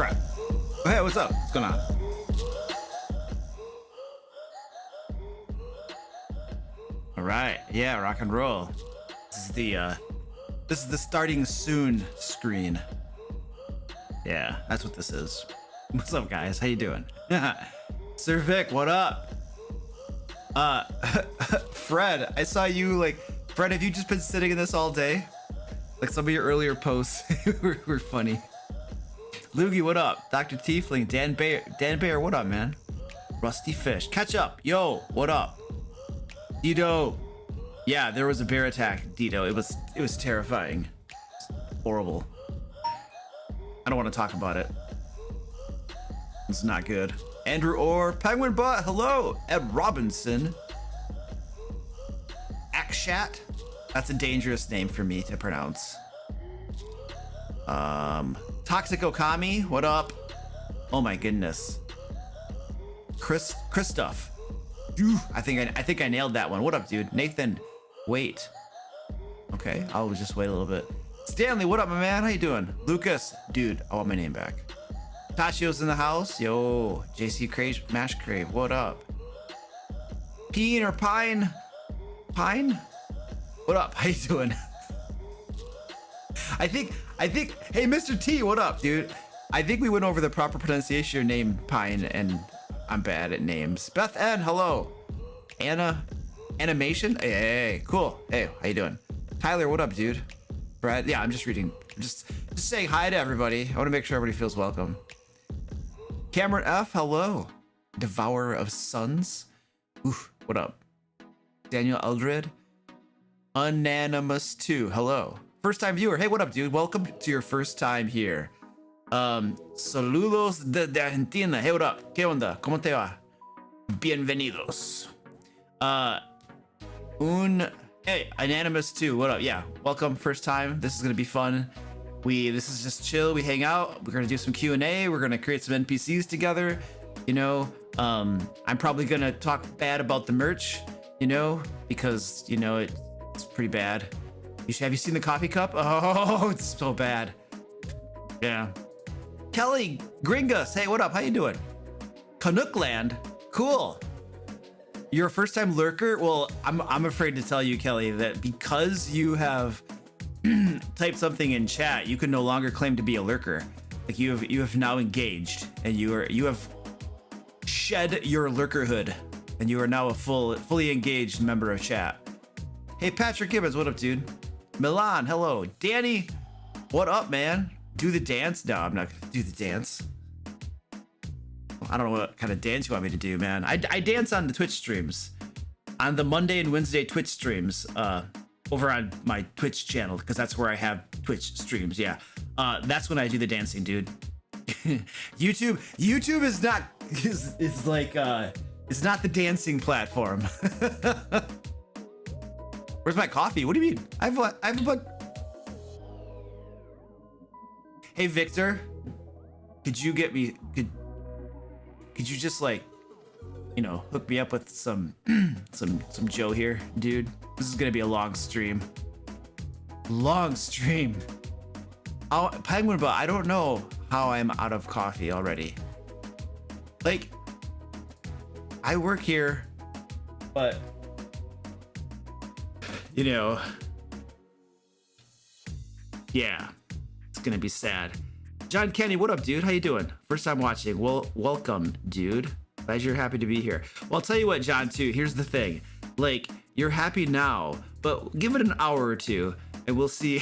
crap. Oh, hey, what's up? What's going on? All right, yeah, rock and roll. This is the starting soon screen. Yeah, that's what this is. What's up, guys? How you doing? Sir Vic, what up? Fred, I saw you like. Fred, have you just been sitting in this all day? Like some of your earlier posts were funny. Loogie, what up? Dr. Tiefling, Dan Bear, what up, man? Rusty Fish, catch up. Yo, what up? Dido. Yeah, there was a bear attack, Dido. It was terrifying. Horrible. I don't want to talk about it. It's not good. Andrew Orr, Penguin Butt, hello. Ed Robinson. Akshat. That's a dangerous name for me to pronounce. Toxic Okami, what up? Oh my goodness. Christoph. I think I nailed that one. What up, dude? Nathan, wait. Okay, I'll just wait a little bit. Stanley, what up, my man? How you doing? Lucas, dude, I want my name back. Tachio's in the house. Yo, JC Crave, Mash Crave, what up? Peen or Pine? Pine? What up? How you doing? I think, hey, Mr. T, what up, dude? I think we went over the proper pronunciation of your name, Pine, and I'm bad at names. Beth N, hello. Anna, Animation? Hey, cool. Hey, how you doing? Tyler, what up, dude? Brad, yeah, I'm just reading. Just saying hi to everybody. I want to make sure everybody feels welcome. Cameron F, hello. Devourer of Suns. Oof, what up? Daniel Eldred. Unanimous 2, hello. First time viewer, hey, what up, dude? Welcome to your first time here. Saludos de Argentina. Hey, what up? ¿Qué onda? ¿Cómo te va? Bienvenidos. Hey, Unanimous 2, what up? Yeah, welcome, first time. This is gonna be fun. This is just chill. We hang out. We're gonna do some Q&A. We're gonna create some NPCs together. You know, I'm probably gonna talk bad about the merch. You know, because you know it's pretty bad. Have you seen the coffee cup? Oh, it's so bad. Yeah. Kelly Gringus, hey, what up? How you doing? Canuckland, cool. You're a first-time lurker? Well, I'm afraid to tell you, Kelly, that because you have typed something in chat, you can no longer claim to be a lurker. Like you have now engaged, and you have shed your lurkerhood, and you are now a fully engaged member of chat. Hey, Patrick Gibbons, what up, dude? Milan, hello. Danny, what up, man? Do the dance? No, I'm not gonna do the dance. I don't know what kind of dance you want me to do, man. I dance on the Twitch streams. On the Monday and Wednesday Twitch streams, over on my Twitch channel, because that's where I have Twitch streams, yeah. That's when I do the dancing, dude. YouTube is not, is like, it's not the dancing platform. Where's my coffee? What do you mean? I have a bug. Hey, Victor, could you get me, could you just like, you know, hook me up with some Joe here, dude? This is gonna be a long stream. Long stream. Oh, Penguin Butt, I don't know how I'm out of coffee already. Like, I work here, but you know, yeah, it's gonna be sad. John Kenny, what up, dude? How you doing? First time watching. Well, welcome, dude. Glad you're happy to be here. Well, I'll tell you what, John, too. Here's the thing. Like, you're happy now, but give it an hour or two, and we'll see.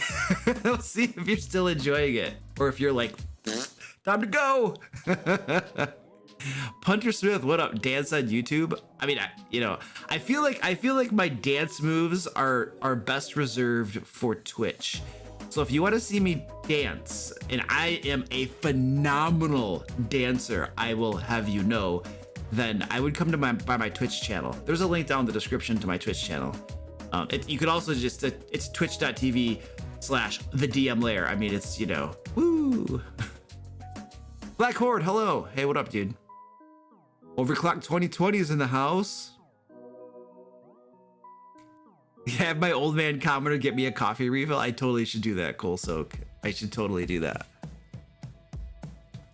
We'll see if you're still enjoying it, or if you're like, time to go. Punter Smith, what up? Dance on YouTube? I mean, I feel like my dance moves are best reserved for Twitch. So if you want to see me dance, and I am a phenomenal dancer, I will have you know, then I would come to my Twitch channel. There's a link down in the description to my Twitch channel. You could also just, it's twitch.tv/the DM Lair. I mean, it's, you know, woo. Black Horde, hello. Hey, what up, dude? Overclock 2020 is in the house. Have my old man commenter get me a coffee refill. I totally should do that, Cold Soak. I should totally do that.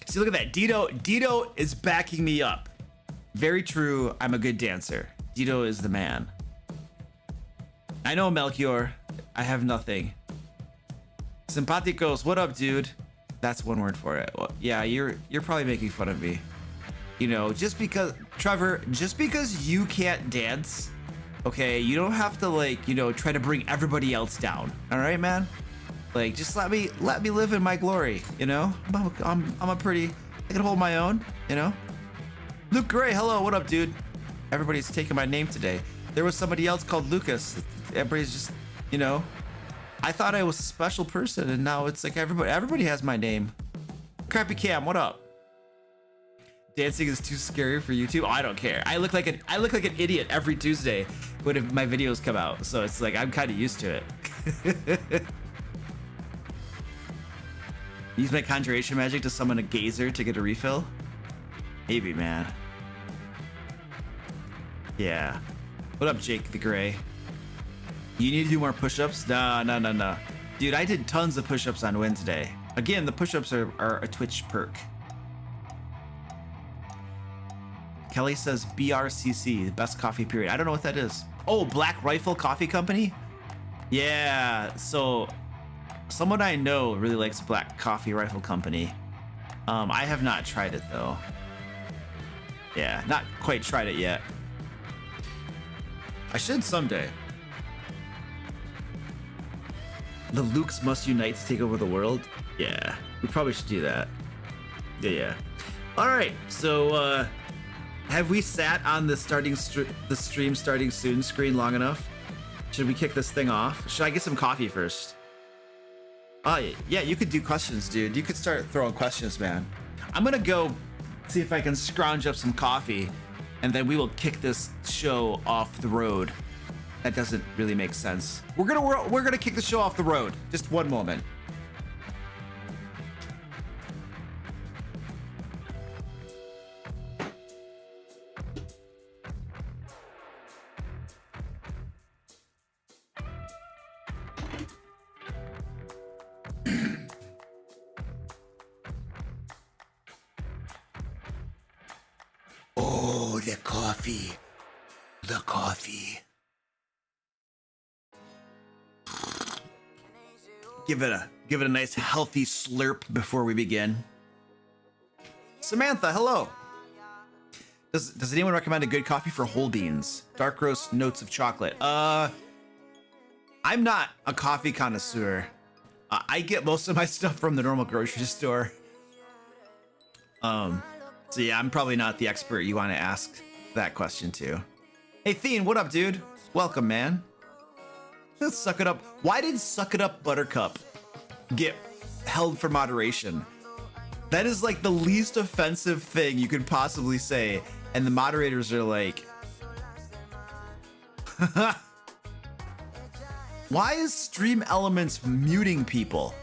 See, look at that. Dito is backing me up. Very true. I'm a good dancer. Dito is the man. I know, Melchior. I have nothing. Simpaticos, what up, dude? That's one word for it. Well, yeah, you're probably making fun of me. You know, just because, Trevor, just because you can't dance, okay, you don't have to, like, you know, try to bring everybody else down. All right, man? Like, just let me live in my glory, you know? I'm a pretty, I can hold my own, you know? Luke Gray, hello, what up, dude? Everybody's taking my name today. There was somebody else called Lucas. Everybody's just, you know, I thought I was a special person, and now it's like everybody has my name. Crappy Cam, what up? Dancing is too scary for YouTube. Oh, I don't care. I look like an idiot every Tuesday when my videos come out, so it's like I'm kind of used to it. Use my conjuration magic to summon a gazer to get a refill? Maybe, man. Yeah. What up, Jake the Gray? You need to do more push-ups? No. Dude, I did tons of push-ups on Wednesday. Again, the push-ups are a Twitch perk. Kelly says BRCC, best coffee period. I don't know what that is. Oh, Black Rifle Coffee Company? Yeah, so someone I know really likes Black Coffee Rifle Company. I have not tried it though. Yeah, not quite tried it yet. I should someday. The Lukes must unite to take over the world. Yeah, we probably should do that. Yeah. All right, so have we sat on the stream starting soon screen long enough? Should we kick this thing off? Should I get some coffee first? Oh yeah, you could do questions, dude. You could start throwing questions, man. I'm gonna go see if I can scrounge up some coffee, and then we will kick this show off the road. That doesn't really make sense. We're gonna kick the show off the road. Just one moment. Oh, the coffee. The coffee. Give it a nice healthy slurp before we begin. Samantha, hello. Does anyone recommend a good coffee for whole beans? Dark roast, notes of chocolate. I'm not a coffee connoisseur. I get most of my stuff from the normal grocery store. So yeah, I'm probably not the expert you want to ask that question to. Hey Thien, what up, dude? Welcome, man. Let's suck it up. Why did Suck It Up Buttercup get held for moderation? That is like the least offensive thing you could possibly say, and the moderators are like, why is Stream Elements muting people?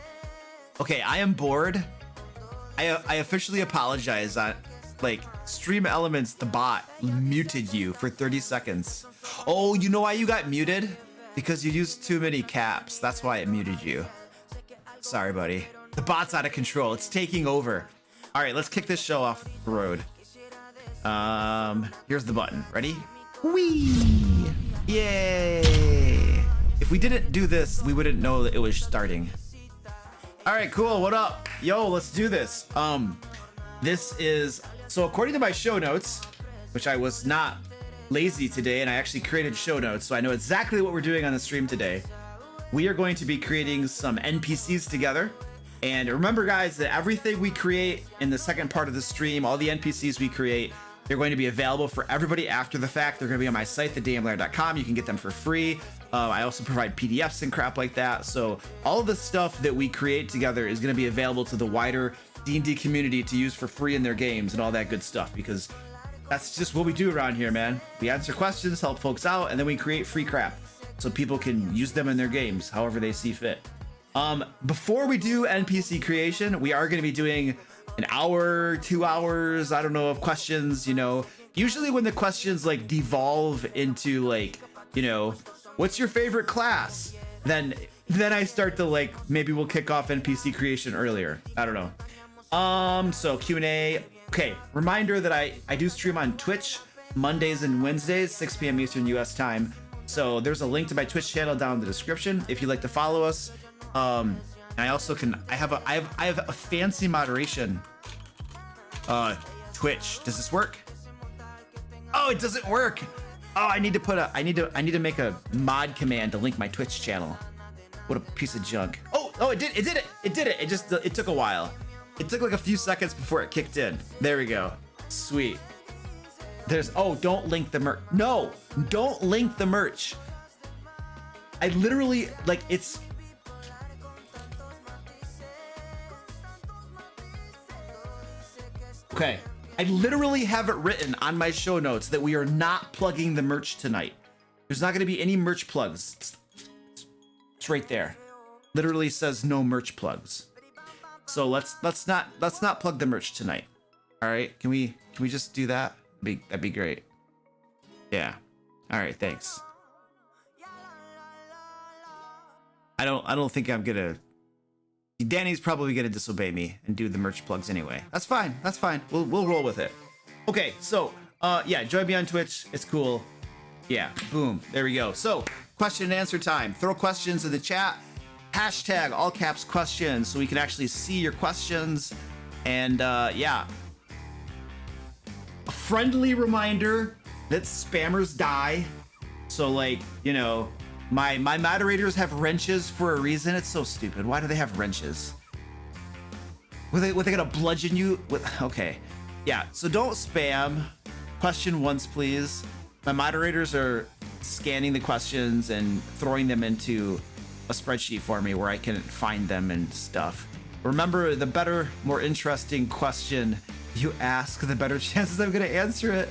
Okay, I am bored. I officially apologize. Like, Stream Elements, the bot, muted you for 30 seconds. Oh, you know why you got muted? Because you used too many caps. That's why it muted you. Sorry, buddy. The bot's out of control. It's taking over. All right, let's kick this show off the road. Here's the button. Ready? Whee! Yay! If we didn't do this, we wouldn't know that it was starting. All right, cool. What up? Yo, let's do this. This is, so according to my show notes, which I was not lazy today, and I actually created show notes, so I know exactly what we're doing on the stream today. We are going to be creating some NPCs together. And remember, guys, that everything we create in the second part of the stream, all the NPCs we create, they're going to be available for everybody after the fact. They're going to be on my site, thedamnlair.com. You can get them for free. I also provide PDFs and crap like that. So all of the stuff that we create together is going to be available to the wider D&D community to use for free in their games and all that good stuff, because that's just what we do around here, man. We answer questions, help folks out, and then we create free crap so people can use them in their games however they see fit. Before we do NPC creation, we are going to be doing an hour, 2 hours, I don't know, of questions. You know, usually when the questions like devolve into like, you know, what's your favorite class? Then I start to like, maybe we'll kick off NPC creation earlier. I don't know. So Q&A. Okay, reminder that I do stream on Twitch Mondays and Wednesdays, 6 p.m. Eastern US time. So there's a link to my Twitch channel down in the description if you'd like to follow us. And I also can I have a fancy moderation. Twitch. Does this work? Oh, it doesn't work. Oh, I need to make a mod command to link my Twitch channel. What a piece of junk. Oh, it did it. It took a while. It took like a few seconds before it kicked in. There we go. Sweet. Don't link the merch. No, don't link the merch. I literally, like, it's... Okay. I literally have it written on my show notes that we are not plugging the merch tonight. There's not going to be any merch plugs. It's right there. Literally says no merch plugs. So let's not plug the merch tonight. All right? Can we just do that? That'd be great. Yeah. All right, thanks. I don't think I'm gonna... Danny's probably gonna disobey me and do the merch plugs anyway. That's fine. That's fine. We'll roll with it. Okay, so yeah, join me on Twitch. It's cool. Yeah, boom. There we go. So, question and answer time. Throw questions in the chat. Hashtag all caps questions so we can actually see your questions. And yeah. A friendly reminder that spammers die. So, like, you know, my moderators have wrenches for a reason. It's so stupid. Why do they have wrenches? Were they gonna bludgeon you with... Okay. Yeah, so don't spam. Question once, please. My moderators are scanning the questions and throwing them into a spreadsheet for me where I can find them and stuff. Remember, the better, more interesting question you ask, the better chances I'm gonna answer it.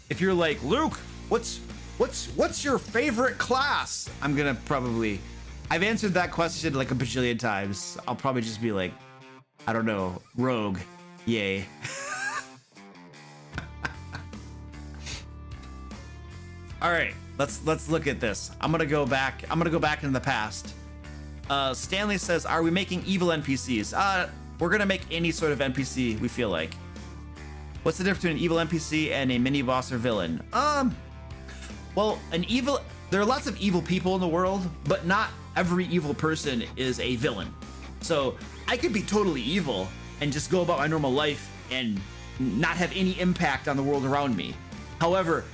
If you're like, Luke, what's your favorite class? I'm gonna probably... I've answered that question like a bajillion times. I'll probably just be like, I don't know, rogue. Yay. All right, let's look at this. I'm gonna go back into the past. Stanley says, are we making evil NPCs? We're gonna make any sort of NPC we feel like. What's the difference between an evil NPC and a mini boss or villain? Well, there are lots of evil people in the world, but not every evil person is a villain. So I could be totally evil and just go about my normal life and not have any impact on the world around me. However,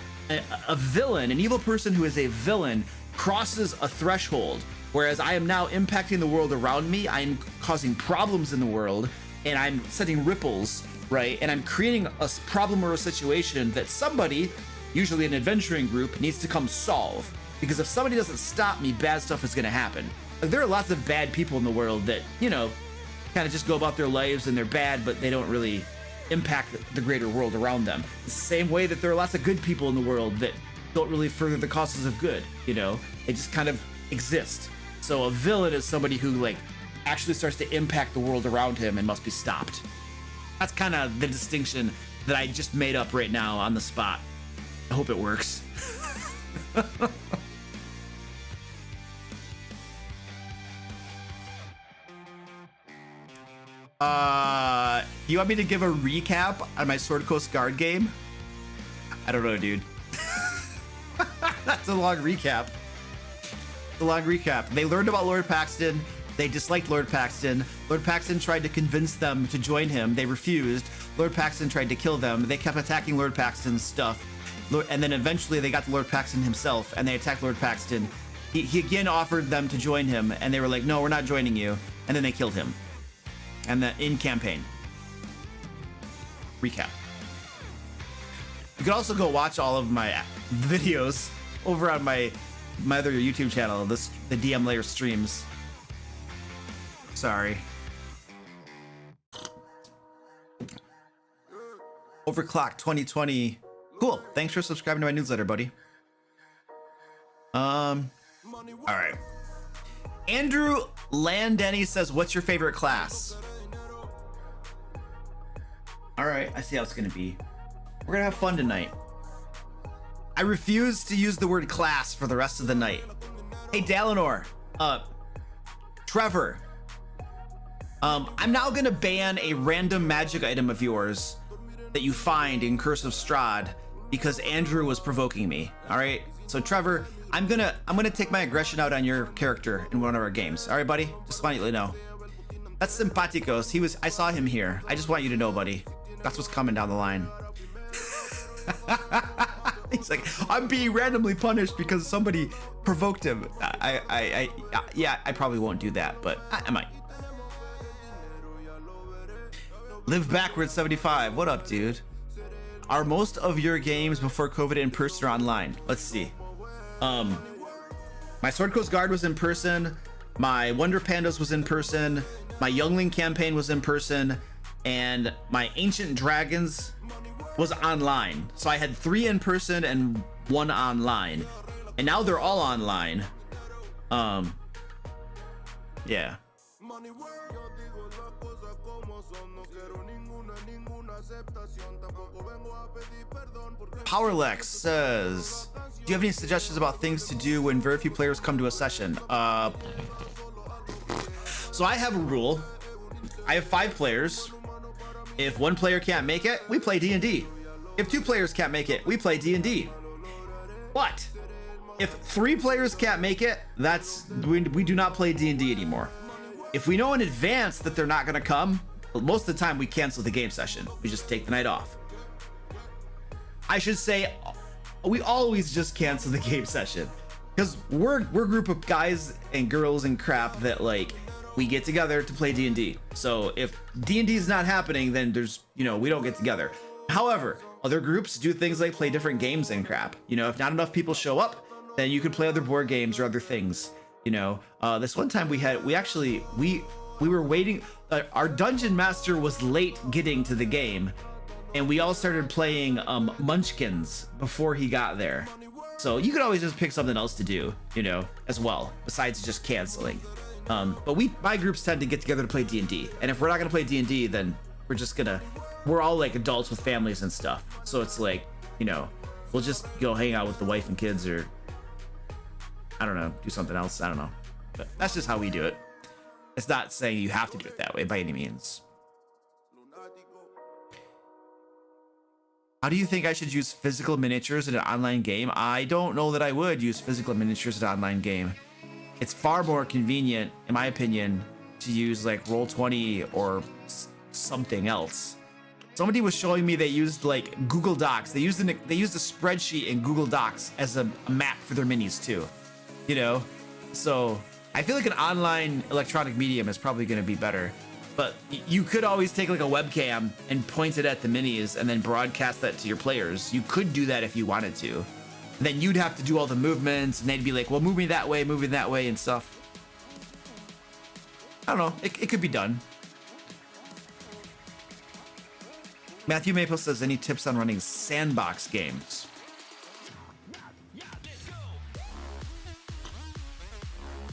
a villain, an evil person who is a villain, crosses a threshold. Whereas I am now impacting the world around me, I'm causing problems in the world, and I'm sending ripples, right? And I'm creating a problem or a situation that somebody, usually an adventuring group, needs to come solve. Because if somebody doesn't stop me, bad stuff is gonna happen. Like, there are lots of bad people in the world that, you know, kind of just go about their lives and they're bad, but they don't really impact the greater world around them. It's the same way that there are lots of good people in the world that don't really further the causes of good, you know? They just kind of exist. So a villain is somebody who, like, actually starts to impact the world around him and must be stopped. That's kind of the distinction that I just made up right now on the spot. I hope it works. You want me to give a recap on my Sword Coast Guard game? I don't know, dude. That's a long recap. The long recap. They learned about Lord Paxton. They disliked Lord Paxton. Lord Paxton tried to convince them to join him. They refused. Lord Paxton tried to kill them. They kept attacking Lord Paxton's stuff. And then eventually they got to Lord Paxton himself and they attacked Lord Paxton. He again offered them to join him and they were like, no, we're not joining you. And then they killed him. And then in campaign. Recap. You can also go watch all of my videos over on my other YouTube channel, the DM Lair streams. Sorry. Overclock 2020. Cool. Thanks for subscribing to my newsletter, buddy. All right. Andrew Landenny says, what's your favorite class? All right, I see how it's gonna be. We're gonna have fun tonight. I refuse to use the word class for the rest of the night. Hey, Dalinor, Trevor, I'm now gonna ban a random magic item of yours that you find in Curse of Strahd because Andrew was provoking me. All right. So Trevor, I'm gonna take my aggression out on your character in one of our games. All right, buddy. Just want you to know. That's Simpaticos. I saw him here. I just want you to know, buddy. That's what's coming down the line. He's like, I'm being randomly punished because somebody provoked him. Yeah, I probably won't do that, but I might. Live backwards 75. What up, dude? Are most of your games before COVID in person or online? Let's see. My Sword Coast Guard was in person. My Wonder Pandas was in person. My Youngling campaign was in person, and my Ancient Dragons was online. So I had 3 in person and 1 online, and now they're all online. Yeah. Powerlex says, do you have any suggestions about things to do when very few players come to a session? So I have a rule. I have 5 players. If 1 player can't make it, we play D&D. If 2 players can't make it, we play D&D. But if 3 players can't make it, we do not play D&D anymore. If we know in advance that they're not gonna come, most of the time we cancel the game session. We just take the night off. I should say, we always just cancel the game session because we're a group of guys and girls and crap that like we get together to play D&D. So if D&D is not happening, then there's, we don't get together. However, other groups do things like play different games and crap. If not enough people show up, then you could play other board games or other things. This one time we were waiting. Our dungeon master was late getting to the game, and we all started playing Munchkins before he got there. So you could always just pick something else to do, as well, besides just canceling. But my groups tend to get together to play D&D, and if we're not gonna play D&D, then we're all like adults with families and stuff. So it's like, we'll just go hang out with the wife and kids, or I don't know, do something else. I don't know, but that's just how we do it. It's not saying you have to do it that way by any means. How do you think I should use physical miniatures in an online game? I don't know that I would use physical miniatures in an online game. It's far more convenient, in my opinion, to use like Roll20 or something else. Somebody was showing me they used like Google Docs. They used a spreadsheet in Google Docs as a map for their minis too. So I feel like an online electronic medium is probably going to be better. But you could always take like a webcam and point it at the minis and then broadcast that to your players. You could do that if you wanted to. Then you'd have to do all the movements, and they'd be like, well, move me that way and stuff. I don't know. It could be done. Matthew Maple says, any tips on running sandbox games?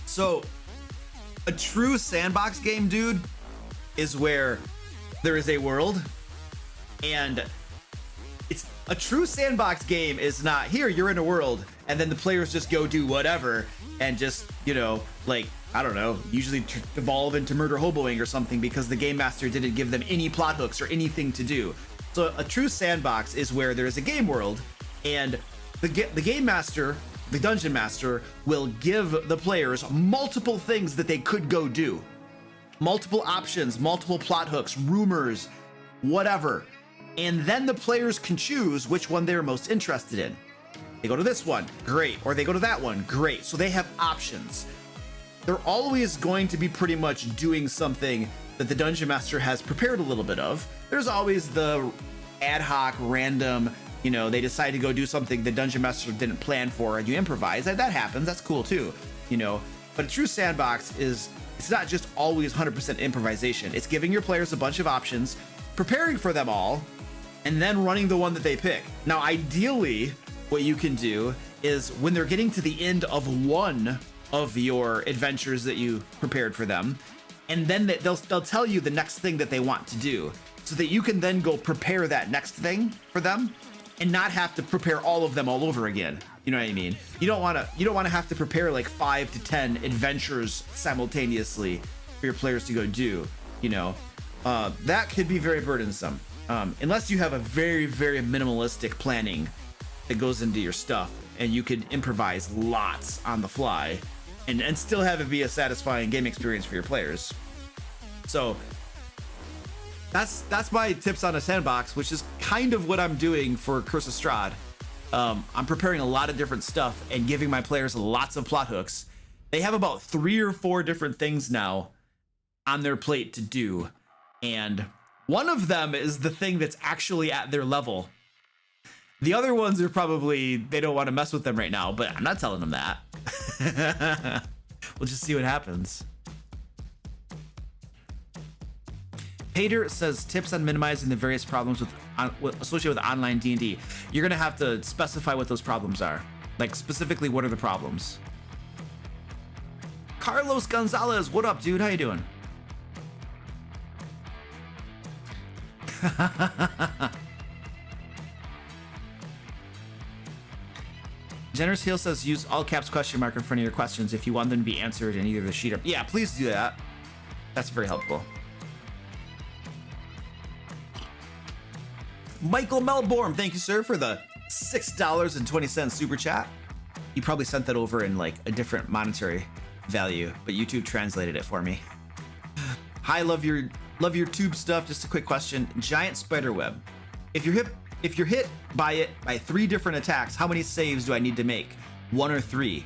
So a true sandbox game, dude, is where there is a world, and it's a true sandbox game is not here, you're in a world and then the players just go do whatever and just, like, I don't know, usually evolve into murder hoboing or something because the game master didn't give them any plot hooks or anything to do. So a true sandbox is where there is a game world, and the game master, the dungeon master, will give the players multiple things that they could go do. Multiple options, multiple plot hooks, rumors, whatever. And then the players can choose which one they're most interested in. They go to this one, great. Or they go to that one, great. So they have options. They're always going to be pretty much doing something that the dungeon master has prepared a little bit of. There's always the ad hoc, random, they decide to go do something the dungeon master didn't plan for and you improvise. That happens, that's cool too, But a true sandbox it's not just always 100% improvisation. It's giving your players a bunch of options, preparing for them all, and then running the one that they pick. Now, ideally, what you can do is when they're getting to the end of one of your adventures that you prepared for them, and then they'll tell you the next thing that they want to do, so that you can then go prepare that next thing for them and not have to prepare all of them all over again. You know what I mean? You don't want to have to prepare like 5 to 10 adventures simultaneously for your players to go do. you know, that could be very burdensome. Unless you have a very, very minimalistic planning that goes into your stuff, and you could improvise lots on the fly and still have it be a satisfying game experience for your players. So that's my tips on a sandbox, which is kind of what I'm doing for Curse of Strahd. I'm preparing a lot of different stuff and giving my players lots of plot hooks. They have about 3 or 4 different things now on their plate to do, and one of them is the thing that's actually at their level. The other ones are probably, they don't want to mess with them right now, but I'm not telling them that. We'll just see what happens. Hader says tips on minimizing the various problems associated with online D&D. You're gonna have to specify what those problems are. Like, specifically, what are the problems? Carlos Gonzalez, what up, dude? How you doing? Generous Heel says use all caps question mark in front of your questions if you want them to be answered in either the sheet or... Yeah, please do that. That's very helpful. Michael Melbourne, thank you, sir, for the $6.20 super chat. You probably sent that over in like a different monetary value, but YouTube translated it for me. Hi, love your tube stuff. Just a quick question. Giant spider web. If you're hit by it by 3 different attacks, how many saves do I need to make? 1 or 3?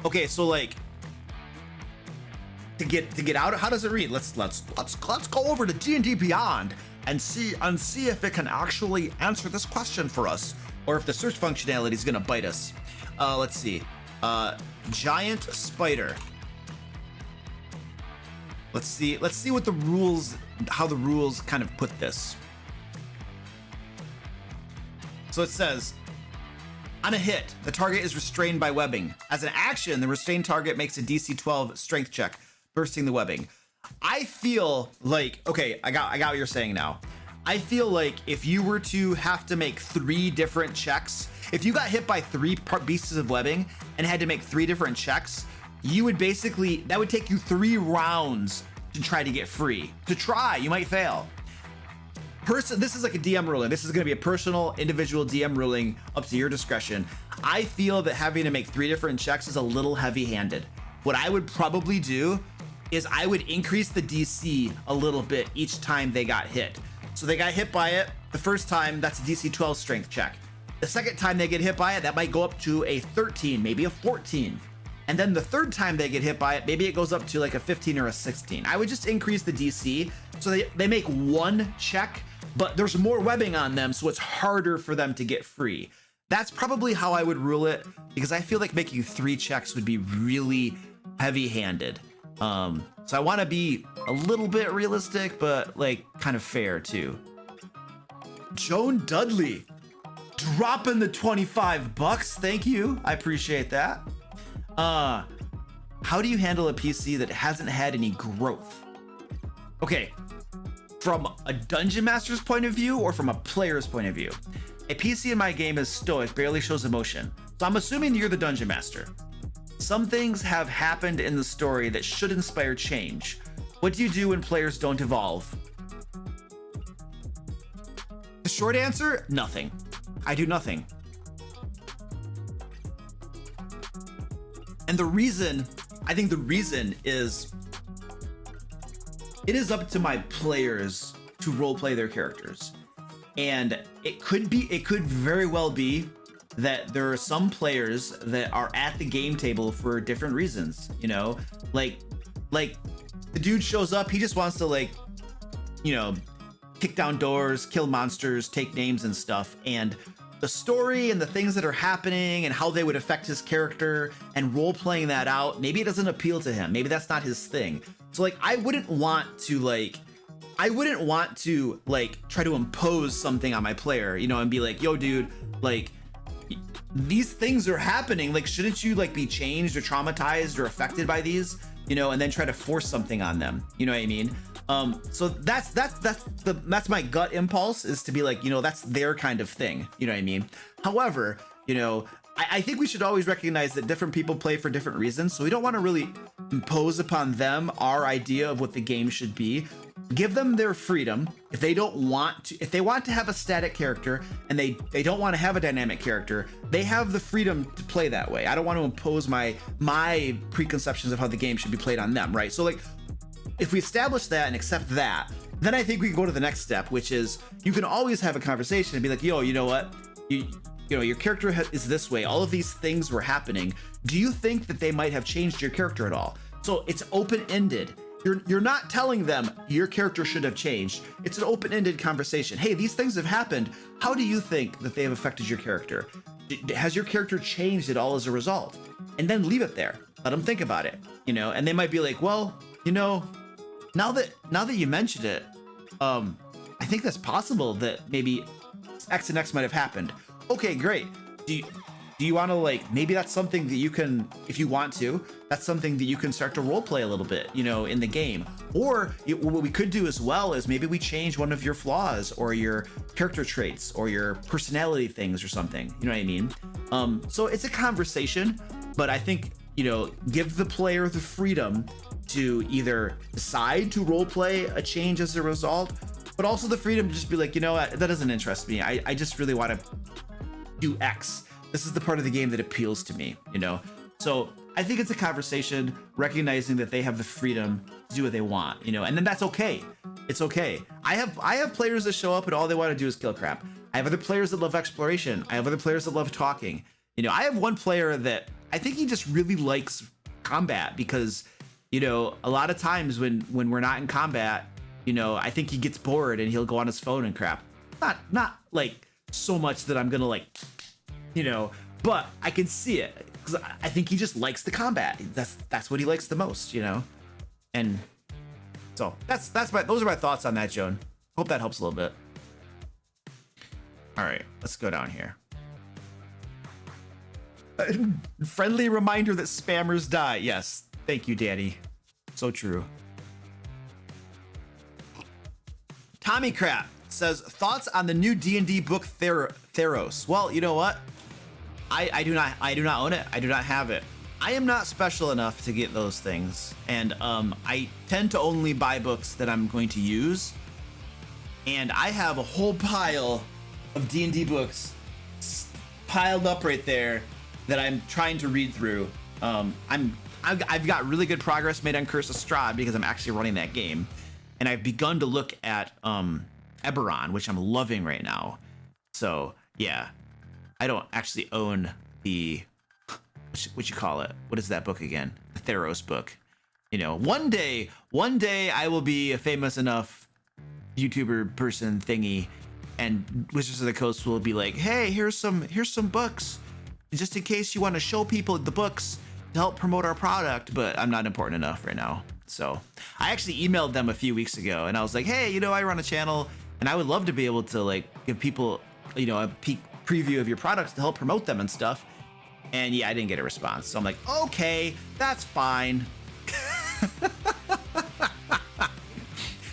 Okay, so like to get out, how does it read? Let's go over to D&D Beyond and see if it can actually answer this question for us, or if the search functionality is gonna bite us. Let's see. Giant spider. Let's see what the rules, how the rules kind of put this. So it says, on a hit, the target is restrained by webbing. As an action, the restrained target makes a DC 12 strength check, bursting the webbing. I feel like, okay, I got what you're saying now. I feel like if you were to have to make 3 different checks, if you got hit by 3 pieces of webbing and had to make 3 different checks, you would basically, that would take you 3 rounds to try to get free. To try, you might fail. This is like a DM ruling. This is going to be a personal, individual DM ruling, up to your discretion. I feel that having to make 3 different checks is a little heavy-handed. What I would probably do is I would increase the DC a little bit each time they got hit. So they got hit by it the first time, that's a DC 12 strength check. The second time they get hit by it, that might go up to a 13, maybe a 14. And then the third time they get hit by it, maybe it goes up to like a 15 or a 16. I would just increase the DC so they make 1 check, but there's more webbing on them, so it's harder for them to get free. That's probably how I would rule it, because I feel like making 3 checks would be really heavy-handed. So I want to be a little bit realistic, but like kind of fair too. Joan Dudley, dropping the $25. Thank you. I appreciate that. How do you handle a PC that hasn't had any growth? Okay, from a dungeon master's point of view or from a player's point of view? A PC in my game is stoic, barely shows emotion. So I'm assuming you're the dungeon master. Some things have happened in the story that should inspire change. What do you do when players don't evolve? The short answer, nothing. I do nothing. And the reason, I think the reason is, it is up to my players to roleplay their characters. And it could very well be that there are some players that are at the game table for different reasons, you know? Like the dude shows up, he just wants to, like, you know, kick down doors, kill monsters, take names and stuff, and the story and the things that are happening and how they would affect his character and role-playing that out, maybe it doesn't appeal to him, maybe that's not his thing. So like, I wouldn't want to try to impose something on my player, you know, and be like, yo dude, like, these things are happening, like, shouldn't you like be changed or traumatized or affected by these, you know, and then try to force something on them, you know what I mean? So that's my gut impulse, is to be like, you know, that's their kind of thing, you know what I mean? However, you know, I think we should always recognize that different people play for different reasons. So we don't want to really impose upon them our idea of what the game should be. Give them their freedom. If they don't want to, if they want to have a static character and they don't want to have a dynamic character, they have the freedom to play that way. I don't want to impose my preconceptions of how the game should be played on them, right? So like, if we establish that and accept that, then I think we can go to the next step, which is you can always have a conversation and be like, yo, you know what? You know, your character is this way. All of these things were happening. Do you think that they might have changed your character at all? So it's open-ended. You're not telling them your character should have changed. It's an open-ended conversation. Hey, these things have happened. How do you think that they have affected your character? Has your character changed at all as a result? And then leave it there. Let them think about it, you know? And they might be like, well, you know, now that you mentioned it, I think that's possible that maybe X and X might have happened. Okay, great. Do you want to, like, maybe that's something that you can, if you want to, that's something that you can start to role play a little bit, you know, in the game. Or what we could do as well is maybe we change one of your flaws or your character traits or your personality things or something. You know what I mean? So it's a conversation, but I think, you know, give the player the freedom to either decide to role play a change as a result, but also the freedom to just be like, you know what, that doesn't interest me. I just really want to do X. This is the part of the game that appeals to me, you know? So I think it's a conversation, recognizing that they have the freedom to do what they want, you know? And then that's okay. It's okay. I have players that show up and all they want to do is kill crap. I have other players that love exploration. I have other players that love talking. You know, I have one player that I think he just really likes combat because, you know, a lot of times when we're not in combat, you know, I think he gets bored and he'll go on his phone and crap. Not like so much that I'm gonna like, you know, but I can see it because I think he just likes the combat. That's what he likes the most, you know. And so those are my thoughts on that, Joan. Hope that helps a little bit. All right, let's go down here. Friendly reminder that spammers die. Yes, thank you, Danny. So true. Tommy Crap says, thoughts on the new D&D book Theros. Well, you know what? I do not own it. I do not have it. I am not special enough to get those things, and I tend to only buy books that I'm going to use. And I have a whole pile of D&D books piled up right there that I'm trying to read through. I've got really good progress made on Curse of Strahd because I'm actually running that game, and I've begun to look at Eberron, which I'm loving right now. So yeah, I don't actually own the what you call it. What is that book again? The Theros book. You know, one day I will be a famous enough YouTuber person thingy, and Wizards of the Coast will be like, hey, here's some books, just in case you want to show people the books to help promote our product. But I'm not important enough right now. So I actually emailed them a few weeks ago and I was like, hey, you know, I run a channel and I would love to be able to like give people, you know, a peek preview of your products to help promote them and stuff. And yeah, I didn't get a response. So I'm like, okay, that's fine.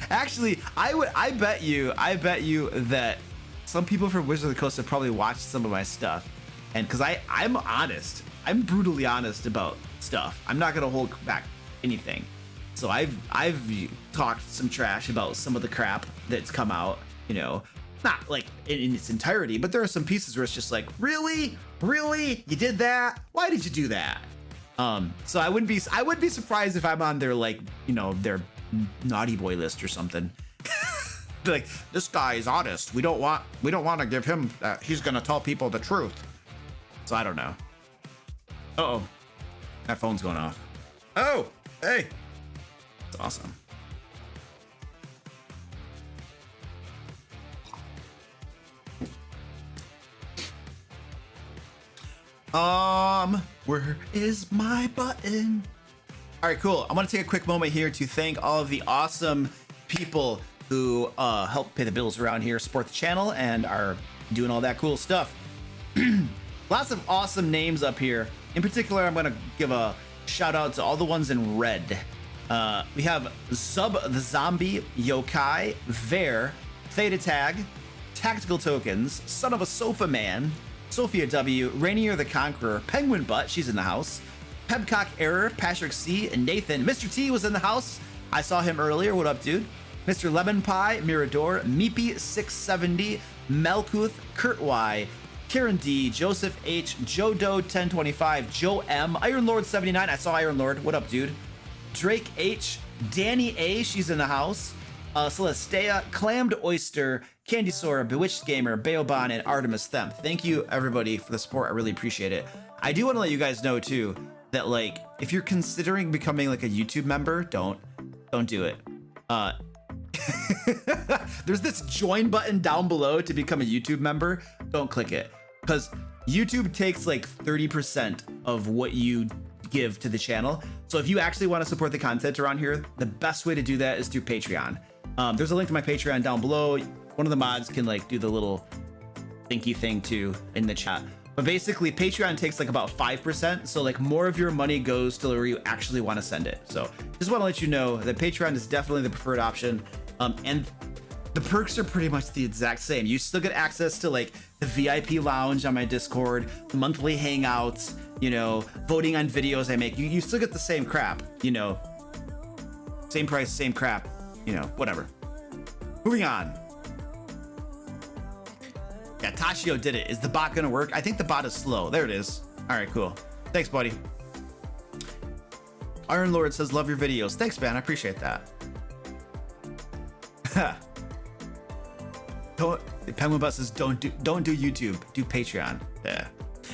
Actually, I bet you that some people from Wizards of the Coast have probably watched some of my stuff. And because I'm honest, I'm brutally honest about stuff. I'm not gonna hold back anything. So I've talked some trash about some of the crap that's come out, you know, not like in its entirety, but there are some pieces where it's just like, really, you did that? Why did you do that? So I wouldn't be surprised if I'm on their, like, you know, their naughty boy list or something. Like, this guy is honest. We don't want to give him he's gonna tell people the truth. So I don't know. Uh-oh, that phone's going off. Oh, hey. That's awesome. Where is my button? All right, cool. I want to take a quick moment here to thank all of the awesome people who help pay the bills around here, support the channel, and are doing all that cool stuff. Lots of awesome names up here. In particular, I'm going to give a shout out to all the ones in red. We have Zub the Zombie, Yokai, Ver, Theta Tag, Tactical Tokens, Son of a Sofa Man, Sophia W, Rainier the Conqueror, Penguin Butt, she's in the house, Pebcock Error, Patrick C, and Nathan. Mr. T was in the house. I saw him earlier. What up, dude? Mr. Lemon Pie, Mirador, Meepy 670, Melkuth, Kurt Y, Karen D, Joseph H, Joe Doe 1025, Joe M, Iron Lord 79. I saw Iron Lord. What up, dude? Drake H, Danny A, she's in the house. Celestea, Clammed Oyster, Candy Sora, Bewitched Gamer, Beoban, and Artemis Them. Thank you, everybody, for the support. I really appreciate it. I do want to let you guys know, too, that, like, if you're considering becoming, like, a YouTube member, don't do it. There's this join button down below to become a YouTube member. Don't click it, because YouTube takes, like, 30% of what you give to the channel. So if you actually want to support the content around here, the best way to do that is through Patreon. There's a link to my Patreon down below. One of the mods can like do the little thinky thing too in the chat. But basically Patreon takes like about 5%. So like more of your money goes to where you actually want to send it. So just want to let you know that Patreon is definitely the preferred option. And the perks are pretty much the exact same. You still get access to like the VIP lounge on my Discord, monthly hangouts, you know, voting on videos I make. You still get the same crap, you know, same price, same crap, you know, whatever. Moving on. Yeah, Tashio did it. Is the bot gonna work? I think the bot is slow. There it is. All right, cool. Thanks, buddy. Iron Lord says, love your videos. Thanks, man. I appreciate that. Penguin Bus says, don't do YouTube. Do Patreon. Yeah.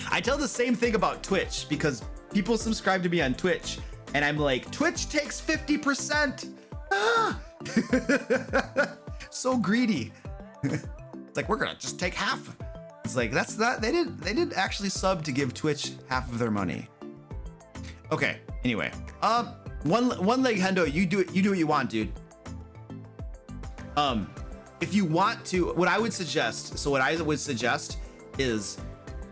I tell the same thing about Twitch because people subscribe to me on Twitch, and I'm like, Twitch takes 50%. Ah! So greedy. It's like, we're gonna just take half. It's like, that's not, they didn't actually sub to give Twitch half of their money. Okay, anyway. One leg Hendo, you do what you want, dude. If you want to, what I would suggest is,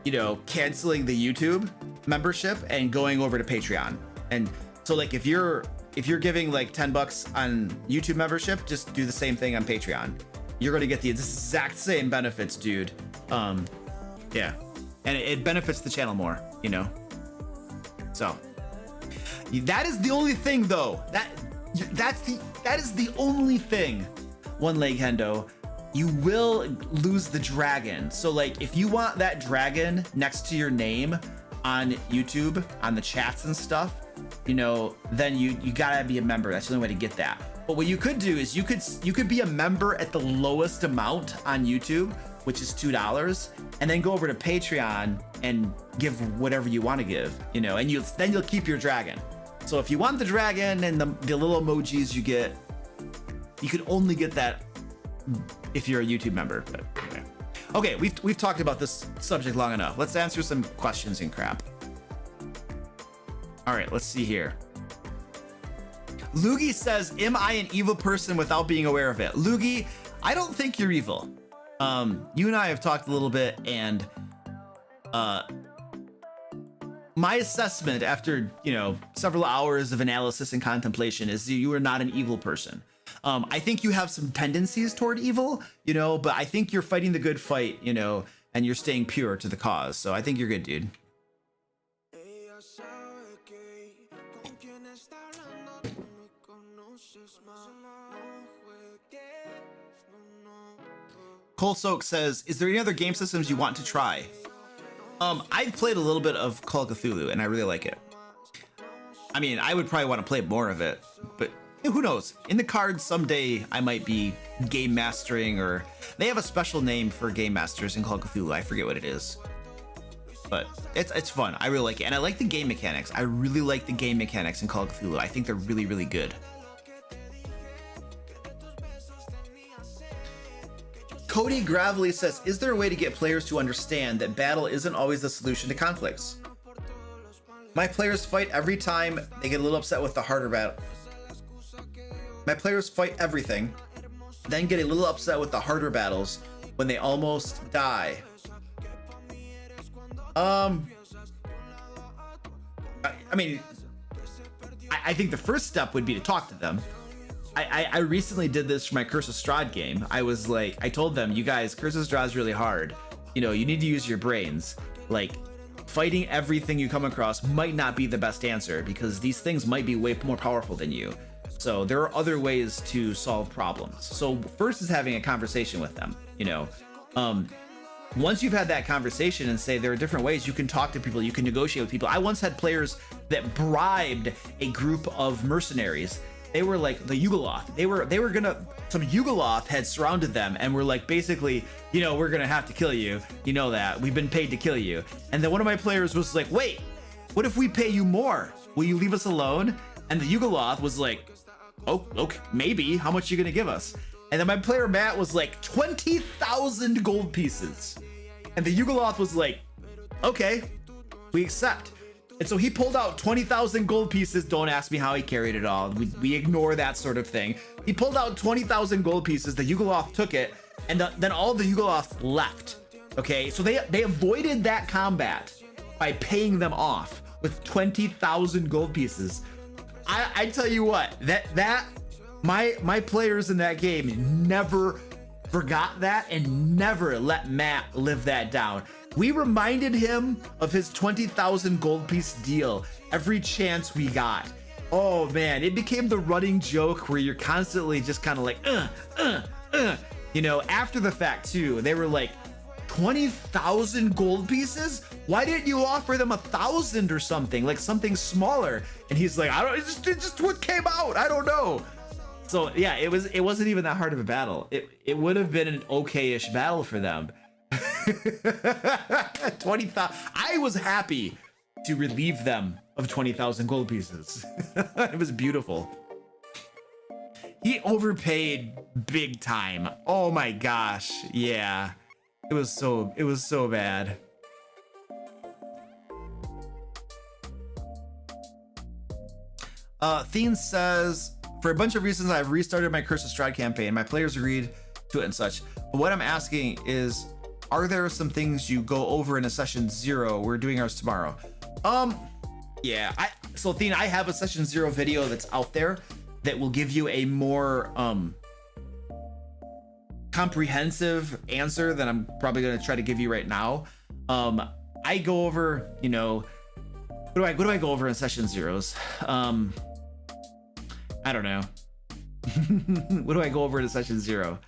you know, canceling the YouTube membership and going over to Patreon. And so like if you're giving like $10 on YouTube membership, just do the same thing on Patreon. You're gonna get the exact same benefits, dude. Yeah, and it benefits the channel more, you know. So that is the only thing, though. That is the only thing. One leg Hendo, you will lose the dragon. So like, if you want that dragon next to your name on YouTube, on the chats and stuff, you know, then you gotta be a member. That's the only way to get that. But what you could do is you could be a member at the lowest amount on YouTube, which is $2, and then go over to Patreon and give whatever you want to give, you know, and then you'll keep your dragon. So if you want the dragon and the little emojis you get, you could only get that if you're a YouTube member. But okay, we've talked about this subject long enough. Let's answer some questions and crap. All right, let's see here. Loogie says, am I an evil person without being aware of it? Loogie, I don't think you're evil. You and I have talked a little bit, and my assessment after, you know, several hours of analysis and contemplation is you are not an evil person. I think you have some tendencies toward evil, you know, but I think you're fighting the good fight, you know, and you're staying pure to the cause. So I think you're good, dude. Cole Soak says, is there any other game systems you want to try? I've played a little bit of Call of Cthulhu and I really like it. I mean, I would probably want to play more of it, but who knows? In the cards someday I might be game mastering, or they have a special name for game masters in Call of Cthulhu. I forget what it is, but it's fun. I really like it, and I like the game mechanics. I really like the game mechanics in Call of Cthulhu. I think they're really, really good. Cody Gravely says, is there a way to get players to understand that battle isn't always the solution to conflicts? My players fight every time. They get a little upset with the harder battle. My players fight everything, then get a little upset with the harder battles when they almost die. I mean, I think the first step would be to talk to them. I recently did this for my Curse of Strahd game. I was like, I told them, you guys, Curse of Strahd is really hard. you know, you need to use your brains. Like, fighting everything you come across might not be the best answer, because these things might be way more powerful than you. So there are other ways to solve problems. So first is having a conversation with them, you know. Once you've had that conversation and say there are different ways you can talk to people, you can negotiate with people. I once had players that bribed a group of mercenaries. They were like the Yugoloth. They were gonna, some Yugoloth had surrounded them and were like, basically, you know, we're gonna have to kill you. You know that, we've been paid to kill you. And then one of my players was like, wait, what if we pay you more? Will you leave us alone? And the Yugoloth was like, oh, okay, maybe, how much are you gonna give us? And then my player Matt was like, 20,000 gold pieces. And the Yugoloth was like, okay, we accept. And so he pulled out 20,000 gold pieces. Don't ask me how he carried it all. We ignore that sort of thing. He pulled out 20,000 gold pieces. The Yugoloth took it, and then all the Yugoloths left. Okay, so they avoided that combat by paying them off with 20,000 gold pieces. I tell you what, my players in that game never forgot that and never let Matt live that down. We reminded him of his 20,000 gold piece deal every chance we got. Oh man, it became the running joke where you're constantly just kind of like, you know, after the fact too. They were like, 20,000 gold pieces? Why didn't you offer them 1,000 or something, like something smaller? And he's like, I don't, it just what came out, I don't know. So yeah, it wasn't even that hard of a battle. It would have been an okay-ish battle for them. 20,000. I was happy to relieve them of 20,000 gold pieces. It was beautiful. He overpaid big time. Oh my gosh. Yeah. It was so bad. Thien says, for a bunch of reasons, I've restarted my Curse of Strahd campaign. My players agreed to it and such. But what I'm asking is, are there some things you go over in a session 0? We're doing ours tomorrow. Yeah. So Thien, I have a session 0 video that's out there that will give you a more comprehensive answer than I'm probably going to try to give you right now. I go over, you know, what do I go over in session 0s? I don't know. What do I go over in session 0?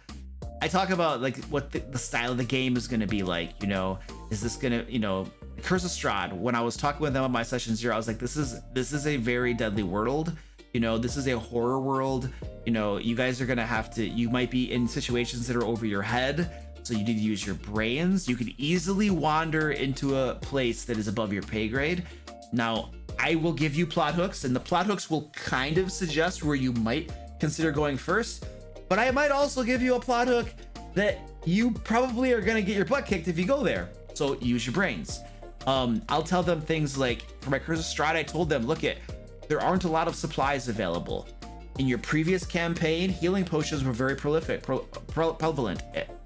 I talk about like what the style of the game is going to be like, you know, is this going to, you know, Curse of Strahd, when I was talking with them on my session 0, I was like, this is a very deadly world. You know, this is a horror world. You know, you guys are going to have to, you might be in situations that are over your head. So you need to use your brains. You could easily wander into a place that is above your pay grade. Now, I will give you plot hooks, and the plot hooks will kind of suggest where you might consider going first. But I might also give you a plot hook that you probably are going to get your butt kicked if you go there. So use your brains. I'll tell them things like, for my Curse of Strahd, I told them, look there aren't a lot of supplies available. In your previous campaign, healing potions were very prevalent.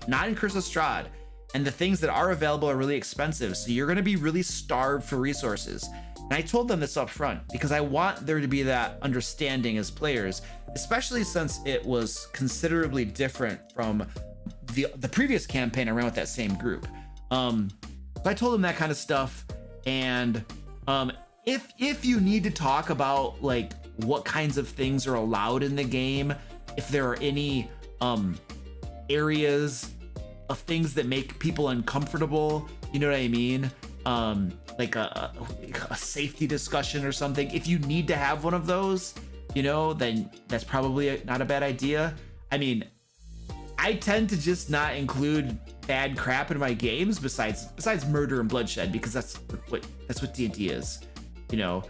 Not in Curse of Strahd. And the things that are available are really expensive. So you're going to be really starved for resources. And I told them this up front because I want there to be that understanding as players, especially since it was considerably different from the previous campaign I ran with that same group. So I told them that kind of stuff. And if you need to talk about like what kinds of things are allowed in the game, if there are any areas of things that make people uncomfortable, you know what I mean? Like a safety discussion or something. If you need to have one of those, you know, then that's probably not a bad idea. I mean, I tend to just not include bad crap in my games besides murder and bloodshed, because that's what D&D is, you know.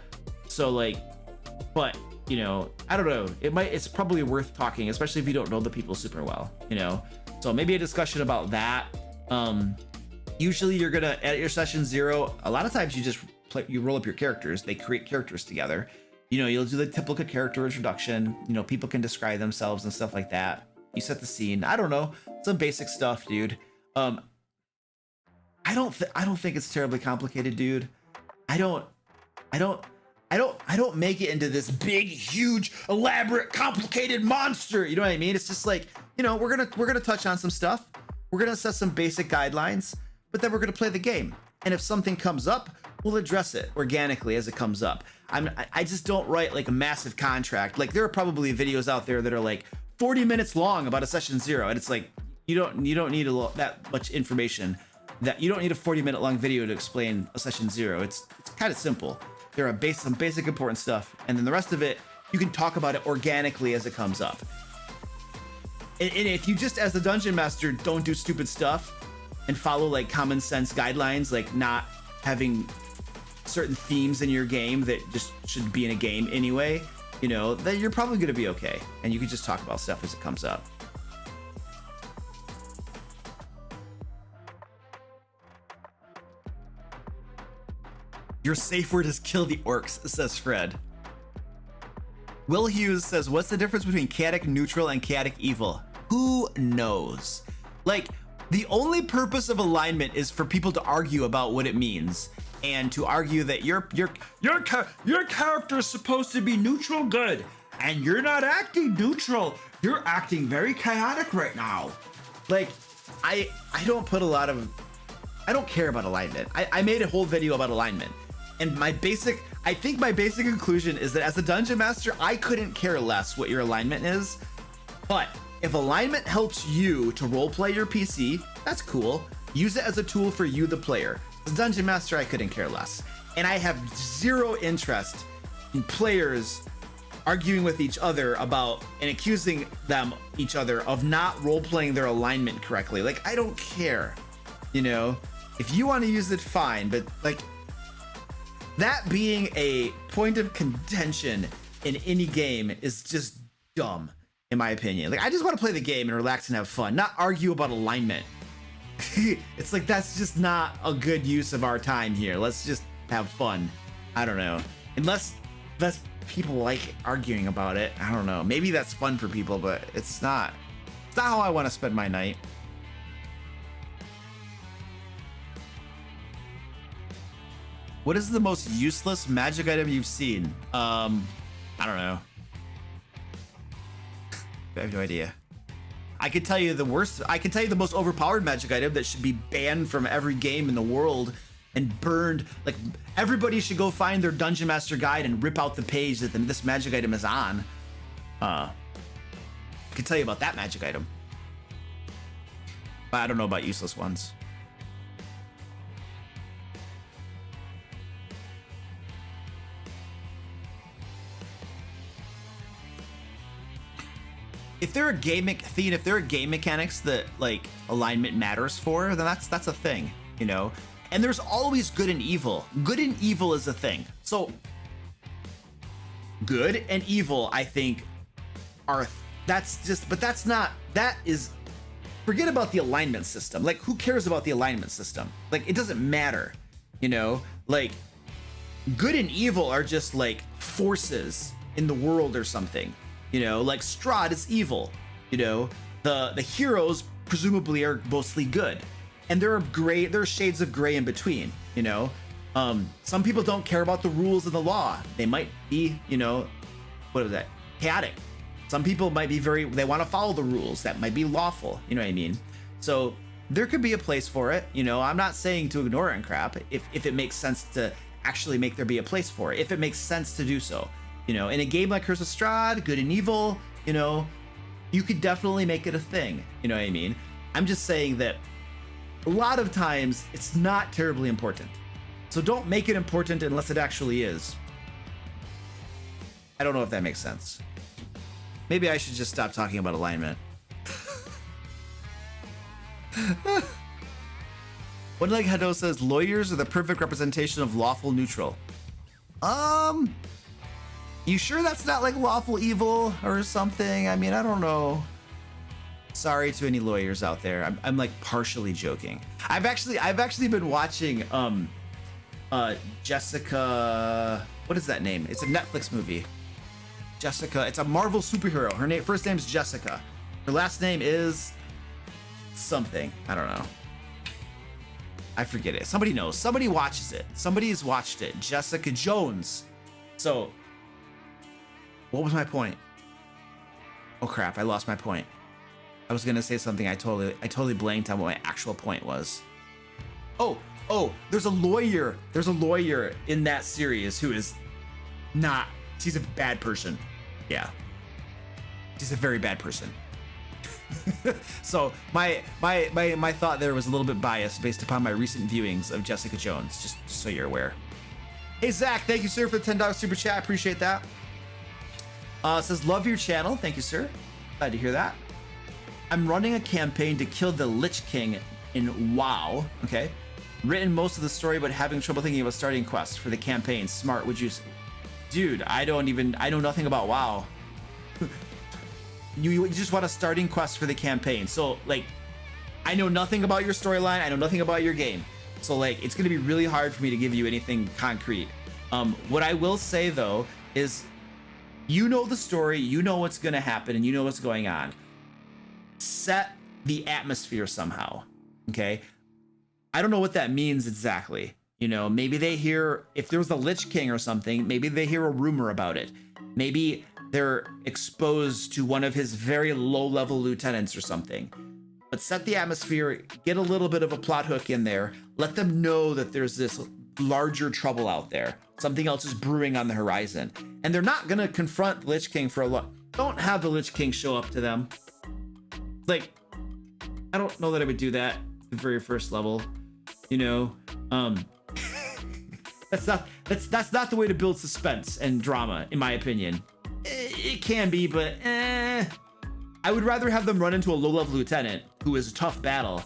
So like, but you know, I don't know, it's probably worth talking, especially if you don't know the people super well, you know. So maybe a discussion about that. Usually you're gonna, at your session 0, a lot of times you roll up your characters. They create characters together. You know, you'll do the typical character introduction. You know, people can describe themselves and stuff like that. You set the scene. I don't know, some basic stuff, dude. I don't think it's terribly complicated, dude. I don't make it into this big, huge, elaborate, complicated monster. You know what I mean? It's just like, you know, we're gonna touch on some stuff. We're gonna set some basic guidelines. but then we're going to play the game. And if something comes up, we'll address it organically as it comes up. I just don't write like a massive contract. Like there are probably videos out there that are like 40 minutes long about a session 0, and it's like you don't need that much information. That you don't need a 40-minute long video to explain a session 0. It's kind of simple. There are some basic important stuff, and then the rest of it you can talk about it organically as it comes up. And if you just, as the dungeon master, don't do stupid stuff and follow like common sense guidelines, like not having certain themes in your game that just should be in a game anyway, you know, then you're probably going to be okay. And you can just talk about stuff as it comes up. Your safe word is kill the orcs, says Fred. Will Hughes says, what's the difference between chaotic neutral and chaotic evil? Who knows? Like, the only purpose of alignment is for people to argue about what it means, and to argue that your character is supposed to be neutral good, and you're not acting neutral. You're acting very chaotic right now. Like, I don't put a lot of, I don't care about alignment. I made a whole video about alignment, and I think my basic conclusion is that as a dungeon master, I couldn't care less what your alignment is. But if alignment helps you to roleplay your PC, that's cool. Use it as a tool for you, the player. As a dungeon master, I couldn't care less. And I have zero interest in players arguing with each other about and accusing each other of not roleplaying their alignment correctly. Like, I don't care. You know, if you want to use it, fine. But like, that being a point of contention in any game is just dumb, in my opinion. Like, I just want to play the game and relax and have fun, not argue about alignment. It's like, that's just not a good use of our time here. Let's just have fun. I don't know. Unless people like arguing about it. I don't know. Maybe that's fun for people, but it's not how I want to spend my night. What is the most useless magic item you've seen? I don't know. I have no idea. I could tell you the most overpowered magic item that should be banned from every game in the world and burned. Like, everybody should go find their dungeon master guide and rip out the page that this magic item is on. I could tell you about that magic item, but I don't know about useless ones. If there are game mechanics that like alignment matters for, then that's a thing, you know. And there's always good and evil. Good and evil is a thing. So good and evil, I think, forget about the alignment system. Like, who cares about the alignment system? Like, it doesn't matter, you know. Like, good and evil are just like forces in the world or something. You know, like Strahd is evil. You know, the heroes presumably are mostly good, and there are shades of gray in between. You know, some people don't care about the rules of the law. They might be, you know, what is that? Chaotic. Some people might be they want to follow the rules. That might be lawful. You know what I mean? So there could be a place for it. You know, I'm not saying to ignore it and crap. If it makes sense to actually make there be a place for it, if it makes sense to do so. You know, in a game like Curse of Strahd, good and evil, you know, you could definitely make it a thing. You know what I mean? I'm just saying that a lot of times it's not terribly important. So don't make it important unless it actually is. I don't know if that makes sense. Maybe I should just stop talking about alignment. One Leg Hado says lawyers are the perfect representation of lawful neutral. You sure that's not like lawful evil or something? I mean, I don't know. Sorry to any lawyers out there. I'm like partially joking. I've actually been watching Jessica. What is that name? It's a Netflix movie. Jessica. It's a Marvel superhero. Her first name's Jessica. Her last name is something. I don't know. I forget it. Somebody knows. Somebody watches it. Somebody's watched it. Jessica Jones. So, what was my point? Oh crap, I lost my point. I was gonna say something I totally blanked on what my actual point was. Oh, oh, there's a lawyer. There's a lawyer in that series who is not, she's a bad person. Yeah. She's a very bad person. So my thought there was a little bit biased based upon my recent viewings of Jessica Jones, just so you're aware. Hey Zach, thank you sir for the $10 super chat. Appreciate that. Says love your channel. Thank you sir. Glad to hear that. I'm running a campaign to kill the Lich King in WoW. Okay. Written most of the story, but having trouble thinking of a starting quest for the campaign. Smart, would you? Dude, I know nothing about WoW. You just want a starting quest for the campaign. So like, I know nothing about your storyline. I know nothing about your game. So like, it's gonna be really hard for me to give you anything concrete. What I will say though is, you know the story, you know what's gonna happen, and you know what's going on. Set the atmosphere somehow, okay? I don't know what that means exactly. You know, maybe they hear, if there was a Lich King or something, maybe they hear a rumor about it. Maybe they're exposed to one of his very low-level lieutenants or something. But set the atmosphere, get a little bit of a plot hook in there, let them know that there's this larger trouble out there. Something else is brewing on the horizon. And they're not gonna confront the Lich King for a lot. Don't have the Lich King show up to them. Like, I don't know that I would do that at the very first level, you know? That's not the way to build suspense and drama, in my opinion. It can be, but I would rather have them run into a low-level lieutenant who is a tough battle,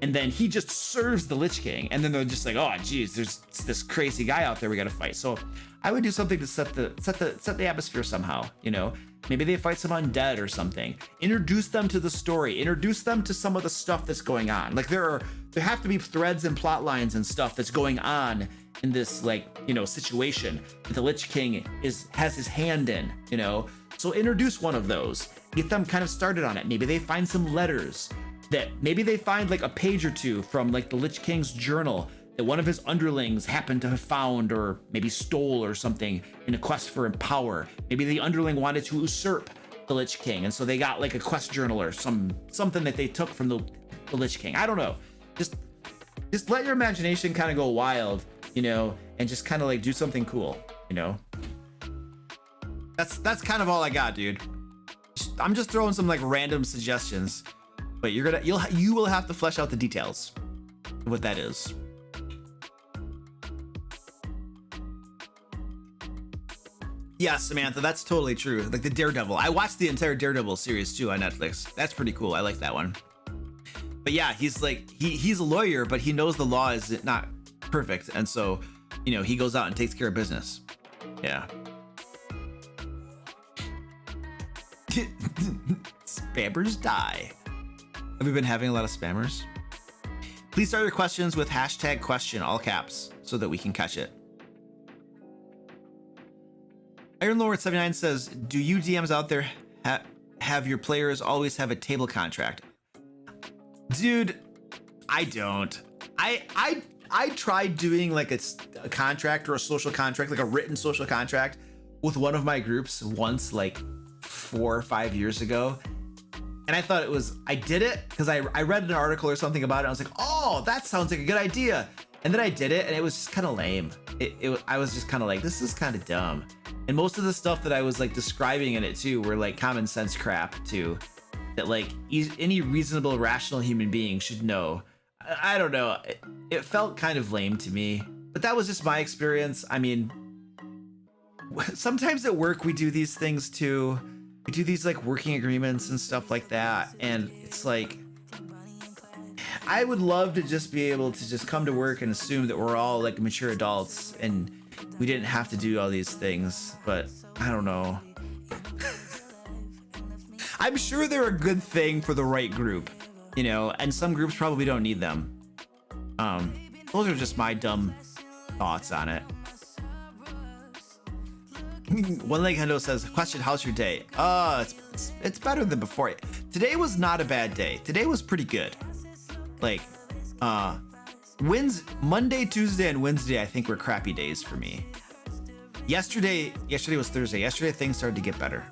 and then he just serves the Lich King, and then they're just like, oh geez, there's this crazy guy out there we gotta fight. So I would do something to set the atmosphere somehow, you know? Maybe they fight some undead or something. Introduce them to the story. Introduce them to some of the stuff that's going on. Like there have to be threads and plot lines and stuff that's going on in this, like, you know, situation that the Lich King has his hand in, you know? So introduce one of those. Get them kind of started on it. Maybe they find some letters maybe they find like a page or two from like the Lich King's journal that one of his underlings happened to have found or maybe stole or something in a quest for power. Maybe the underling wanted to usurp the Lich King, and so they got like a quest journal or something that they took from the Lich King. I don't know. Just let your imagination kind of go wild, you know, and just kind of like do something cool, you know. That's kind of all I got, dude. I'm just throwing some like random suggestions, but you will have to flesh out the details of what that is. Yeah, Samantha, that's totally true. Like the Daredevil. I watched the entire Daredevil series too on Netflix. That's pretty cool. I like that one. But yeah, he's like, he's a lawyer, but he knows the law is not perfect. And so, you know, he goes out and takes care of business. Yeah. Spammers die. Have we been having a lot of spammers? Please start your questions with #question, all caps, so that we can catch it. Iron Lord 79 says, do you DMs out there have your players always have a table contract? Dude, I don't. I tried doing like a contract or a social contract, like a written social contract with one of my groups once, like 4 or 5 years ago. And I thought I did it because I read an article or something about it. I was like, oh, that sounds like a good idea. And then I did it and it was just kind of lame. I was just kind of like, this is kind of dumb. And most of the stuff that I was like describing in it too were like common sense crap too, that like any reasonable, rational human being should know. I don't know. It felt kind of lame to me, but that was just my experience. I mean, sometimes at work we do these things too. We do these like working agreements and stuff like that. And it's like, I would love to just be able to just come to work and assume that we're all like mature adults and we didn't have to do all these things, but I don't know. I'm sure they're a good thing for the right group, you know, and some groups probably don't need them. Those are just my dumb thoughts on it. One Leg Hendo says, question, how's your day? It's better than before. Today was not a bad day. Today was pretty good. Like, Monday, Tuesday, and Wednesday, I think were crappy days for me. Yesterday was Thursday. Yesterday, things started to get better.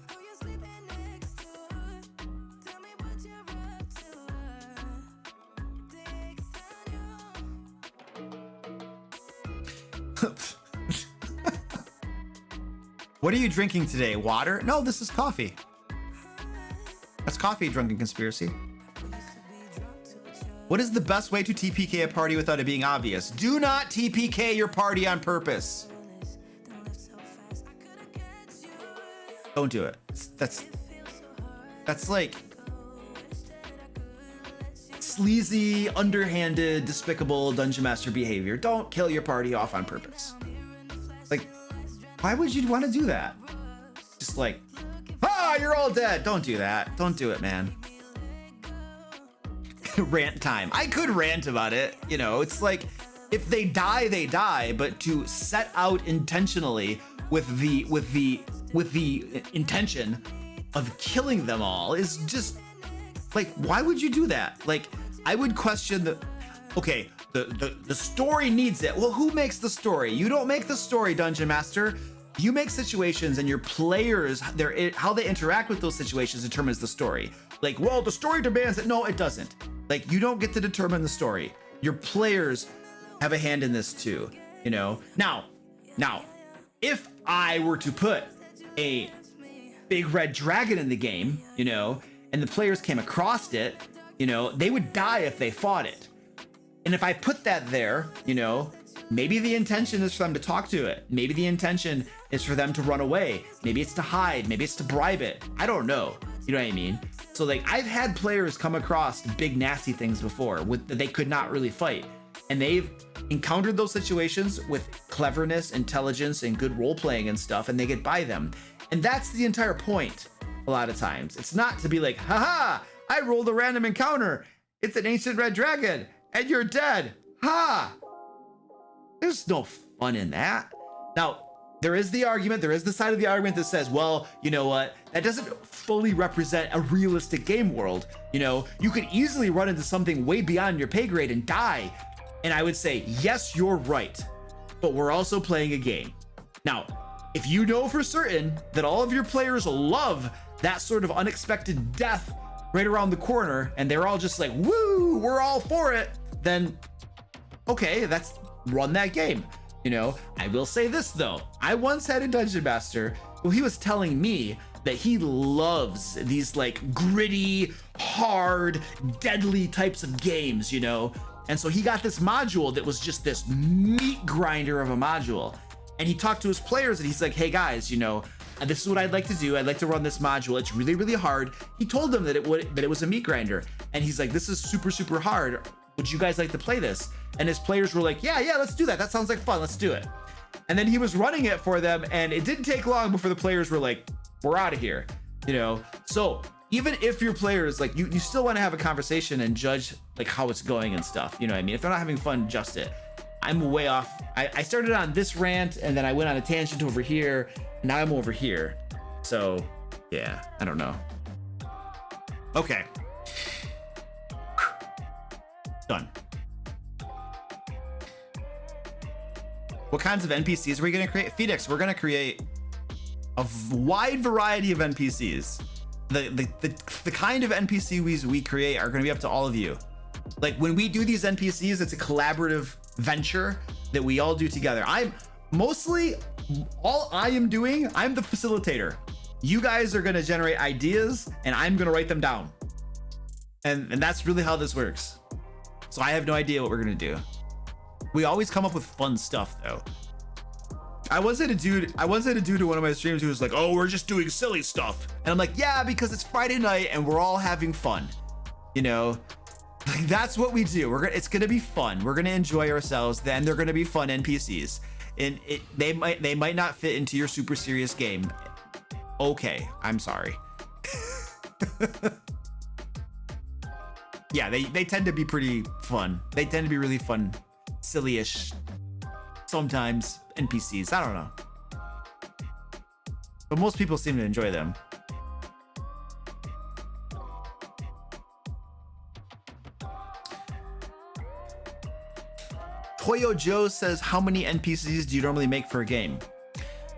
What are you drinking today? Water? No, this is coffee. That's coffee, drunken conspiracy. What is the best way to TPK a party without it being obvious? Do not TPK your party on purpose. Don't do it. That's like sleazy, underhanded, despicable dungeon master behavior. Don't kill your party off on purpose. Like, why would you want to do that? Just like, ah, you're all dead. Don't do that. Don't do it, man. Rant time. I could rant about it. You know, it's like, if they die, they die. But to set out intentionally with the intention of killing them all is just like, why would you do that? Like, I would question okay, the story needs it. Well, who makes the story? You don't make the story, Dungeon Master. You make situations, and your players, how they interact with those situations determines the story. Like, well, the story demands it. No, it doesn't. Like, you don't get to determine the story. Your players have a hand in this too, you know? Now, if I were to put a big red dragon in the game, you know, and the players came across it, you know, they would die if they fought it. And if I put that there, you know, maybe the intention is for them to talk to it. Maybe the intention is for them to run away. Maybe it's to hide. Maybe it's to bribe it. I don't know. You know what I mean? So like, I've had players come across big nasty things before that they could not really fight. And they've encountered those situations with cleverness, intelligence, and good role playing and stuff, and they get by them. And that's the entire point a lot of times. It's not to be like, haha, I rolled a random encounter. It's an ancient red dragon, and you're dead. Ha! There's no fun in that. Now, there is the argument, there is the side of the argument that says, well, you know what? That doesn't fully represent a realistic game world. You know, you could easily run into something way beyond your pay grade and die. And I would say, yes, you're right, but we're also playing a game. Now, if you know for certain that all of your players love that sort of unexpected death right around the corner, and they're all just like, woo, we're all for it, then okay, that's run that game. You know, I will say this though. I once had a dungeon master who he was telling me that he loves these like gritty, hard, deadly types of games, you know? And so he got this module that was just this meat grinder of a module. And he talked to his players and he's like, hey guys, you know, this is what I'd like to do. I'd like to run this module. It's really, really hard. He told them that it was a meat grinder. And he's like, this is super, super hard. Would you guys like to play this? And his players were like, yeah, let's do that. That sounds like fun. Let's do it. And then he was running it for them. And it didn't take long before the players were like, we're out of here, you know? So even if your players, like you still want to have a conversation and judge like how it's going and stuff. You know what I mean? If they're not having fun, just it. I'm way off. I started on this rant and then I went on a tangent over here. Now I'm over here. So yeah, I don't know. Okay. Done. What kinds of NPCs are we going to create? Phoenix, we're going to create a wide variety of NPCs. The kind of NPCs we create are going to be up to all of you. Like when we do these NPCs, it's a collaborative venture that we all do together. I'm mostly, all I am doing, I'm the facilitator. You guys are going to generate ideas and I'm going to write them down. And that's really how this works. So I have no idea what we're going to do. We always come up with fun stuff though. I once had a dude to one of my streams who was like, oh, we're just doing silly stuff. And I'm like, yeah, because it's Friday night and we're all having fun. You know, like that's what we do. It's going to be fun. We're going to enjoy ourselves. Then they're going to be fun NPCs. And they might not fit into your super serious game. Okay, I'm sorry. Yeah, they tend to be pretty fun. They tend to be really fun, silly-ish, sometimes NPCs. I don't know. But most people seem to enjoy them. Toyo Joe says, how many NPCs do you normally make for a game?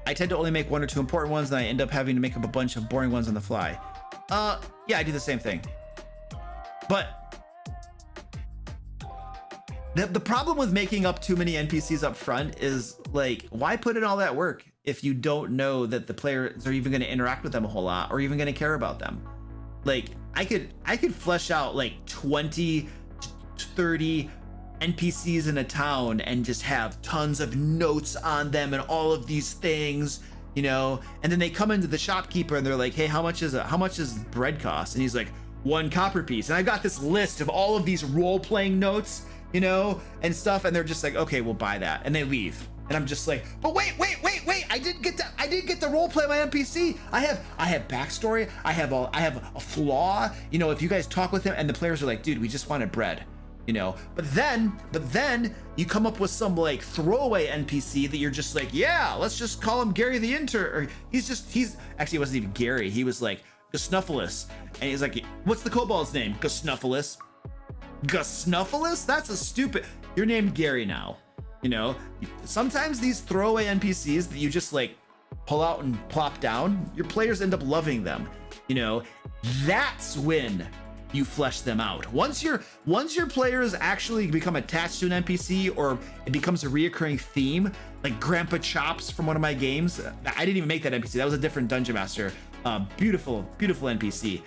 I tend to only make 1 or 2 important ones, and I end up having to make up a bunch of boring ones on the fly. Yeah, I do the same thing. But The problem with making up too many NPCs up front is like, why put in all that work if you don't know that the players are even going to interact with them a whole lot or even going to care about them? Like, I could flesh out like 20 to 30 NPCs in a town and just have tons of notes on them and all of these things, you know, and then they come into the shopkeeper and they're like, hey, how much does bread cost? And he's like, 1 copper piece. And I got this list of all of these role-playing notes, you know, and stuff, and they're just like, okay, we'll buy that, and they leave. And I'm just like, but wait, I didn't get to role play my NPC. I have backstory, I have a flaw, you know. If you guys talk with him and the players are like, dude, we just wanted bread, you know, but then you come up with some like throwaway NPC that you're just like, yeah, let's just call him Gary the intern, or he's actually, it wasn't even Gary, he was like Gasnuffalus, and he's like, what's the kobold's name? Gasnuffalus. That's a stupid, you're named Gary now, you know. Sometimes these throwaway NPCs that you just like pull out and plop down, your players end up loving them, you know. That's when you flesh them out. Once your players actually become attached to an NPC, or it becomes a reoccurring theme, like Grandpa Chops from one of my games. I didn't even make that NPC, that was a different dungeon master. Beautiful NPC.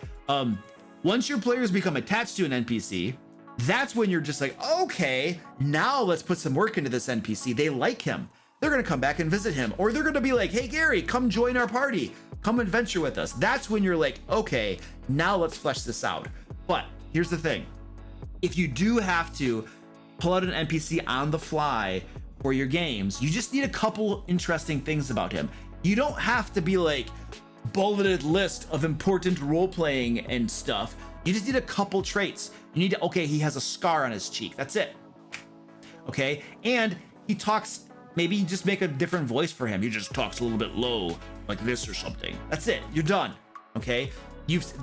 Once your players become attached to an NPC, that's when you're just like, okay, now let's put some work into this NPC. They like him, they're gonna come back and visit him, or they're gonna be like, hey Gary, come join our party, come adventure with us. That's when you're like, okay, now let's flesh this out. But here's the thing, if you do have to pull out an NPC on the fly for your games, you just need a couple interesting things about him. You don't have to be like bulleted list of important role-playing and stuff. You just need a couple traits. You need to, okay, he has a scar on his cheek, that's it. Okay, and he talks, maybe you just make a different voice for him. He just talks a little bit low, like this or something. That's it, you're done. Okay,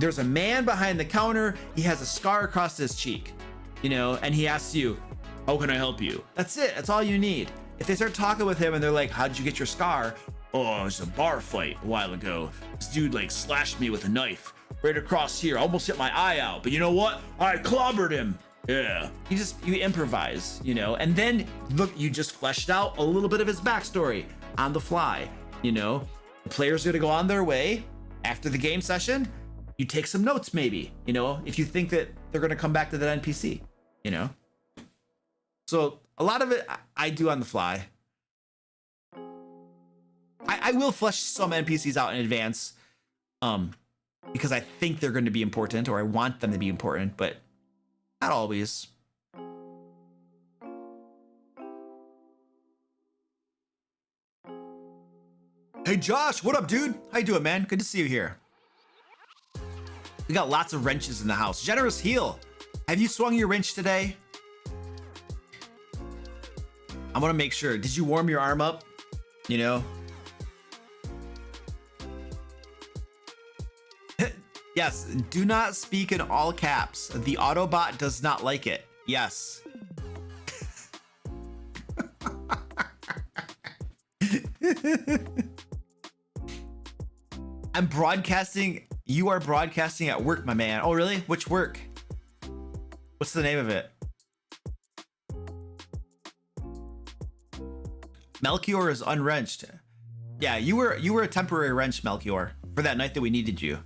there's a man behind the counter, he has a scar across his cheek, you know, and he asks you, how can I help you? That's it, that's all you need. If they start talking with him and they're like, how'd you get your scar? Oh, it was a bar fight a while ago. This dude like slashed me with a knife right across here. I almost hit my eye out, but you know what? I clobbered him. Yeah. You improvise, you know, and then look, you just fleshed out a little bit of his backstory on the fly, you know. The players are gonna go on their way after the game session. You take some notes maybe, you know, if you think that they're gonna come back to that NPC, you know. So a lot of it I do on the fly. I will flesh some NPCs out in advance, because I think they're going to be important, or I want them to be important, but not always. Hey Josh, what up, dude? How you doing, man? Good to see you here. We got lots of wrenches in the house. Generous Heel, have you swung your wrench today? I want to make sure. Did you warm your arm up? You know? Yes, do not speak in all caps. The Autobot does not like it. Yes. I'm broadcasting. You are broadcasting at work, my man. Oh, really? Which work? What's the name of it? Melchior is unwrenched. Yeah, you were a temporary wrench, Melchior, for that night that we needed you.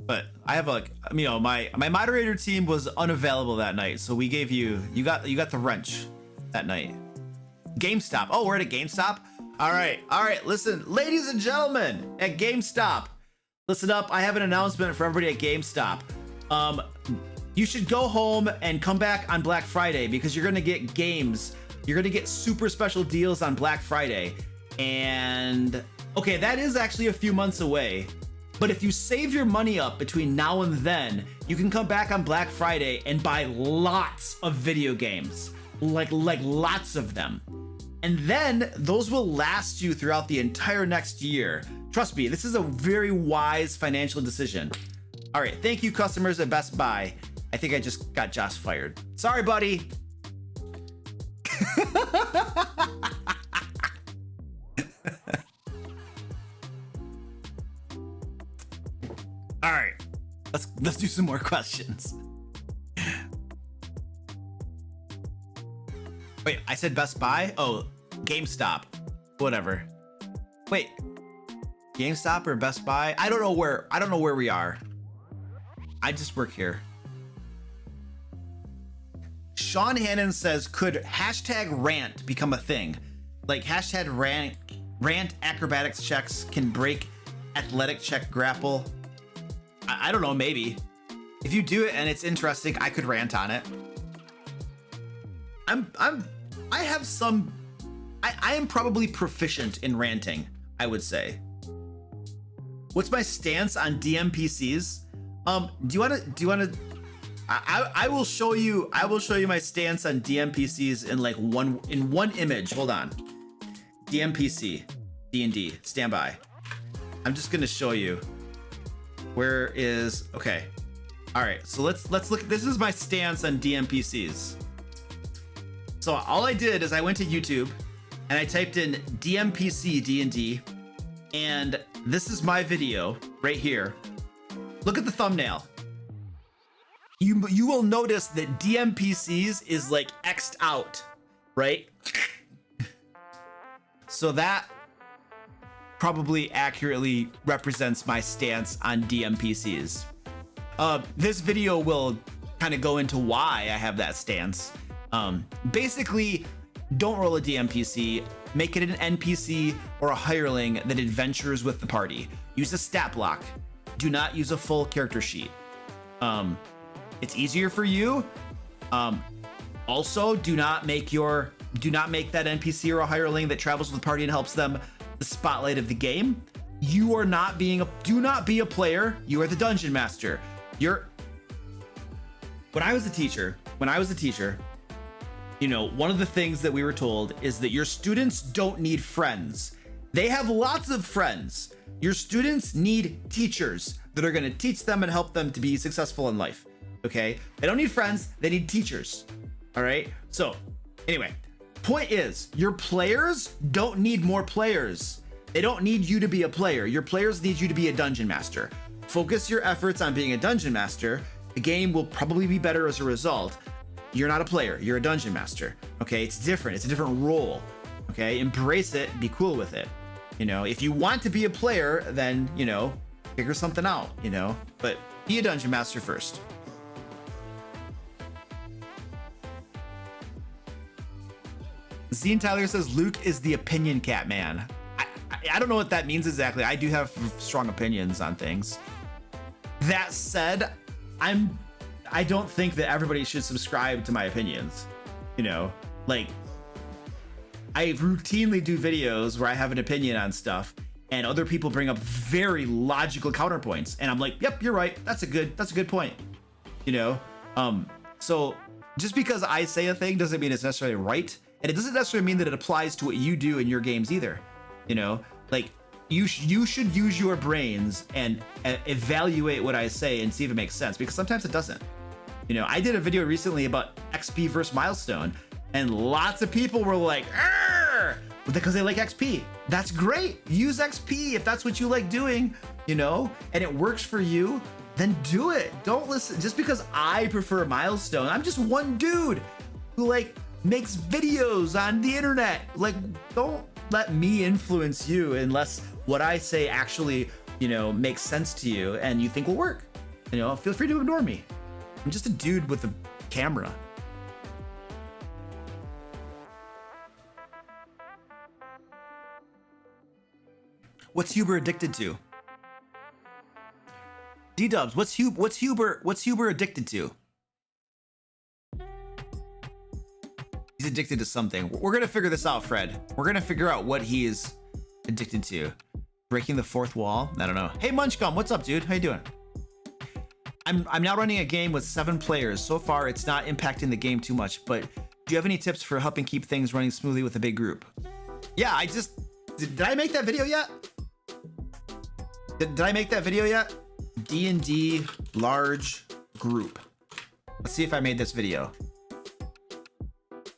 But I have like, you know, my moderator team was unavailable that night, so we gave you got the wrench that night. GameStop. Oh, we're at a GameStop. All right. Listen, ladies and gentlemen, at GameStop, listen up. I have an announcement for everybody at GameStop. You should go home and come back on Black Friday, because you're gonna get games. You're gonna get super special deals on Black Friday, and okay, that is actually a few months away. But if you save your money up between now and then, you can come back on Black Friday and buy lots of video games, like lots of them. And then those will last you throughout the entire next year. Trust me, this is a very wise financial decision. All right, thank you customers at Best Buy. I think I just got Josh fired. Sorry, buddy. All right, let's do some more questions. Wait, I said Best Buy? Oh, GameStop. Whatever. Wait, GameStop or Best Buy? I don't know where we are. I just work here. Sean Hannon says, could hashtag rant become a thing? Like hashtag rant acrobatics checks can break athletic check grapple. I don't know, maybe. If you do it and it's interesting, I could rant on it. I am probably proficient in ranting, I would say. What's my stance on DMPCs? Do you wanna I will show you my stance on DMPCs in like one image. Hold on. DMPC, D&D, stand by. I'm just gonna show you. Where is, okay. All right, so let's look. This is my stance on DMPCs. So all I did is I went to YouTube and I typed in DMPC D&D, and this is my video right here. Look at the thumbnail. You will notice that DMPCs is like X'd out, right? So that probably accurately represents my stance on DMPCs. This video will kind of go into why I have that stance. Basically, don't roll a DMPC, make it an NPC or a hireling that adventures with the party. Use a stat block. Do not use a full character sheet. It's easier for you. Also, do not make that NPC or a hireling that travels with the party and helps them the spotlight of the game. You are not do not be a player. You are the dungeon master. When I was a teacher, you know, one of the things that we were told is that your students don't need friends. They have lots of friends. Your students need teachers that are going to teach them and help them to be successful in life. Okay? They don't need friends, they need teachers. All right? So, anyway, point is, your players don't need more players. They don't need you to be a player. Your players need you to be a dungeon master. Focus your efforts on being a dungeon master. The game will probably be better as a result. You're not a player, you're a dungeon master. Okay? It's different. It's a different role. Okay? Embrace it, be cool with it. You know, if you want to be a player, then, you know, figure something out, you know, but be a dungeon master first. Zine Tyler says Luke is the opinion cat man. I don't know what that means exactly. I do have strong opinions on things. That said, I don't think that everybody should subscribe to my opinions. You know, like I routinely do videos where I have an opinion on stuff and other people bring up very logical counterpoints. And I'm like, yep, you're right. That's a good point. You know? So just because I say a thing doesn't mean it's necessarily right. And it doesn't necessarily mean that it applies to what you do in your games either. You know, like you should use your brains and evaluate what I say and see if it makes sense, because sometimes it doesn't. You know, I did a video recently about XP versus milestone, and lots of people were like, "Arr!" because they like XP. That's great. Use XP if that's what you like doing, you know, and it works for you, then do it. Don't listen just because I prefer milestone. I'm just one dude who like makes videos on the internet. Like, don't let me influence you unless what I say actually, you know, makes sense to you and you think will work. You know, feel free to ignore me. I'm just a dude with a camera. What's Huber addicted to? D-Dubs, what's Huber addicted to? He's addicted to something. We're gonna figure this out, Fred. We're gonna figure out what he is addicted to. Breaking the fourth wall? I don't know. Hey Munchgum, what's up, dude? How you doing? I'm now running a game with 7 players. So far, it's not impacting the game too much, but do you have any tips for helping keep things running smoothly with a big group? Yeah, did I make that video yet? Did I make that video yet? D&D large group. Let's see if I made this video.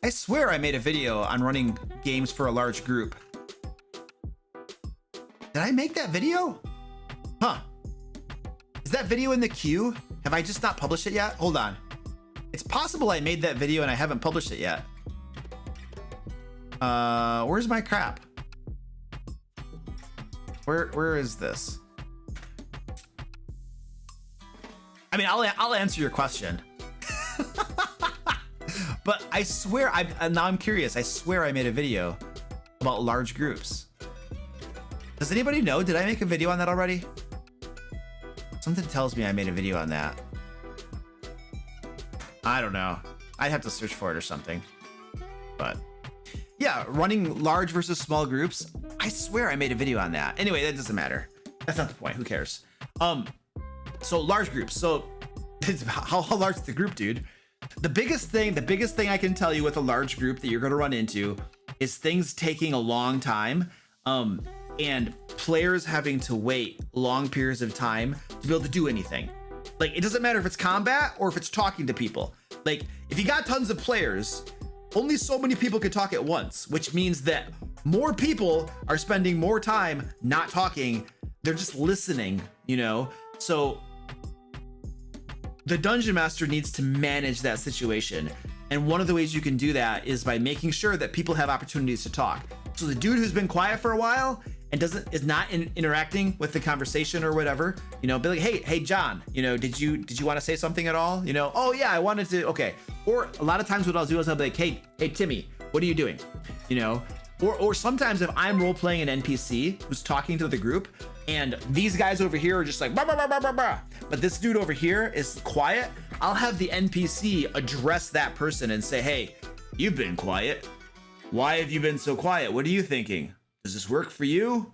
I swear I made a video on running games for a large group. Did I make that video? Huh. Is that video in the queue? Have I just not published it yet? Hold on. It's possible I made that video and I haven't published it yet. Where's my crap? Where is this? I mean, I'll answer your question. But I swear, now I'm curious. I swear I made a video about large groups. Does anybody know? Did I make a video on that already? Something tells me I made a video on that. I don't know. I'd have to search for it or something. But yeah, running large versus small groups. I swear I made a video on that. Anyway, that doesn't matter. That's not the point. Who cares? So large groups. So how large is the group, dude? The biggest thing I can tell you with a large group that you're going to run into is things taking a long time, and players having to wait long periods of time to be able to do anything. Like, it doesn't matter if it's combat or if it's talking to people. Like, if you got tons of players, only so many people can talk at once, which means that more people are spending more time not talking. They're just listening, you know? So the dungeon master needs to manage that situation. And one of the ways you can do that is by making sure that people have opportunities to talk. So the dude who's been quiet for a while and is not interacting with the conversation or whatever, you know, be like, hey John, you know, did you want to say something at all? You know, oh yeah, I wanted to. Okay. Or a lot of times what I'll do is I'll be like, hey Timmy, what are you doing? You know, or sometimes if I'm role playing an NPC who's talking to the group and these guys over here are just like, bah, bah, bah, bah, bah, bah, but this dude over here is quiet, I'll have the NPC address that person and say, hey, you've been quiet. Why have you been so quiet? What are you thinking? Does this work for you?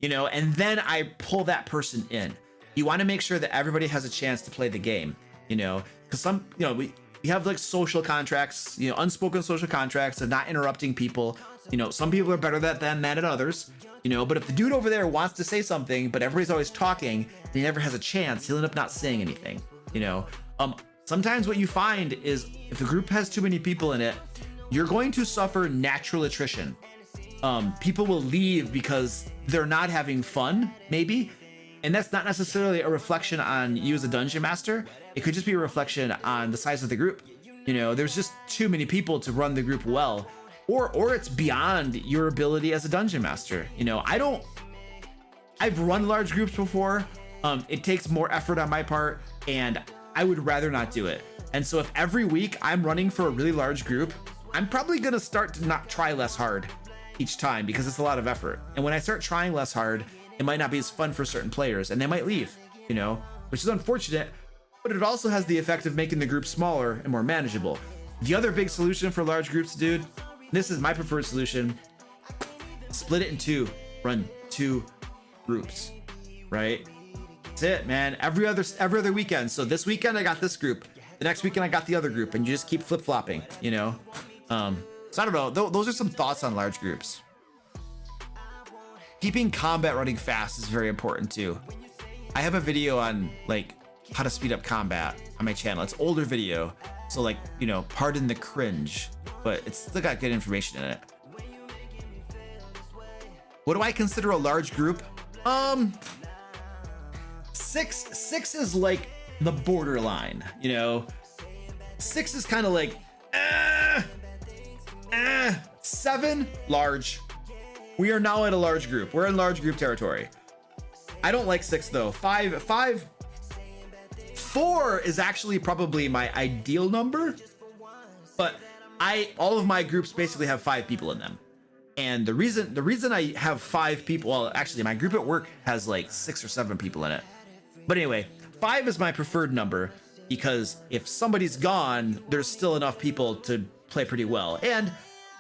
You know, and then I pull that person in. You want to make sure that everybody has a chance to play the game, you know, because some, you know, we have like social contracts, you know, unspoken social contracts of not interrupting people. You know, some people are better than that at others, you know, but if the dude over there wants to say something, but everybody's always talking, and he never has a chance, he'll end up not saying anything, you know. Sometimes what you find is if the group has too many people in it, you're going to suffer natural attrition. People will leave because they're not having fun, maybe. And that's not necessarily a reflection on you as a dungeon master. It could just be a reflection on the size of the group. You know, there's just too many people to run the group well, or it's beyond your ability as a dungeon master. You know, I've run large groups before. It takes more effort on my part, and I would rather not do it. And so if every week I'm running for a really large group, I'm probably gonna start to not try less hard each time because it's a lot of effort. And when I start trying less hard, it might not be as fun for certain players and they might leave, you know, which is unfortunate, but it also has the effect of making the group smaller and more manageable. The other big solution for large groups, dude, this is my preferred solution, split it in two, run 2 groups, right? That's it, man. Every other weekend. So this weekend I got this group, the next weekend I got the other group, and you just keep flip-flopping, you know? So I don't know, those are some thoughts on large groups. Keeping combat running fast is very important too. I have a video on like how to speed up combat on my channel. It's older video, so like, you know, pardon the cringe, but it's still got good information in it. What do I consider a large group? 6 is like the borderline, you know? 6 is kind of like 7, large. We are now at a large group. We're in large group territory. I don't like 6 though. 4 is actually probably my ideal number, but all of my groups basically have 5 people in them. And the reason I have 5 people, well, actually my group at work has like 6 or 7 people in it. But anyway, 5 is my preferred number because if somebody's gone, there's still enough people to play pretty well. And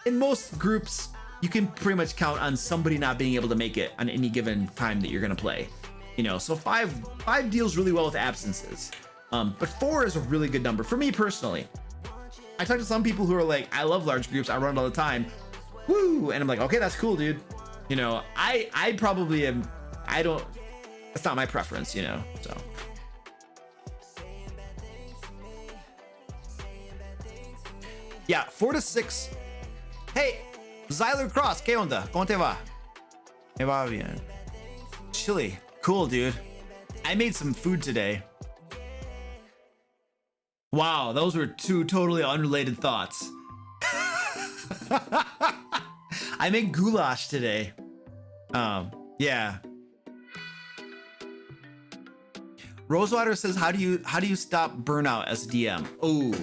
in most groups, you can pretty much count on somebody not being able to make it on any given time that you're gonna play. You know, so 5 deals really well with absences. But 4 is a really good number for me personally. I talk to some people who are like, I love large groups, I run it all the time. Woo! And I'm like, okay, that's cool, dude. You know, I probably am, that's not my preference, you know, so. Yeah, 4 to 6. Hey, Zyler Cross, ¿qué onda? ¿Cómo te va? Me va bien. Chili. Cool, dude. I made some food today. Wow, those were 2 totally unrelated thoughts. I made goulash today. Yeah. Rosewater says, how do you stop burnout as a DM? Oh.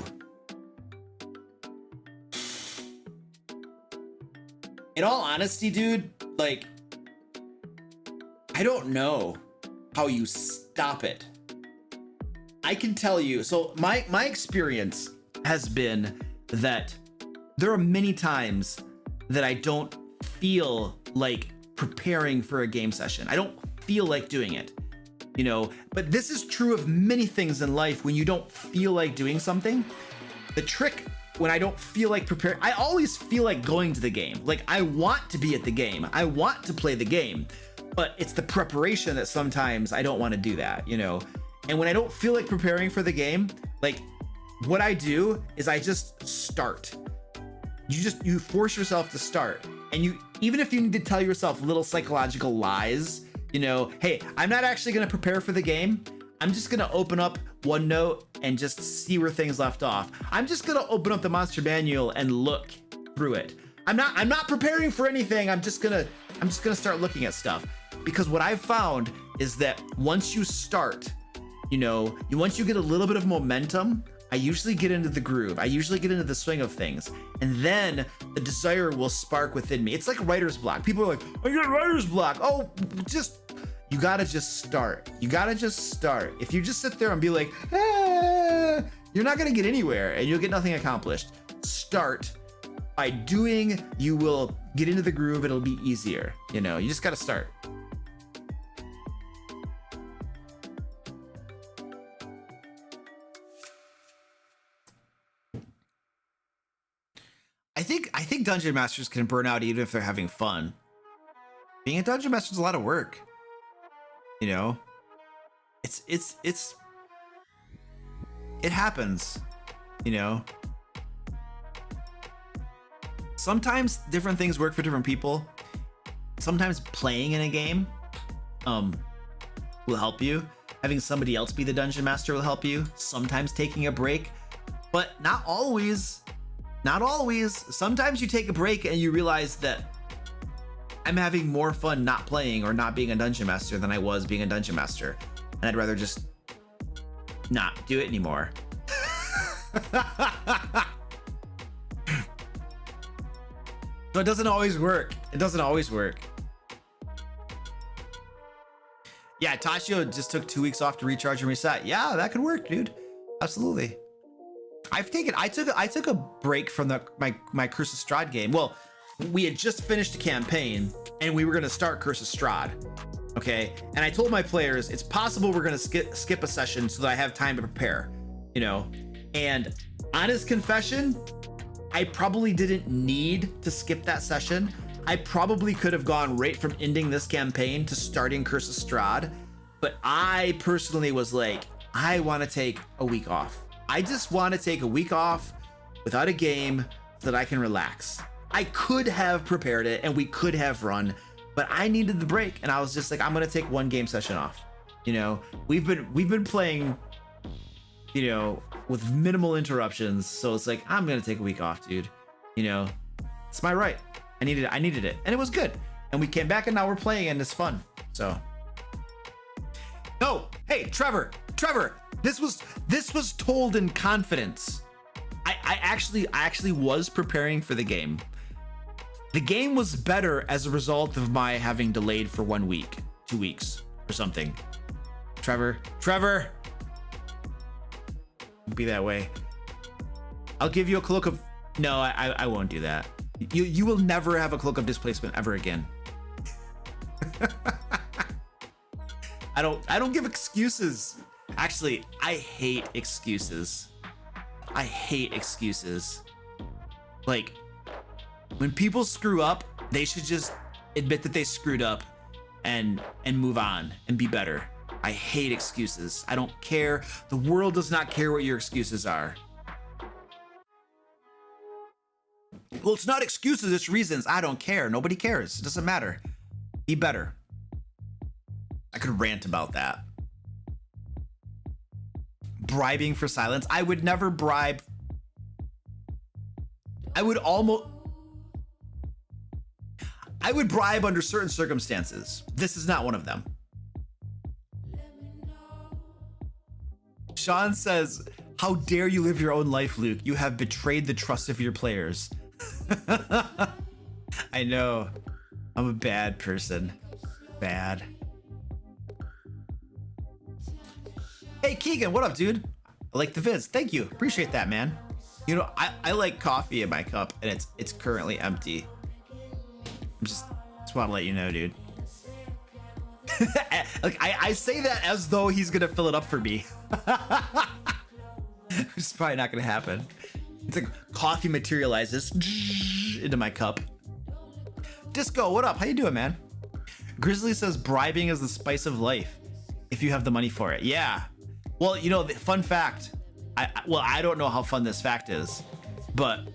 In all honesty, dude, like, I don't know how you stop it. I can tell you, so my experience has been that there are many times that I don't feel like preparing for a game session. I don't feel like doing it, you know, but this is true of many things in life. When you don't feel like doing something, the trick when I don't feel like preparing, I always feel like going to the game. Like, I want to be at the game. I want to play the game, but it's the preparation that sometimes I don't want to do that, you know? And when I don't feel like preparing for the game, like, what I do is I just start. You force yourself to start. And you, even if you need to tell yourself little psychological lies, you know, hey, I'm not actually going to prepare for the game. I'm just going to open up OneNote and just see where things left off. I'm just going to open up the monster manual and look through it. I'm not preparing for anything. I'm just going to start looking at stuff, because what I've found is that once you start, you know, once you get a little bit of momentum, I usually get into the groove. I usually get into the swing of things. And then the desire will spark within me. It's like writer's block. People are like, I get writer's block. Oh, you gotta just start. You gotta just start. If you just sit there and be like, you're not gonna get anywhere and you'll get nothing accomplished. Start. By doing, you will get into the groove. It'll be easier. You know, you just gotta start. I think dungeon masters can burn out even if they're having fun. Being a dungeon master is a lot of work. You know, it happens, you know. Sometimes different things work for different people. Sometimes playing in a game will help you. Having somebody else be the dungeon master will help you. Sometimes taking a break, but not always. Not always. Sometimes you take a break and you realize that I'm having more fun not playing or not being a dungeon master than I was being a dungeon master. And I'd rather just not do it anymore. So it doesn't always work. It doesn't always work. Yeah, Tashio just took 2 weeks off to recharge and reset. Yeah, that could work, dude. Absolutely. I took a break from my Curse of Strahd game. Well, we had just finished a campaign and we were gonna start Curse of Strahd. Okay, and I told my players it's possible we're gonna skip a session so that I have time to prepare, you know. And honest confession, I probably didn't need to skip that session. I probably could have gone right from ending this campaign to starting Curse of Strahd, but I personally was like, I want to take a week off. I just want to take a week off without a game so that I can relax. I could have prepared it and we could have run, but I needed the break, and I was just like, I'm gonna take one game session off. You know, we've been playing, you know, with minimal interruptions, so it's like, I'm gonna take a week off, dude. You know, it's my right. I needed it, and it was good. And we came back, and now we're playing, and it's fun. So, no, hey, Trevor, this was told in confidence. I actually was preparing for the game. The game was better as a result of my having delayed for 1 week, 2 weeks, or something. Trevor, be that way. I'll give you a cloak of. No, I won't do that. You will never have a cloak of displacement ever again. I don't give excuses. Actually, I hate excuses. I hate excuses. Like, when people screw up, they should just admit that they screwed up and move on and be better. I hate excuses. I don't care. The world does not care what your excuses are. Well, it's not excuses, it's reasons. I don't care. Nobody cares. It doesn't matter. Be better. I could rant about that. Bribing for silence. I would never bribe. I would almost. I would bribe under certain circumstances. This is not one of them. Sean says, how dare you live your own life, Luke? You have betrayed the trust of your players. I know. I'm a bad person. Bad. Hey, Keegan, what up, dude? I like the vids. Thank you. Appreciate that, man. You know, I like coffee in my cup, and it's currently empty. Just want to let you know, dude. Like I say that as though he's gonna fill it up for me. It's probably not gonna happen. It's like coffee materializes into my cup. Disco, what up? How you doing, man? Grizzly says bribing is the spice of life if you have the money for it. Yeah. Well, you know, the fun fact. I don't know how fun this fact is, but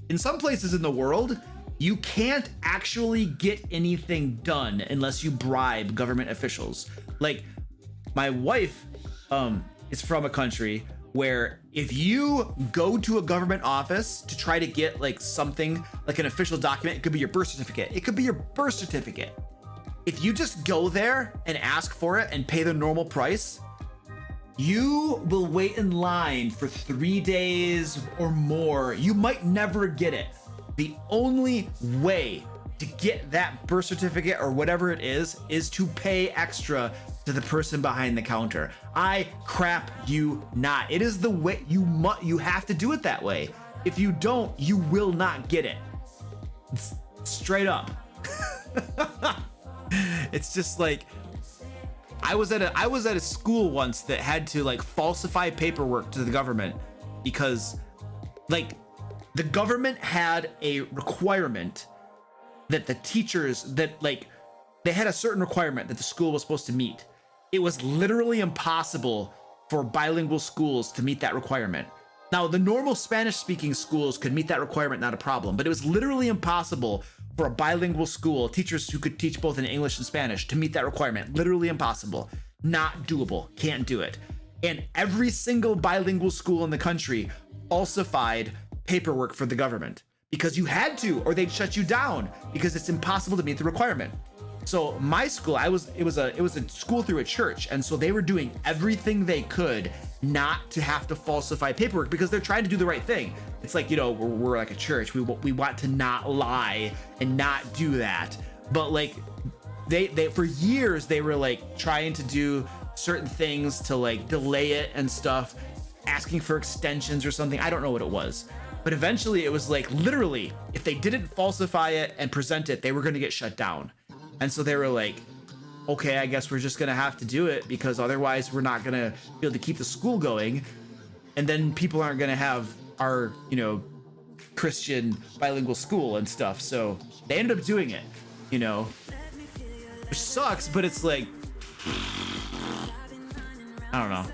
in some places in the world, you can't actually get anything done unless you bribe government officials. Like, my wife is from a country where if you go to a government office to try to get like something like an official document, it could be your birth certificate. It could be your birth certificate. If you just go there and ask for it and pay the normal price, you will wait in line for 3 days or more. You might never get it. The only way to get that birth certificate or whatever it is to pay extra to the person behind the counter. I crap you not. It is the way you have to do it that way. If you don't, you will not get it. It's straight up. It's just like, I was at a school once that had to like falsify paperwork to the government because like the government had a requirement that the teachers that like they had a certain requirement that the school was supposed to meet. It was literally impossible for bilingual schools to meet that requirement. Now, the normal Spanish speaking schools could meet that requirement, not a problem, but it was literally impossible for a bilingual school, teachers who could teach both in English and Spanish, to meet that requirement. Literally impossible. Not doable. Can't do it. And every single bilingual school in the country falsified paperwork for the government because you had to, or they'd shut you down because it's impossible to meet the requirement. So my school, it was a school through a church, and so they were doing everything they could not to have to falsify paperwork because they're trying to do the right thing. It's like, you know, we're like a church. We want to not lie and not do that. But like they for years they were like trying to do certain things to like delay it and stuff, asking for extensions or something. I don't know what it was. But eventually it was like literally if they didn't falsify it and present it, they were going to get shut down. And so they were like, okay, I guess we're just gonna have to do it because otherwise we're not gonna be able to keep the school going. And then people aren't gonna have our, you know, Christian bilingual school and stuff. So they ended up doing it, you know, which sucks, but it's like, I don't know.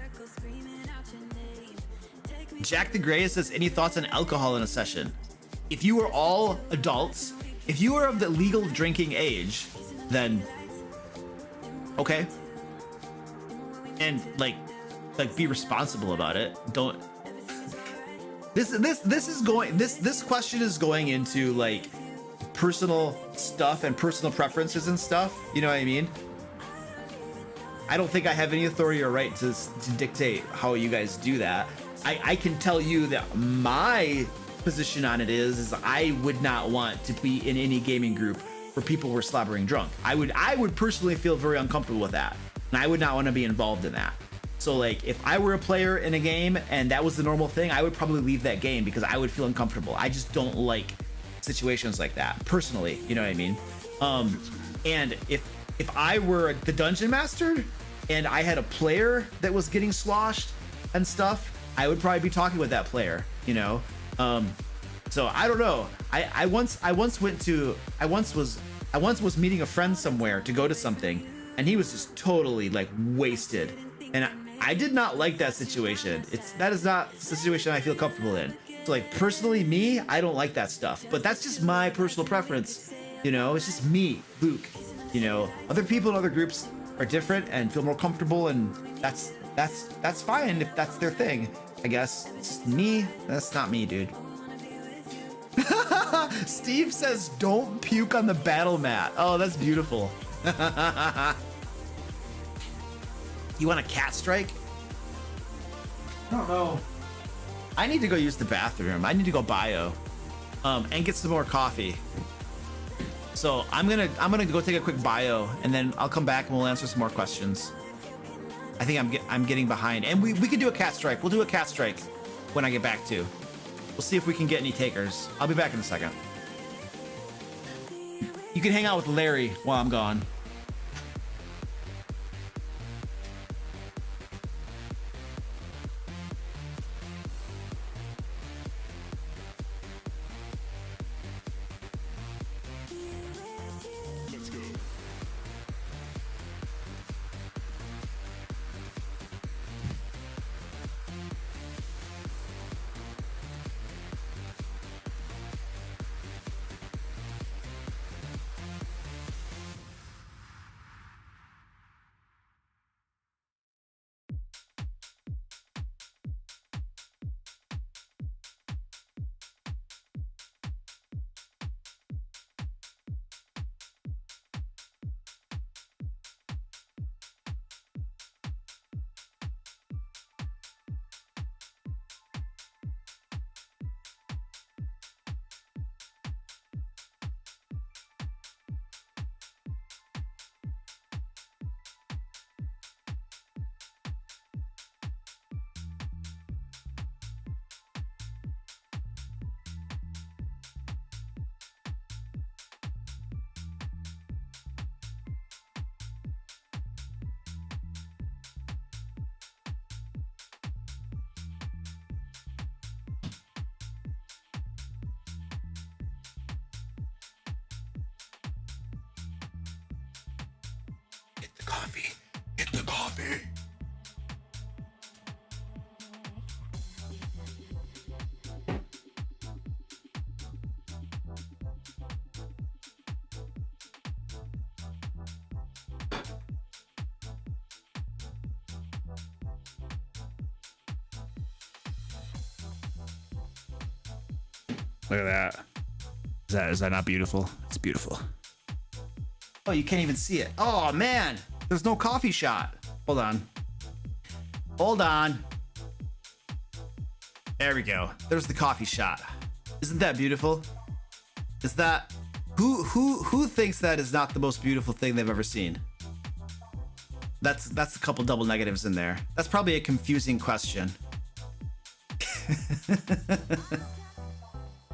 Jack the Gray says, any thoughts on alcohol in a session? If you are all adults, if you are of the legal drinking age, then okay, and like be responsible about it. Don't this question is going into like personal stuff and personal preferences and stuff, you know what I mean? I don't think I have any authority or right to dictate how you guys do that. I can tell you that my position on it is I would not want to be in any gaming group where people were slobbering drunk. I would personally feel very uncomfortable with that, and I would not want to be involved in that. So like if I were a player in a game and that was the normal thing, I would probably leave that game because I would feel uncomfortable. I just don't like situations like that personally, you know what I mean? And if I were the dungeon master and I had a player that was getting sloshed and stuff, I would probably be talking with that player, you know? So I don't know. I once was meeting a friend somewhere to go to something, and he was just totally like wasted, and I did not like that situation. That is not the situation I feel comfortable in. So like personally, me, I don't like that stuff. But that's just my personal preference. You know, it's just me, Luke. You know, other people in other groups are different and feel more comfortable, and that's fine if that's their thing. I guess it's just me. That's not me, dude. Steve says, don't puke on the battle mat. Oh, that's beautiful. You want a cat strike? I don't know. I need to go use the bathroom. I need to go bio, and get some more coffee. So I'm gonna go take a quick bio, and then I'll come back and we'll answer some more questions. I think I'm getting behind, and we can do a cat strike. We'll do a cat strike when I get back too. We'll see if we can get any takers. I'll be back in a second. You can hang out with Larry while I'm gone. Coffee. Get the coffee. Look at that. Is that not beautiful? It's beautiful. Oh, you can't even see it. Oh man. There's no coffee shot. Hold on. Hold on. There we go. There's the coffee shot. Isn't that beautiful? Is that who thinks that is not the most beautiful thing they've ever seen? That's a couple double negatives in there. That's probably a confusing question.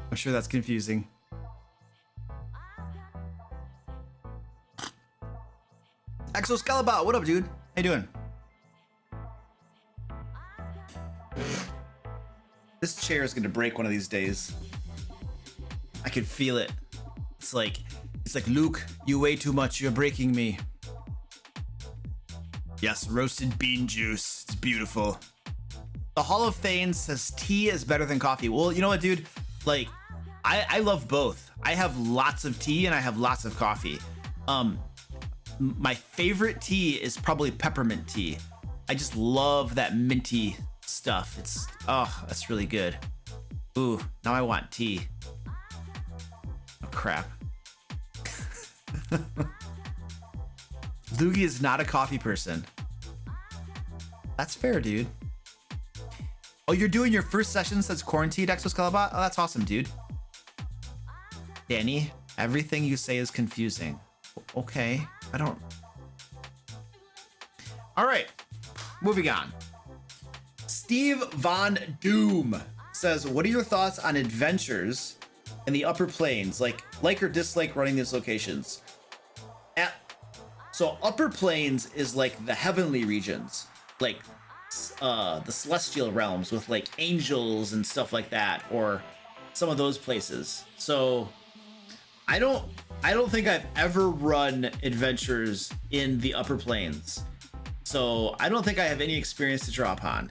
I'm sure that's confusing. Exoskelebot, what up, dude? How you doing? This chair is gonna break one of these days. I can feel it. It's like Luke, you weigh too much, you're breaking me. Yes, roasted bean juice. It's beautiful. The Hall of Thanes says tea is better than coffee. Well, you know what, dude? Like, I love both. I have lots of tea and I have lots of coffee. My favorite tea is probably peppermint tea. I just love that minty stuff. That's really good. Ooh, now I want tea. Oh crap. Loogie is not a coffee person. That's fair, dude. Oh, you're doing your first session since quarantined, Exoskelebot? Oh, that's awesome, dude. Danny, everything you say is confusing. Okay, I don't... All right, moving on. Steve Von Doom says, what are your thoughts on adventures in the upper plains? Like or dislike running these locations? So upper plains is like the heavenly regions, like the celestial realms with like angels and stuff like that, or some of those places. So I don't think I've ever run adventures in the upper plains. So I don't think I have any experience to draw upon.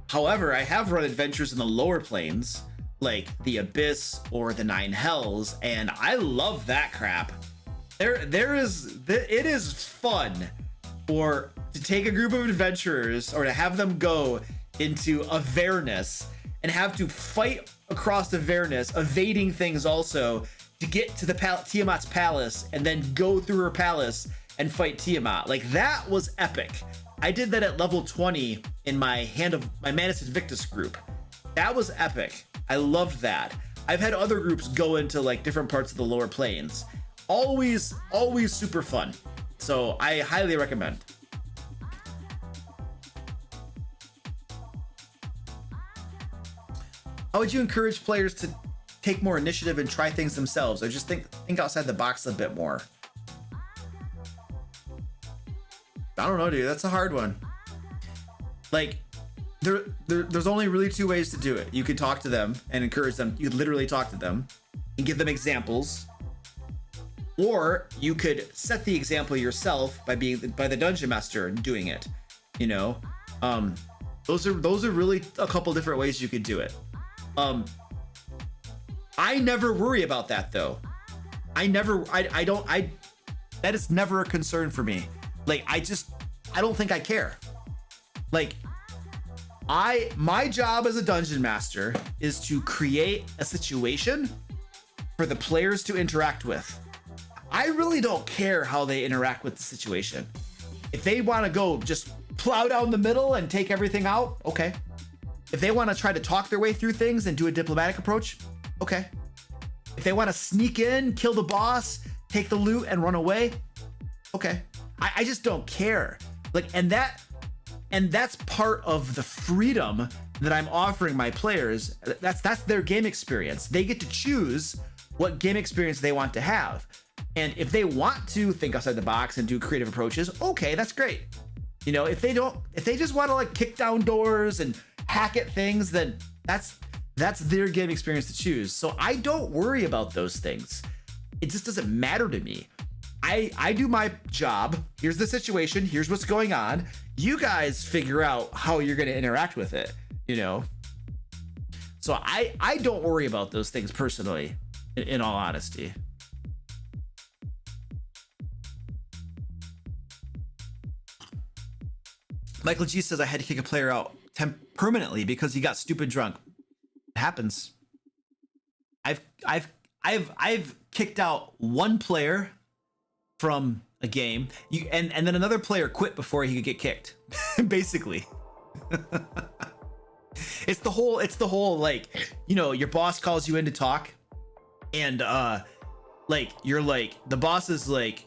However, I have run adventures in the lower plains, like the Abyss or the Nine Hells, and I love that crap. It is fun to take a group of adventurers or to have them go into Avernus and have to fight across Avernus, evading things also to get to the Tiamat's palace, and then go through her palace and fight Tiamat. Like, that was epic. I did that at level 20 in my Manus Invictus group. That was epic. I loved that. I've had other groups go into like different parts of the lower planes. Always super fun. So I highly recommend. How would you encourage players to take more initiative and try things themselves, or just think outside the box a bit more? I don't know, dude. That's a hard one. Like, there's only really two ways to do it. You could talk to them and encourage them. You could literally talk to them and give them examples, or you could set the example yourself by the dungeon master and doing it. You know, those are really a couple different ways you could do it. I never worry about that though. That is never a concern for me. Like, I don't think I care. Like, my job as a dungeon master is to create a situation for the players to interact with. I really don't care how they interact with the situation. If they want to go just plow down the middle and take everything out, okay. If they want to try to talk their way through things and do a diplomatic approach, okay. If they want to sneak in, kill the boss, take the loot and run away, okay. I just don't care. Like, and that's part of the freedom that I'm offering my players. That's their game experience. They get to choose what game experience they want to have. And if they want to think outside the box and do creative approaches, okay, that's great. You know, if they just want to like kick down doors and hack at things, then that's their game experience to choose. So I don't worry about those things. It just doesn't matter to me. I do my job. Here's the situation. Here's what's going on. You guys figure out how you're going to interact with it, you know? So I don't worry about those things personally, in all honesty. Michael G says I had to kick a player out permanently because he got stupid drunk. It happens. I've kicked out one player from a game, and then another player quit before he could get kicked. Basically. It's the whole like, you know, your boss calls you in to talk, and like you're like, the boss is like,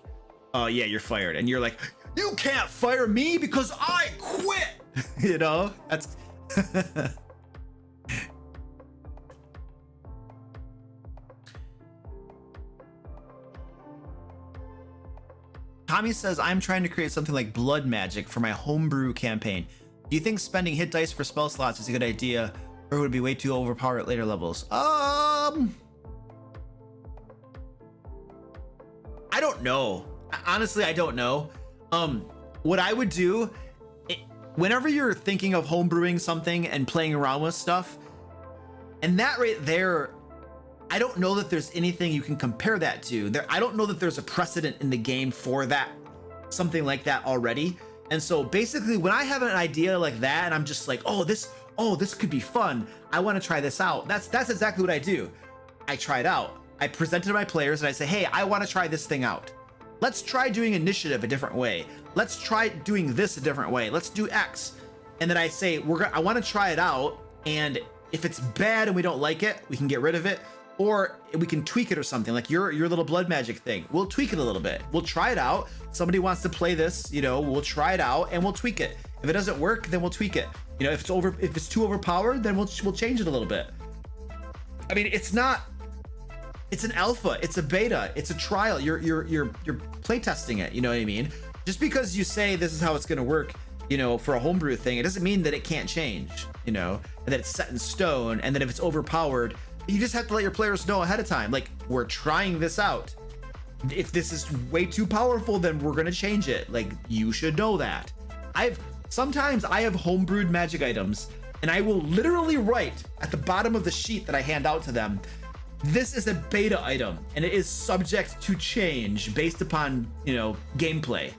oh yeah, you're fired, and you're like, you can't fire me because I quit. You know, that's Tommy says, I'm trying to create something like blood magic for my homebrew campaign. Do you think spending hit dice for spell slots is a good idea, or would it be way too overpowered at later levels? I don't know. Honestly, I don't know. What I would do, whenever you're thinking of homebrewing something and playing around with stuff, and that right there, I don't know that there's anything you can compare that to. I don't know that there's a precedent in the game for that, something like that already. And so basically, when I have an idea like that, and I'm just like, oh, this could be fun, I want to try this out. That's exactly what I do. I try it out. I present it to my players and I say, hey, I want to try this thing out. Let's try doing initiative a different way. Let's try doing this a different way. Let's do X. And then I say, I want to try it out. And if it's bad and we don't like it, we can get rid of it. Or we can tweak it or something, like your little blood magic thing. We'll tweak it a little bit. We'll try it out. Somebody wants to play this, you know, we'll try it out and we'll tweak it. If it doesn't work, then we'll tweak it. You know, if it's too overpowered, then we'll change it a little bit. I mean, it's an alpha, it's a beta, it's a trial. You're play testing it, you know what I mean? Just because you say this is how it's gonna work, you know, for a homebrew thing, it doesn't mean that it can't change, you know, and that it's set in stone. And then if it's overpowered, you just have to let your players know ahead of time, like, we're trying this out. If this is way too powerful, then we're gonna change it. Like, you should know that. Sometimes I have homebrewed magic items, and I will literally write at the bottom of the sheet that I hand out to them, this is a beta item, and it is subject to change based upon, you know, gameplay.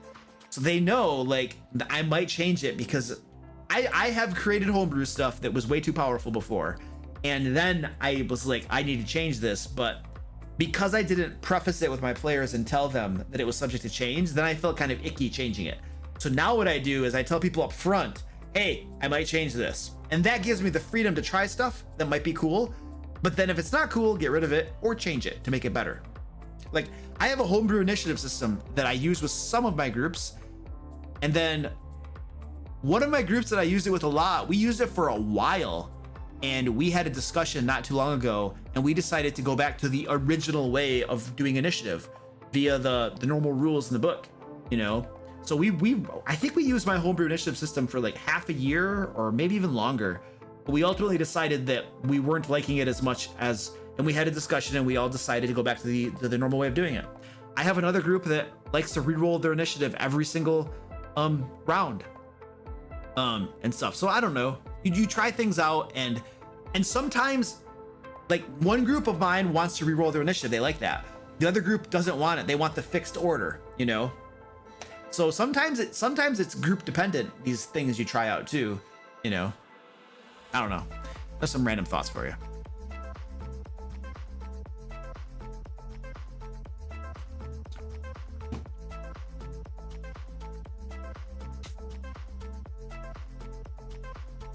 So they know, like, I might change it because I have created homebrew stuff that was way too powerful before, And then I was like, I need to change this, but because I didn't preface it with my players and tell them that it was subject to change, then I felt kind of icky changing it. So now what I do is I tell people up front, hey, I might change this. And that gives me the freedom to try stuff that might be cool. But then if it's not cool, get rid of it or change it to make it better. Like, I have a homebrew initiative system that I use with some of my groups. And then one of my groups that I used it with a lot, we used it for a while. And we had a discussion not too long ago, and we decided to go back to the original way of doing initiative via the normal rules in the book, you know? So I think we used my homebrew initiative system for like half a year or maybe even longer. But we ultimately decided that we weren't liking it as much as, and we had a discussion and we all decided to go back to the normal way of doing it. I have another group that likes to re-roll their initiative every single round and stuff. So I don't know. You try things out, and sometimes, like, one group of mine wants to re-roll their initiative. They like that. The other group doesn't want it. They want the fixed order, you know? So sometimes it's group dependent, these things you try out too, you know? I don't know. There's some random thoughts for you.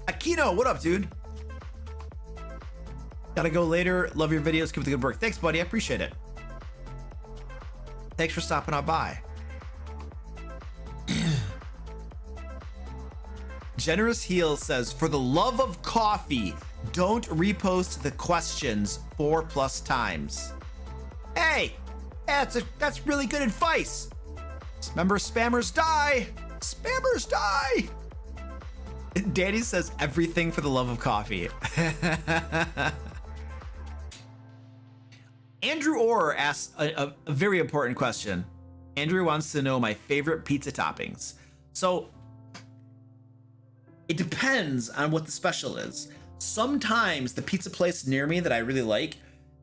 Akino, what up, dude? Gotta go later. Love your videos. Keep up the good work. Thanks, buddy. I appreciate it. Thanks for stopping on by. Generous Heel says, for the love of coffee, don't repost the questions 4+ times. Hey, that's really good advice. Remember, spammers die. Spammers die. Danny says everything for the love of coffee. Andrew Orr asks a very important question. Andrew wants to know my favorite pizza toppings. So it depends on what the special is. Sometimes the pizza place near me that I really like,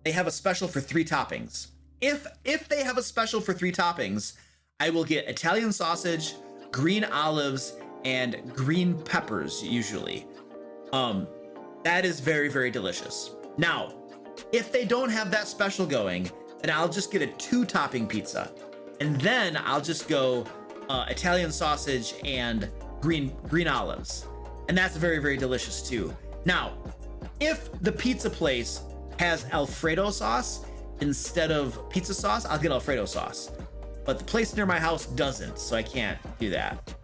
they have a special for 3 toppings. If they have a special for 3 toppings, I will get Italian sausage, green olives, and green peppers usually. That is very, very delicious. Now, if they don't have that special going, then I'll just get a 2-topping pizza. And then I'll just go Italian sausage and green olives. And that's very, very delicious too. Now, if the pizza place has Alfredo sauce instead of pizza sauce, I'll get Alfredo sauce. But the place near my house doesn't, so I can't do that.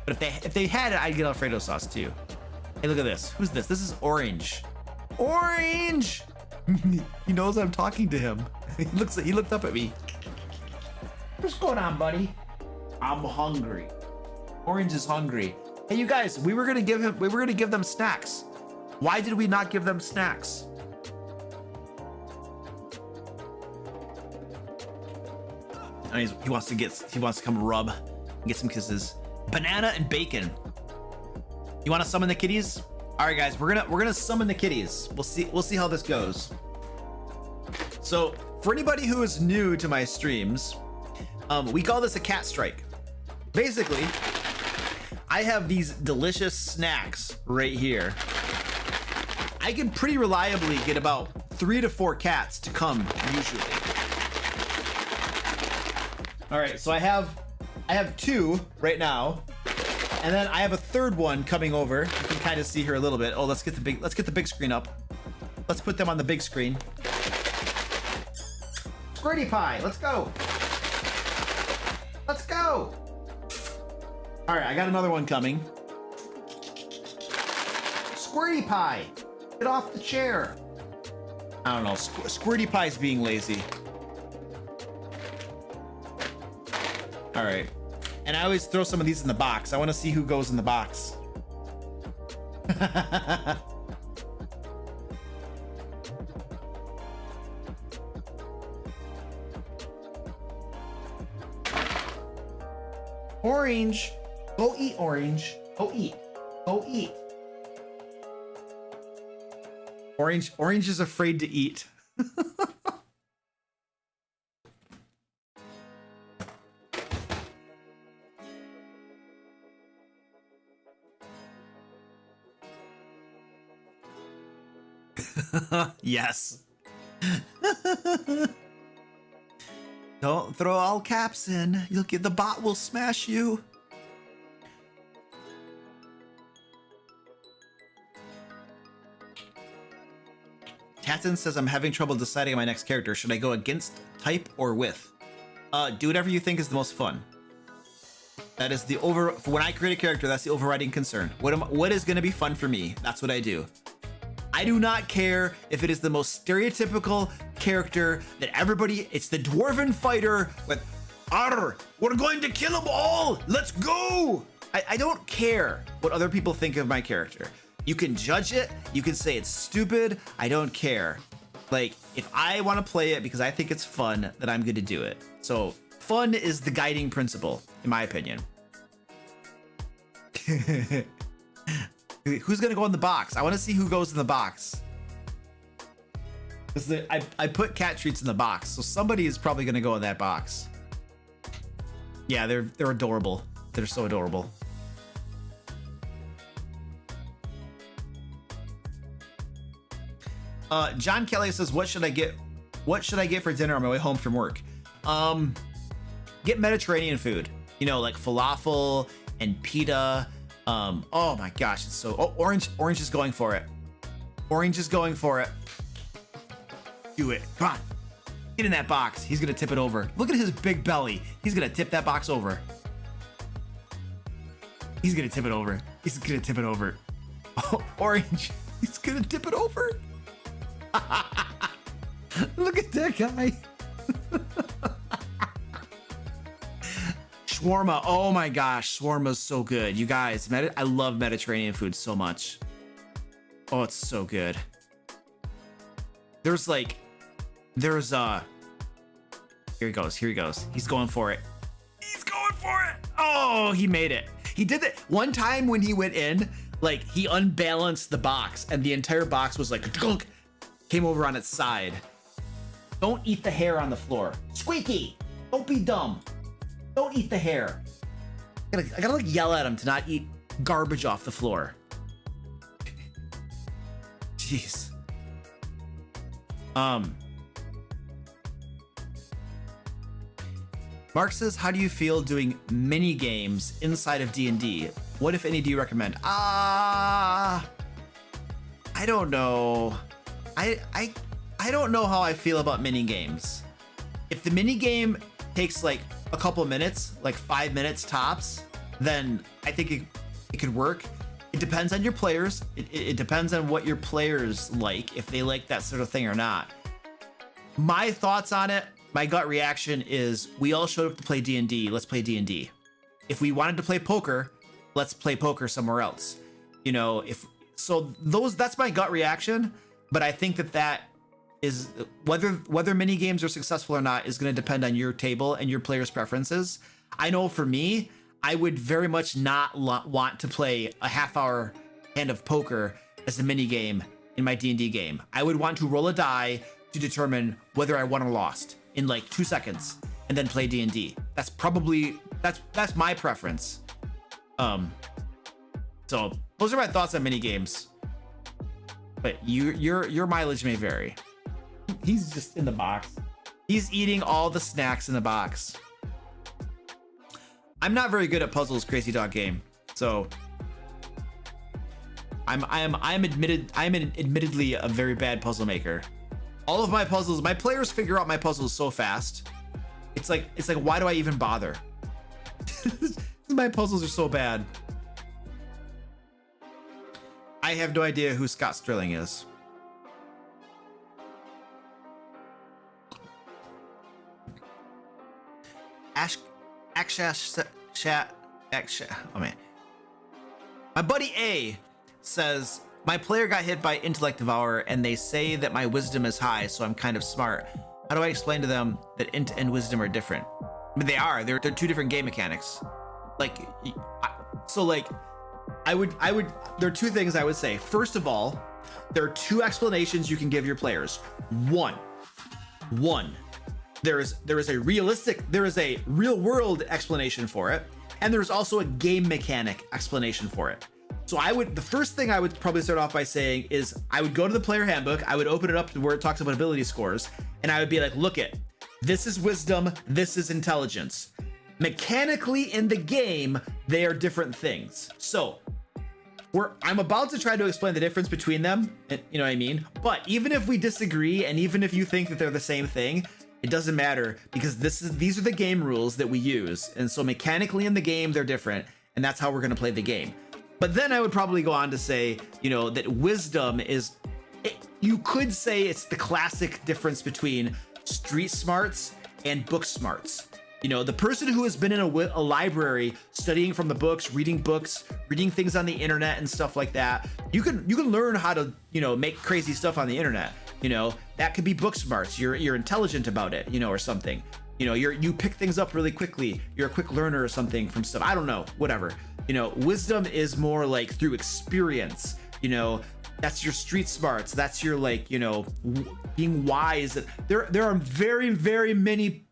But if they had it, I'd get Alfredo sauce too. Hey, look at this. Who's this? This is Orange. Orange! He knows I'm talking to him. He looked up at me. What's going on, buddy? I'm hungry. Orange is hungry. Hey, you guys, we were gonna give them snacks. Why did we not give them snacks? He wants to come rub and get some kisses. Banana and bacon. You want to summon the kitties? All right, guys, we're gonna summon the kitties. We'll see how this goes. So for anybody who is new to my streams, we call this a cat strike. Basically, I have these delicious snacks right here. I can pretty reliably get about 3 to 4 cats to come usually. All right, so I have 2 right now, and then I have a 3rd one coming over. You can kind of see her a little bit. Oh, let's get the big screen up. Let's put them on the big screen. Squirty Pie, let's go. Let's go. All right, I got another one coming. Squirty Pie, get off the chair. I don't know, Squirty Pie's being lazy. All right. And I always throw some of these in the box. I want to see who goes in the box. Orange. Go eat, Orange. Go eat. Go eat. Orange is afraid to eat. Yes. Don't throw all caps in. You'll get the bot will smash you. Tatson says I'm having trouble deciding on my next character. Should I go against type or with? Do whatever you think is the most fun. That is the when I create a character, that's the overriding concern. What is going to be fun for me? That's what I do. I do not care if it is the most stereotypical character that it's the dwarven fighter with, "Arr, we're going to kill them all. Let's go." I don't care what other people think of my character. You can judge it. You can say it's stupid. I don't care. Like, if I want to play it because I think it's fun, then I'm going to do it. So fun is the guiding principle, in my opinion. Who's going to go in the box? I want to see who goes in the box. Because I put cat treats in the box, so somebody is probably going to go in that box. Yeah, they're adorable. They're so adorable. John Kelly says, "What should I get? What should I get for dinner on my way home from work?" Get Mediterranean food. You know, like falafel and pita. Oh my gosh, it's so. Oh, Orange is going for it. Orange is going for it. Do it. Come on. Get in that box. He's gonna tip it over. Look at his big belly. He's gonna tip that box over. He's gonna tip it over. He's gonna tip it over. Oh, Orange. He's gonna tip it over. Look at that guy. Shawarma. Oh my gosh. Shawarma's so good. You guys, I love Mediterranean food so much. Oh, it's so good. Here he goes. Here he goes. He's going for it. He's going for it. Oh, he made it. He did it one time when he went in, like he unbalanced the box and the entire box was like gunk, came over on its side. Don't eat the hair on the floor. Squeaky, don't be dumb. Don't eat the hair. I gotta like yell at him to not eat garbage off the floor. Jeez. Mark says, "How do you feel doing mini games inside of D&D? What, if any, do you recommend?" I don't know. I don't know how I feel about mini games. If the mini game takes like a couple minutes, like 5 minutes tops, then I think it could work. It depends on your players. It depends on what your players like, if they like that sort of thing or not. My thoughts on it, my gut reaction is we all showed up to play D&D. Let's play D&D. If we wanted to play poker, let's play poker somewhere else. You know, that's my gut reaction. But I think that is whether mini games are successful or not is going to depend on your table and your players' preferences. I know for me, I would very much not want to play a half-hour hand of poker as a mini game in my D&D game. I would want to roll a die to determine whether I won or lost in like 2 seconds, and then play D&D. That's my preference. So those are my thoughts on mini games. But your mileage may vary. He's just in the box. He's eating all the snacks in the box. I'm not very good at puzzles, Crazy Dog Game. So I'm admittedly a very bad puzzle maker. All of my puzzles, my players figure out my puzzles so fast. It's like why do I even bother? My puzzles are so bad. I have no idea who Scott Sterling is. Oh man. My buddy A says, "My player got hit by Intellect Devourer and they say that my wisdom is high, so I'm kind of smart. How do I explain to them that int and wisdom are different?" I mean, they are. They're two different game mechanics. Like, so like, I would. There are two things I would say. First of all, there are two explanations you can give your players. One. There is a real world explanation for it, and there's also a game mechanic explanation for it. So the first thing I would probably start off by saying is I would go to the player handbook, I would open it up to where it talks about ability scores, and I would be like, look it, this is wisdom, this is intelligence. Mechanically in the game, they are different things. So I'm about to try to explain the difference between them, you know what I mean? But even if we disagree, and even if you think that they're the same thing, it doesn't matter, because these are the game rules that we use. And so mechanically in the game, they're different, and that's how we're gonna play the game. But then I would probably go on to say, you know, that wisdom is, you could say it's the classic difference between street smarts and book smarts. You know, the person who has been in a library studying from the books, reading things on the internet and stuff like that, you can learn how to, you know, make crazy stuff on the internet. You know, that could be book smarts. You're intelligent about it, you know, or something. You know, you pick things up really quickly. You're a quick learner or something from stuff. I don't know, whatever. You know, wisdom is more like through experience. You know, that's your street smarts. That's your, like, you know, being wise. There are very, very many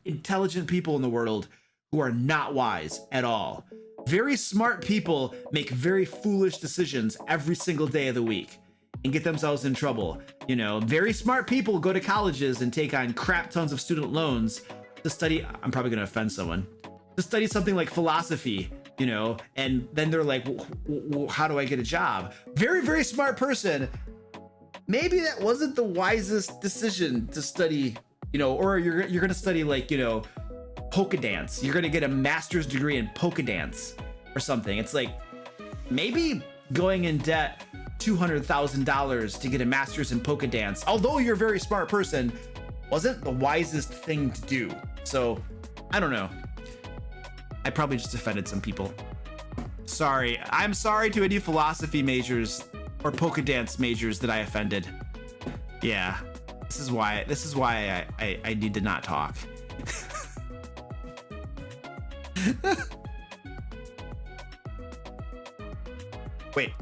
intelligent people in the world who are not wise at all. Very smart people make very foolish decisions every single day of the week and get themselves in trouble. You know, very smart people go to colleges and take on crap tons of student loans to study. I'm probably going to offend someone. To study something like philosophy, you know, and then they're like, how do I get a job? Very, very smart person. Maybe that wasn't the wisest decision to study, you know, or you're going to study, like, you know, polka dance. You're going to get a master's degree in polka dance or something. It's like, maybe going in debt $200,000 to get a master's in polka dance, although you're a very smart person, wasn't the wisest thing to do. So I don't know. I probably just offended some people. Sorry. I'm sorry to any philosophy majors or polka dance majors that I offended. Yeah. This is why I need to not talk. Wait,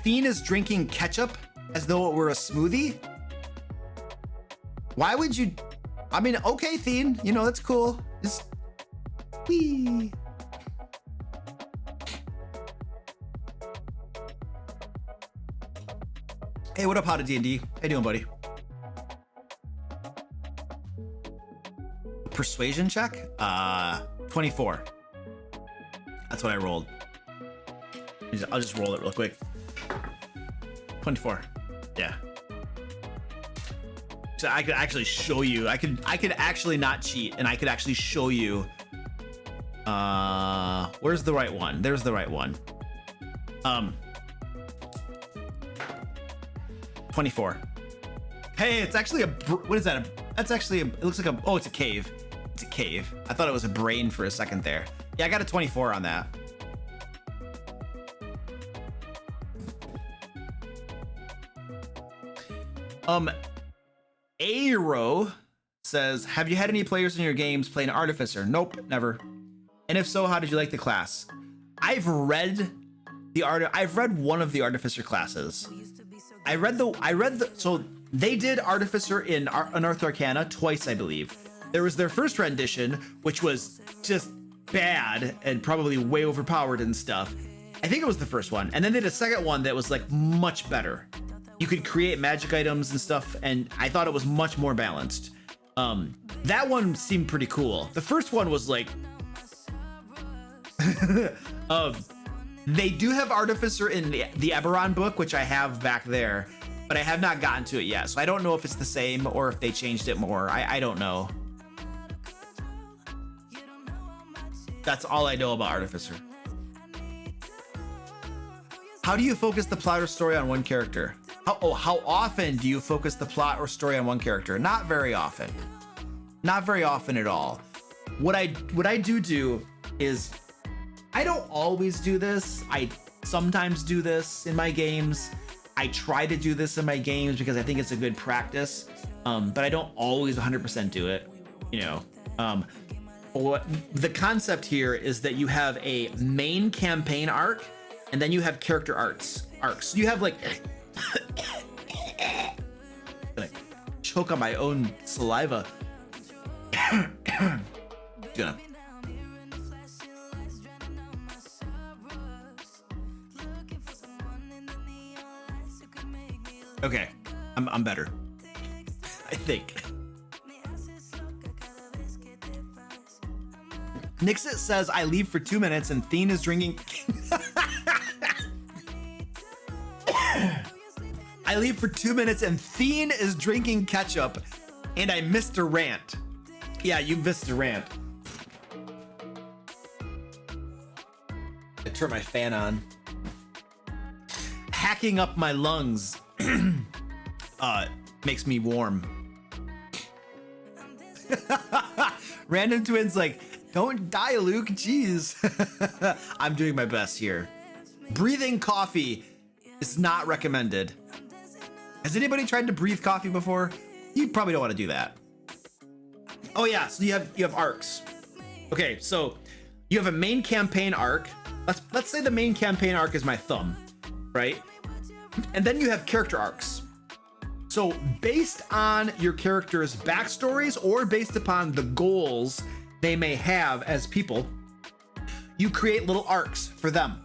Thien is drinking ketchup as though it were a smoothie? Why would you? I mean, okay, Thien, you know, that's cool. Just wee. Hey, what up, How to D&D? How you doing, buddy? Persuasion check? 24. That's what I rolled. I'll just roll it real quick. 24. Yeah. So I could actually show you. I could actually not cheat, and I could actually show you. Where's the right one? There's the right one. 24. Hey, it's actually a. What is that? That's actually. It looks like a. Oh, it's a cave. It's a cave. I thought it was a brain for a second there. Yeah, I got a 24 on that. Aero says, have you had any players in your games play an artificer? Nope, never. And if so, how did you like the class? I've read one of the artificer classes. So they did artificer in Unearthed Arcana twice, I believe. There was their first rendition, which was just bad and probably way overpowered and stuff. I think it was the first one. And then they did a second one that was like much better. You could create magic items and stuff, and I thought it was much more balanced. That one seemed pretty cool. The first one was like, they do have Artificer in the Eberron book, which I have back there, but I have not gotten to it yet. So I don't know if it's the same or if they changed it more. I don't know. That's all I know about Artificer. How do you focus the plot or story on one character? How often do you focus the plot or story on one character? Not very often. Not very often at all. What I do is, I don't always do this. I sometimes do this in my games. I try to do this in my games because I think it's a good practice. But I don't always 100% do it. You know, what the concept here is that you have a main campaign arc, and then you have character arcs. You have like. Gonna choke on my own saliva. Okay, I'm better. I think. Nixit says I leave for 2 minutes and Thien is drinking. I leave for 2 minutes and Thien is drinking ketchup, and I missed a rant. Yeah, you missed a rant. I turned my fan on. Hacking up my lungs makes me warm. Random Twins like, don't die, Luke. Jeez. I'm doing my best here. Breathing coffee is not recommended. Has anybody tried to breathe coffee before? You probably don't want to do that. Oh yeah, so you have arcs. Okay, so you have a main campaign arc. Let's say the main campaign arc is my thumb, right? And then you have character arcs. So based on your character's backstories or based upon the goals they may have as people, you create little arcs for them.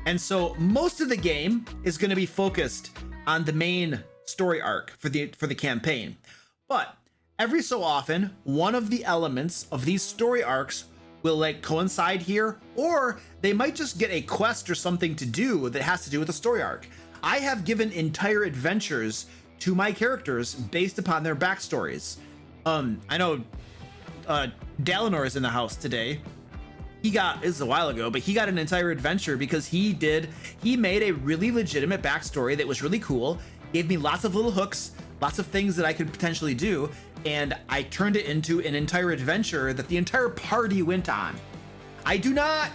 And so most of the game is going to be focused on the main story arc for the campaign. But every so often, one of the elements of these story arcs will like coincide here, or they might just get a quest or something to do that has to do with the story arc. I have given entire adventures to my characters based upon their backstories. I know Dalinor is in the house today. This is a while ago, but he got an entire adventure because he made a really legitimate backstory that was really cool, gave me lots of little hooks, lots of things that I could potentially do, and I turned it into an entire adventure that the entire party went on. I do not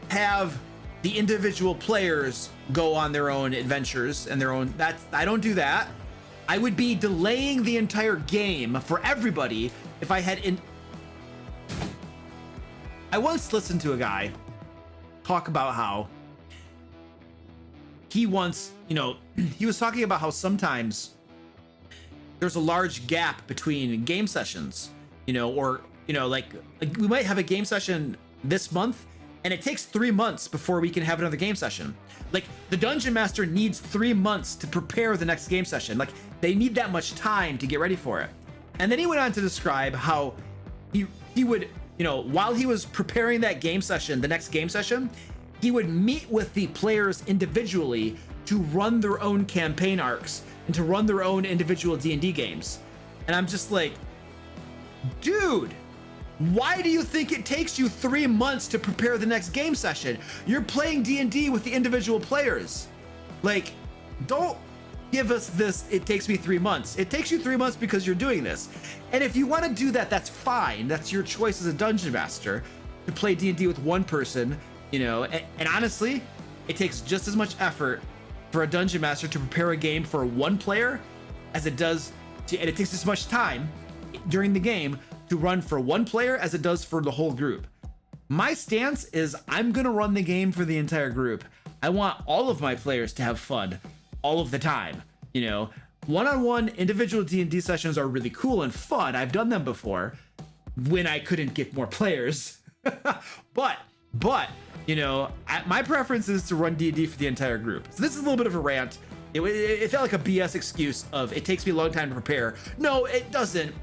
have the individual players go on their own adventures and their own, I don't do that. I would be delaying the entire game for everybody if I had I once listened to a guy talk about how he once, he was talking about how sometimes there's a large gap between game sessions, like we might have a game session this month and it takes 3 months before we can have another game session. Like the dungeon master needs 3 months to prepare the next game session. Like they need that much time to get ready for it. And then he went on to describe how he would, while he was preparing that game session, the next game session, he would meet with the players individually to run their own campaign arcs and to run their own individual D&D games. And I'm just like, dude, why do you think it takes you 3 months to prepare the next game session? You're playing D&D with the individual players. Like, don't give us this, it takes me 3 months. It takes you 3 months because you're doing this. And if you want to do that, that's fine. That's your choice as a dungeon master to play D&D with one person, and honestly, it takes just as much effort for a dungeon master to prepare a game for one player as it does and it takes as much time during the game to run for one player as it does for the whole group. My stance is I'm gonna run the game for the entire group. I want all of my players to have fun all of the time. One-on-one individual D&D sessions are really cool and fun. I've done them before when I couldn't get more players. but my preference is to run D&D for the entire group. So this is a little bit of a rant. It felt like a BS excuse of it takes me a long time to prepare. No, it doesn't.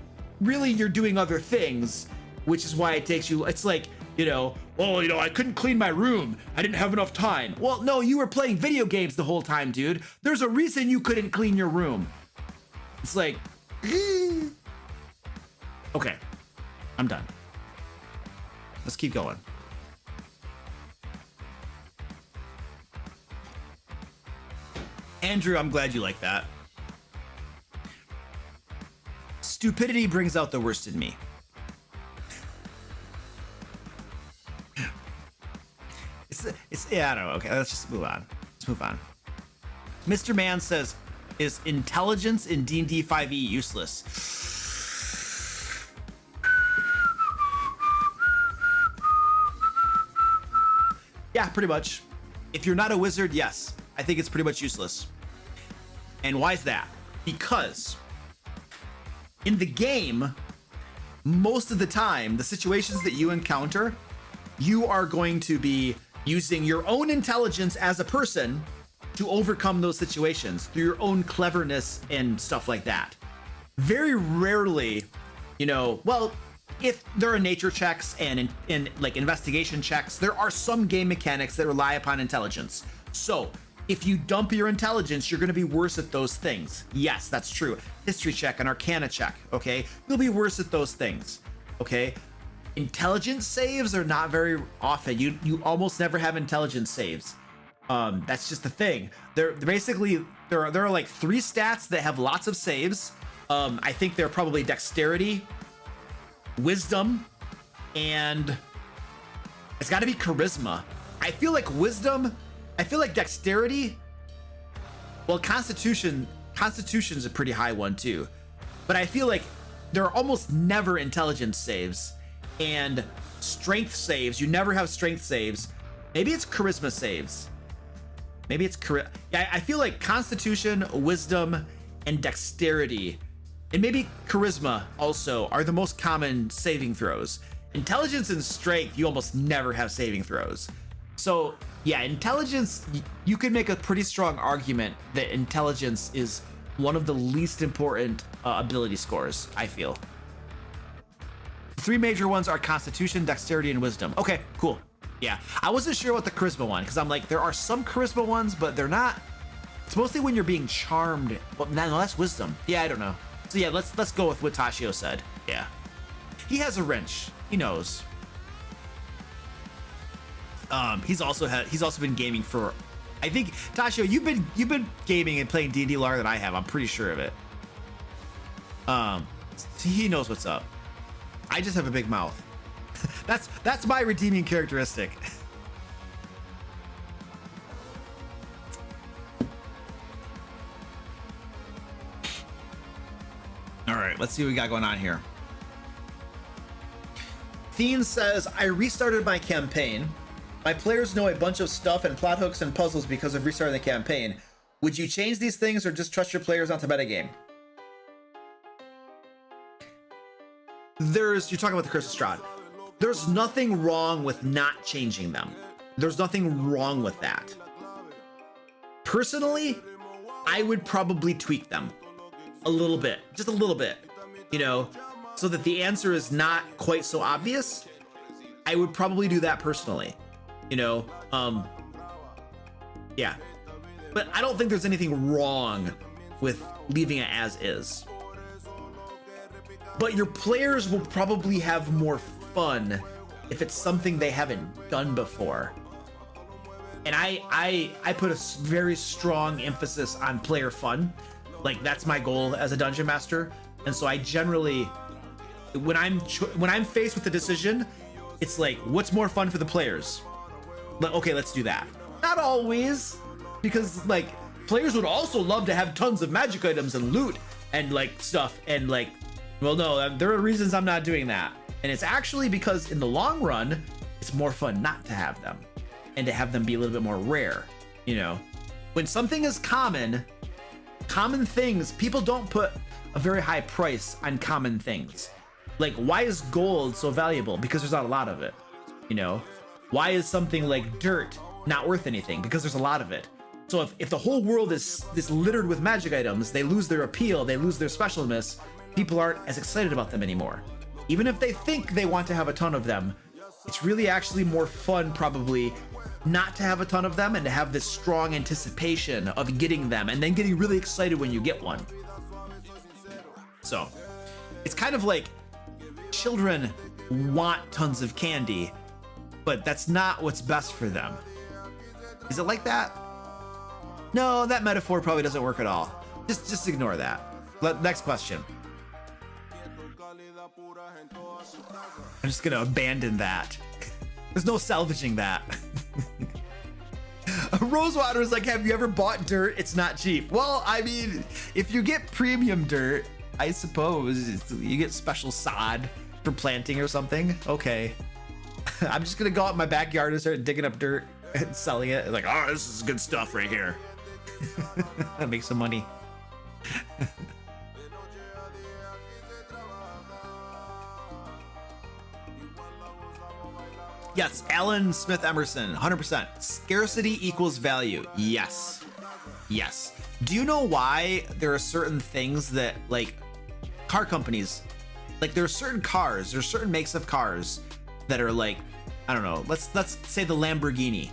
Really, you're doing other things, which is why it takes you. It's like, I couldn't clean my room. I didn't have enough time. Well, no, you were playing video games the whole time, dude. There's a reason you couldn't clean your room. It's like, okay, I'm done. Let's keep going. Andrew, I'm glad you like that. Stupidity brings out the worst in me. I don't know. Okay, let's just move on. Mr. Man says, is intelligence in D&D 5e useless? Yeah, pretty much. If you're not a wizard, yes. I think it's pretty much useless. And why is that? Because in the game, most of the time, the situations that you encounter, you are going to be using your own intelligence as a person to overcome those situations through your own cleverness and stuff like that. Very rarely, you know, well, if there are nature checks and like investigation checks, there are some game mechanics that rely upon intelligence. So if you dump your intelligence, you're going to be worse at those things. Yes, that's true. History check and arcana check, okay? You'll be worse at those things, okay? Intelligence saves are not very often. You almost never have intelligence saves. That's just the thing. They're basically, there are like 3 stats that have lots of saves. I think they're probably dexterity, wisdom, and it's got to be charisma. I feel like wisdom, I feel like dexterity, well, constitution's a pretty high one too, but I feel like there are almost never intelligence saves, and strength saves, you never have strength saves. Maybe it's charisma saves. Maybe it's yeah, I feel like constitution, wisdom, and dexterity, and maybe charisma also are the most common saving throws. Intelligence and strength, you almost never have saving throws. So yeah, intelligence, you could make a pretty strong argument that intelligence is one of the least important ability scores, I feel. The 3 major ones are constitution, dexterity, and wisdom. Okay, cool. Yeah, I wasn't sure about the charisma one because I'm like, there are some charisma ones, but they're not. It's mostly when you're being charmed. Well, no, that's wisdom. Yeah, I don't know. So yeah, let's go with what Tashio said. Yeah, he has a wrench. He knows. He's also been gaming for, I think, Tashio, you've been gaming and playing D&D longer than I have. I'm pretty sure of it. He knows what's up. I just have a big mouth. That's my redeeming characteristic. All right, let's see what we got going on here. Thien says, I restarted my campaign. My players know a bunch of stuff and plot hooks and puzzles because of restarting the campaign. Would you change these things or just trust your players not to metagame? You're talking about the Curse of Strahd. There's nothing wrong with not changing them. There's nothing wrong with that. Personally, I would probably tweak them a little bit, just a little bit, you know, so that the answer is not quite so obvious. I would probably do that personally, you know. Yeah, but I don't think there's anything wrong with leaving it as is. But your players will probably have more fun if it's something they haven't done before. And I put a very strong emphasis on player fun. Like, that's my goal as a dungeon master. And so I generally, when I'm faced with a decision, it's like, what's more fun for the players? Okay, let's do that. Not always, because like players would also love to have tons of magic items and loot and like stuff, and like, well, no, there are reasons I'm not doing that. And it's actually because in the long run, it's more fun not to have them and to have them be a little bit more rare. You know, when something is common things, people don't put a very high price on common things. Like, why is gold so valuable? Because there's not a lot of it. You know, why is something like dirt not worth anything? Because there's a lot of it. So if the whole world is this littered with magic items, they lose their appeal, they lose their specialness. People aren't as excited about them anymore. Even if they think they want to have a ton of them, it's really actually more fun probably not to have a ton of them and to have this strong anticipation of getting them and then getting really excited when you get one. So it's kind of like children want tons of candy, but that's not what's best for them. Is it like that? No, that metaphor probably doesn't work at all. Just ignore that. Next question. I'm just gonna abandon that. There's no salvaging that. Rosewater is like, have you ever bought dirt? It's not cheap. Well, I mean, if you get premium dirt, I suppose you get special sod for planting or something. Okay. I'm just gonna go out in my backyard and start digging up dirt and selling it. Like, oh, this is good stuff right here. That makes some money. Yes, Alan Smith Emerson, 100%. Scarcity equals value. Yes. Yes. Do you know why there are certain things that, like, car companies, like, there are certain cars, there's certain makes of cars that are like, I don't know, let's say the Lamborghini,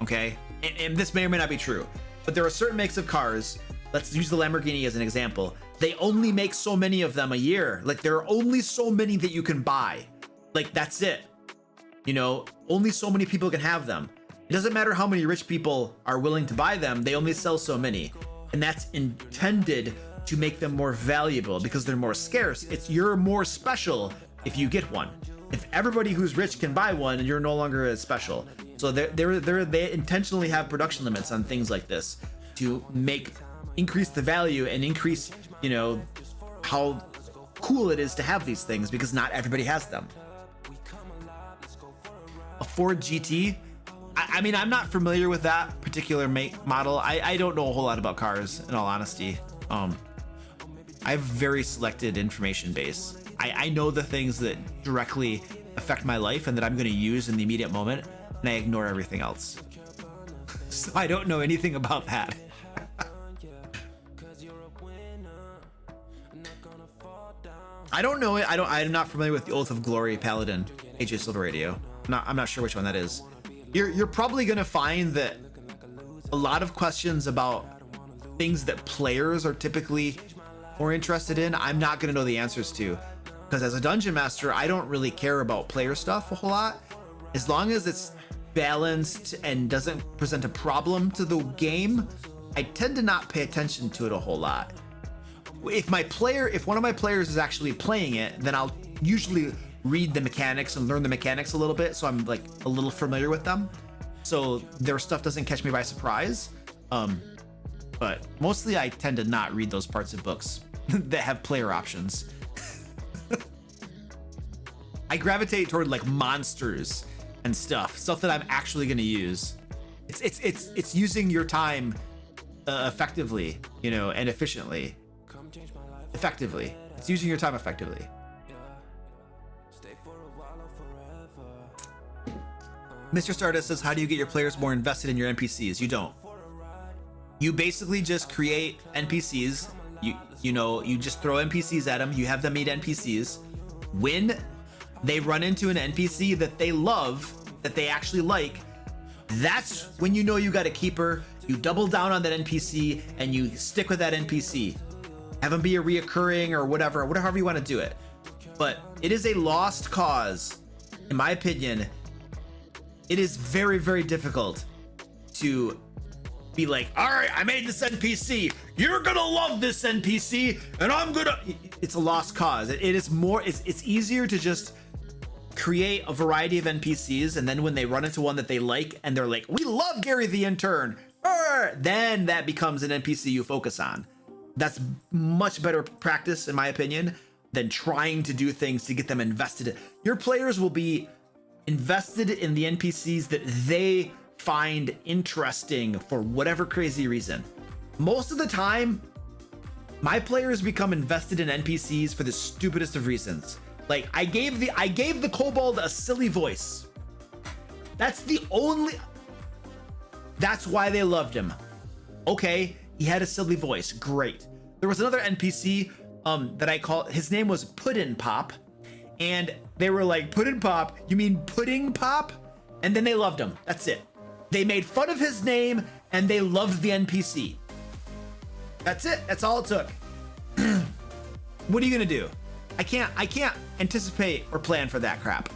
okay? And this may or may not be true, but there are certain makes of cars, let's use the Lamborghini as an example. They only make so many of them a year. Like, there are only so many that you can buy. Like, that's it. You know, only so many people can have them. It doesn't matter how many rich people are willing to buy them, they only sell so many. And that's intended to make them more valuable because they're more scarce. You're more special if you get one. If everybody who's rich can buy one, you're no longer as special. So they intentionally have production limits on things like this to increase the value and increase, you know, how cool it is to have these things because not everybody has them. A Ford GT, I mean, I'm not familiar with that particular make model. I don't know a whole lot about cars, in all honesty. I have very selected information base. I know the things that directly affect my life and that I'm going to use in the immediate moment, and I ignore everything else. So I don't know anything about that. I don't know it. I'm not familiar with the Oath of Glory Paladin AJ Silver Radio. I'm not sure which one that is. You're probably gonna find that a lot of questions about things that players are typically more interested in, I'm not gonna know the answers to, because as a dungeon master, I don't really care about player stuff a whole lot. As long as it's balanced and doesn't present a problem to the game, I tend to not pay attention to it a whole lot. If one of my players is actually playing it, then I'll usually read the mechanics and learn the mechanics a little bit, so I'm like a little familiar with them, so their stuff doesn't catch me by surprise. But mostly I tend to not read those parts of books that have player options. I gravitate toward like monsters and stuff that I'm actually going to use. It's using your time effectively, you know, and efficiently. Effectively, it's using your time effectively. Mr. Stardust says, how do you get your players more invested in your NPCs? You don't. You basically just create NPCs. You know, you just throw NPCs at them. You have them meet NPCs. When they run into an NPC that they love, that they actually like, that's when you know you got a keeper. You double down on that NPC and you stick with that NPC. Have them be a reoccurring or whatever, however you want to do it. But it is a lost cause, in my opinion. It is very, very difficult to be like, all right, I made this NPC. You're gonna love this NPC, and I'm gonna. It's a lost cause. It is more. It's easier to just create a variety of NPCs, and then when they run into one that they like, and they're like, we love Gary the Intern, then that becomes an NPC you focus on. That's much better practice, in my opinion, than trying to do things to get them invested. Your players will be invested in the NPCs that they find interesting for whatever crazy reason. Most of the time, my players become invested in NPCs for the stupidest of reasons. Like, I gave the kobold a silly voice. That's why they loved him. Okay, he had a silly voice, great. There was another NPC that I call, his name was Puddin' Pop, and they were like, Puddin' Pop, you mean Pudding Pop? And then they loved him. That's it. They made fun of his name and they loved the NPC. That's it. That's all it took. What are you gonna do? I can't anticipate or plan for that crap.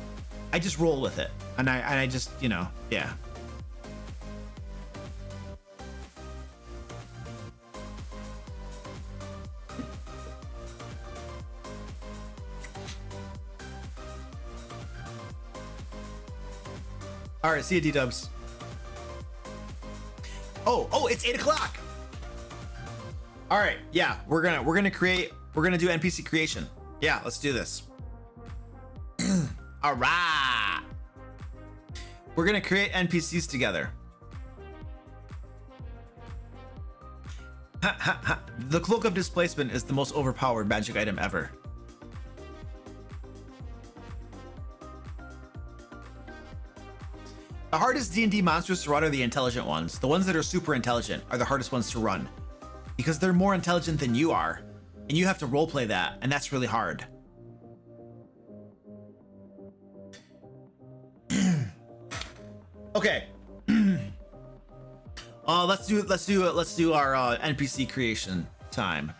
I just roll with it. And I just, you know, yeah. All right, see you, D-dubs. Oh, it's 8 o'clock. All right, yeah, we're gonna do NPC creation. Yeah, let's do this. All right. We're gonna create NPCs together. The Cloak of Displacement is the most overpowered magic item ever. The hardest D&D monsters to run are the intelligent ones. The ones that are super intelligent are the hardest ones to run because they're more intelligent than you are, and you have to roleplay that, and that's really hard. Okay. Let's do our NPC creation time.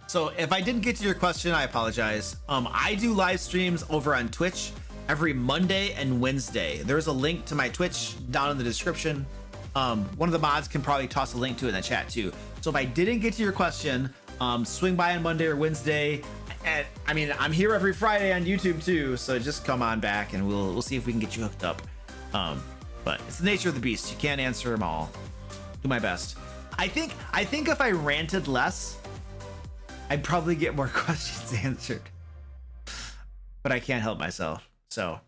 So if I didn't get to your question, I apologize. I do live streams over on Twitch every Monday and Wednesday. There's a link to my Twitch down in the description. One of the mods can probably toss a link to it in the chat too. So if I didn't get to your question, swing by on Monday or Wednesday. And I mean, I'm here every Friday on YouTube too, so just come on back and we'll see if we can get you hooked up. But it's the nature of the beast. You can't answer them all. Do my best. I think if I ranted less, I'd probably get more questions answered. But I can't help myself. So,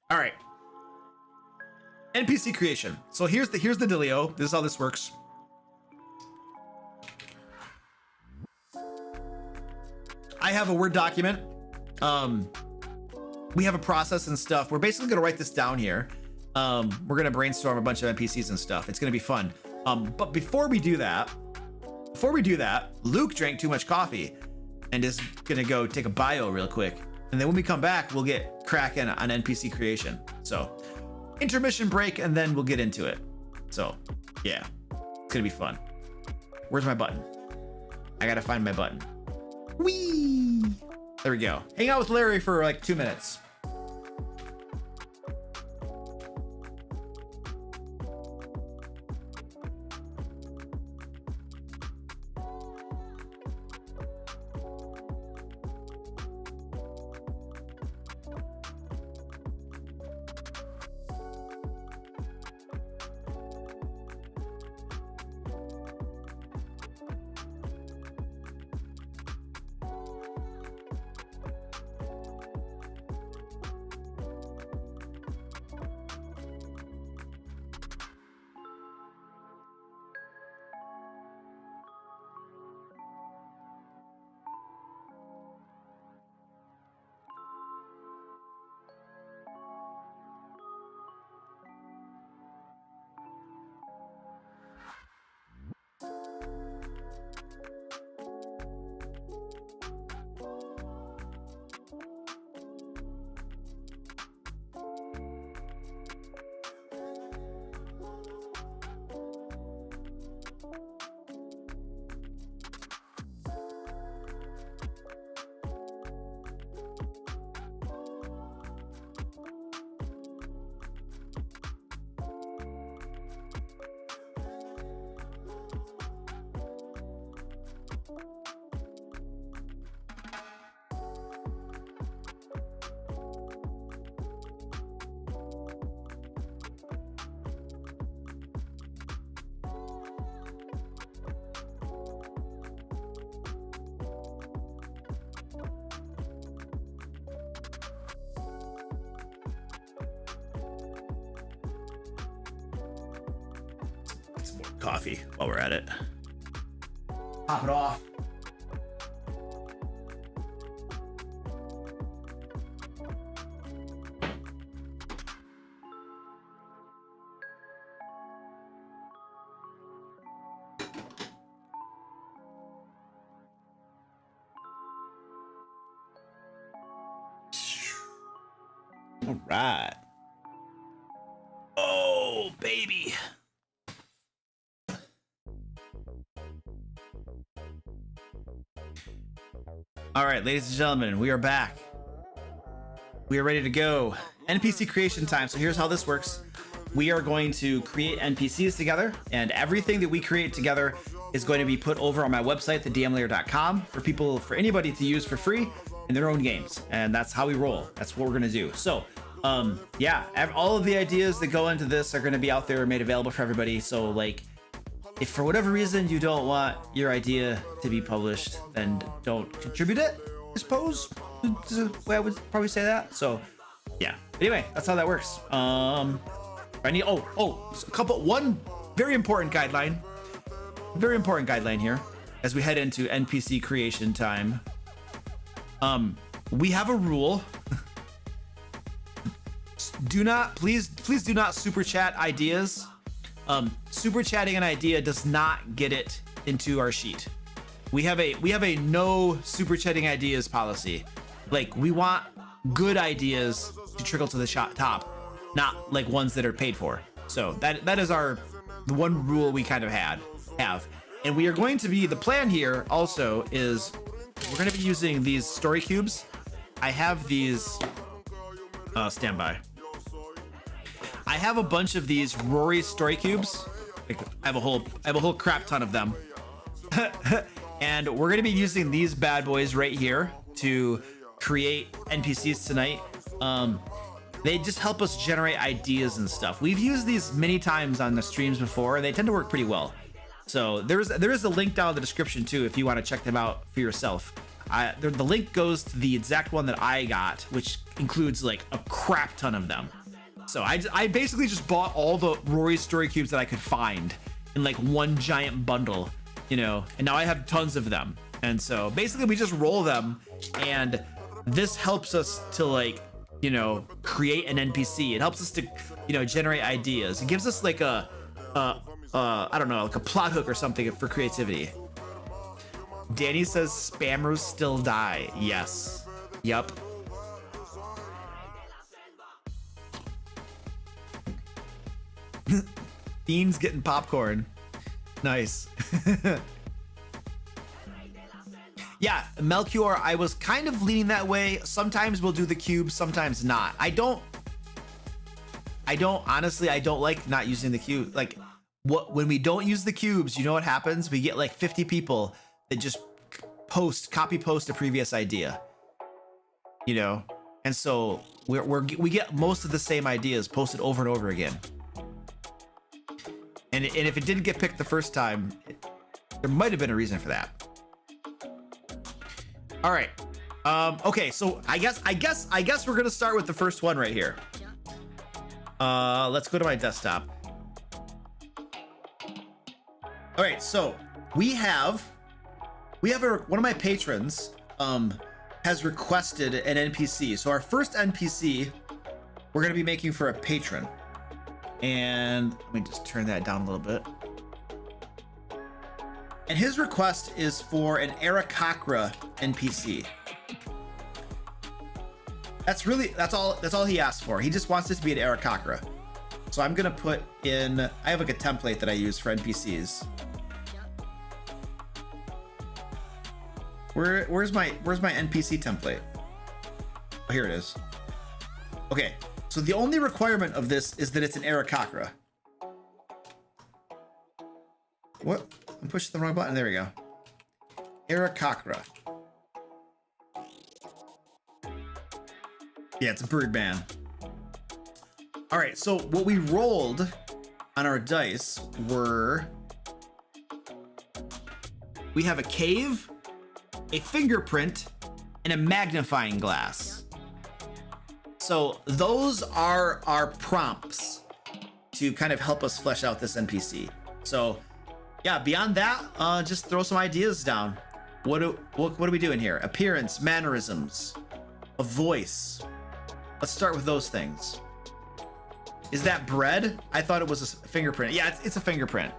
all right. NPC creation. So here's the dealio. This is how this works. I have a Word document. We have a process and stuff. We're basically gonna write this down here. We're gonna brainstorm a bunch of NPCs and stuff. It's gonna be fun. But before we do that, Luke drank too much coffee and is gonna go take a bio real quick. And then when we come back, we'll get cracking on NPC creation. So intermission break, and then we'll get into it. So yeah, it's gonna be fun. Where's my button? I gotta find my button. Whee! There we go. Hang out with Larry for like 2 minutes. Some more coffee while we're at it. Pop it off. All right. Oh, baby. All right, ladies and gentlemen, we are back. We are ready to go. NPC creation time. So here's how this works. We are going to create NPCs together, and everything that we create together is going to be put over on my website, thedmlayer.com, for anybody to use for free in their own games. And that's how we roll. That's what we're going to do. So yeah, all of the ideas that go into this are going to be out there, made available for everybody. So like, if for whatever reason you don't want your idea to be published, then don't contribute it, I suppose. Is the way I would probably say that. So yeah, anyway, that's how that works. I need one very important guideline here as we head into NPC creation time. We have a rule. please do not super chat ideas. Super chatting an idea does not get it into our sheet. We have a no super chatting ideas policy. Like, we want good ideas to trickle to the top, not like ones that are paid for. So that is the one rule we kind of have. And we are going to be, the plan here also is we're going to be using these story cubes. I have these, stand by. I have a bunch of these Rory story cubes. Like, I have a whole crap ton of them. And we're going to be using these bad boys right here to create NPCs tonight. They just help us generate ideas and stuff. We've used these many times on the streams before, and they tend to work pretty well. So there is a link down in the description too if you want to check them out for yourself. The link goes to the exact one that I got, which includes like a crap ton of them. So I basically just bought all the Rory story cubes that I could find in like one giant bundle, you know, and now I have tons of them. And so basically we just roll them, and this helps us to, like, you know, create an NPC. It helps us to, you know, generate ideas. It gives us like I don't know, like a plot hook or something for creativity. Danny says spammers still die. Yes. Yep. Beans getting popcorn. Nice. Yeah, Melchior, I was kind of leaning that way. Sometimes we'll do the cubes, sometimes not. I don't honestly, I don't like not using the cube. Like, when we don't use the cubes, you know what happens? We get like 50 people that just copy post a previous idea, you know? And so we get most of the same ideas posted over and over again. And if it didn't get picked the first time, there might have been a reason for that. All right. Okay, so I guess we're gonna start with the first one right here. Let's go to my desktop. All right, so we have one of my patrons has requested an NPC. So our first NPC we're gonna be making for a patron. And let me just turn that down a little bit. And his request is for an Aarakocra NPC. That's all he asked for. He just wants it to be an Aarakocra. So I'm gonna put in, I have like a template that I use for NPCs. Where's my NPC template? Oh, here it is. Okay, so the only requirement of this is that it's an Aarakocra. What? I'm pushing the wrong button. There we go. Aarakocra. Yeah, it's a bird man. All right, so what we rolled on our dice were, we have a cave, a fingerprint, and a magnifying glass. So those are our prompts to kind of help us flesh out this NPC. So yeah, beyond that, just throw some ideas down. What are we doing here? Appearance, mannerisms, a voice. Let's start with those things. Is that bread? I thought it was a fingerprint. Yeah, it's a fingerprint.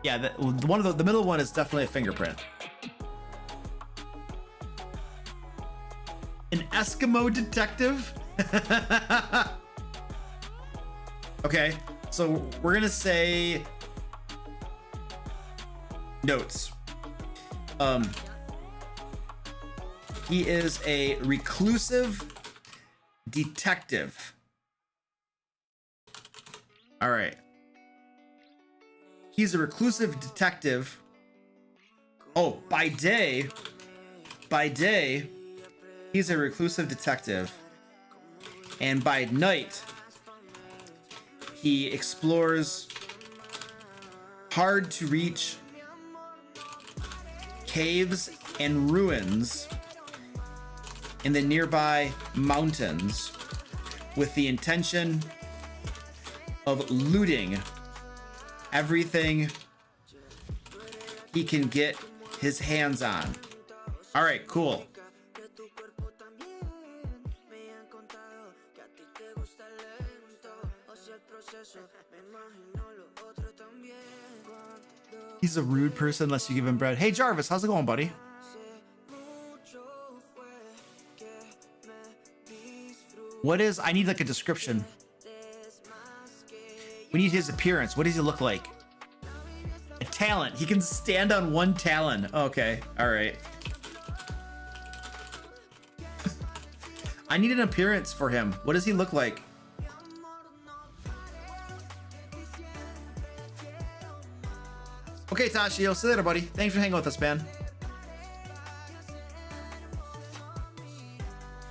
Yeah, the middle one is definitely a fingerprint. An Eskimo detective? Okay, so we're gonna say notes. He is a reclusive detective. All right. He's a reclusive detective. Oh, by day, he's a reclusive detective. And by night, he explores hard to reach caves and ruins in the nearby mountains with the intention of looting everything he can get his hands on. All right, cool. He's a rude person unless you give him bread. Hey Jarvis, how's it going, buddy? What is, I need like a description. We need his appearance. What does he look like? A talent. He can stand on one talon. Okay, all right. I need an appearance for him. What does he look like? Okay, Tashio, see you later, buddy. Thanks for hanging with us, man.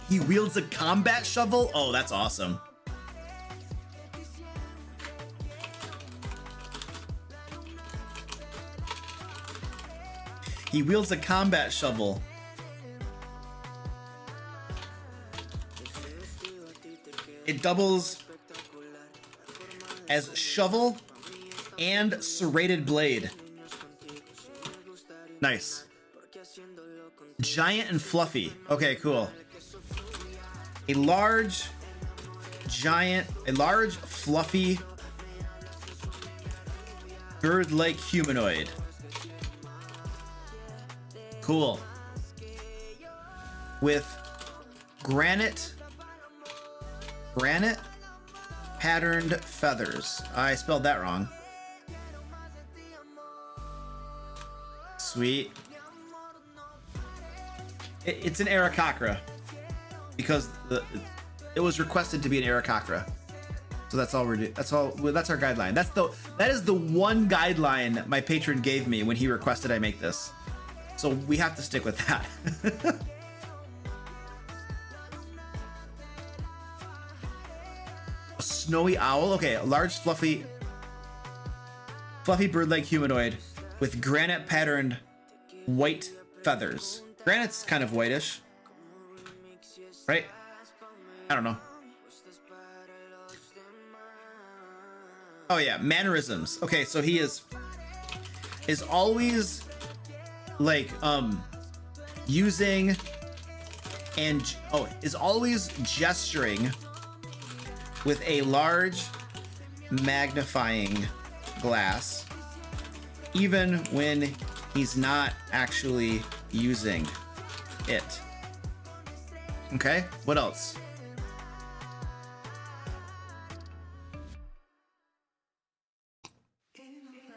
He wields a combat shovel? Oh, that's awesome. He wields a combat shovel. It doubles as shovel and serrated blade. Nice. Giant and fluffy. Okay, cool. A large, fluffy, bird-like humanoid. Cool. With granite patterned feathers. I spelled that wrong. Sweet. It's an Aarakocra because it was requested to be an Aarakocra. So that's all we're doing. That's our guideline. That is the one guideline my patron gave me when he requested I make this. So we have to stick with that. A snowy owl. Okay, a large fluffy bird-like humanoid with granite patterned white feathers. Granite's kind of whitish, right? I don't know. Oh yeah, mannerisms. Okay, so he is always like using and is always gesturing with a large magnifying glass, even when he's not actually using it. Okay, what else?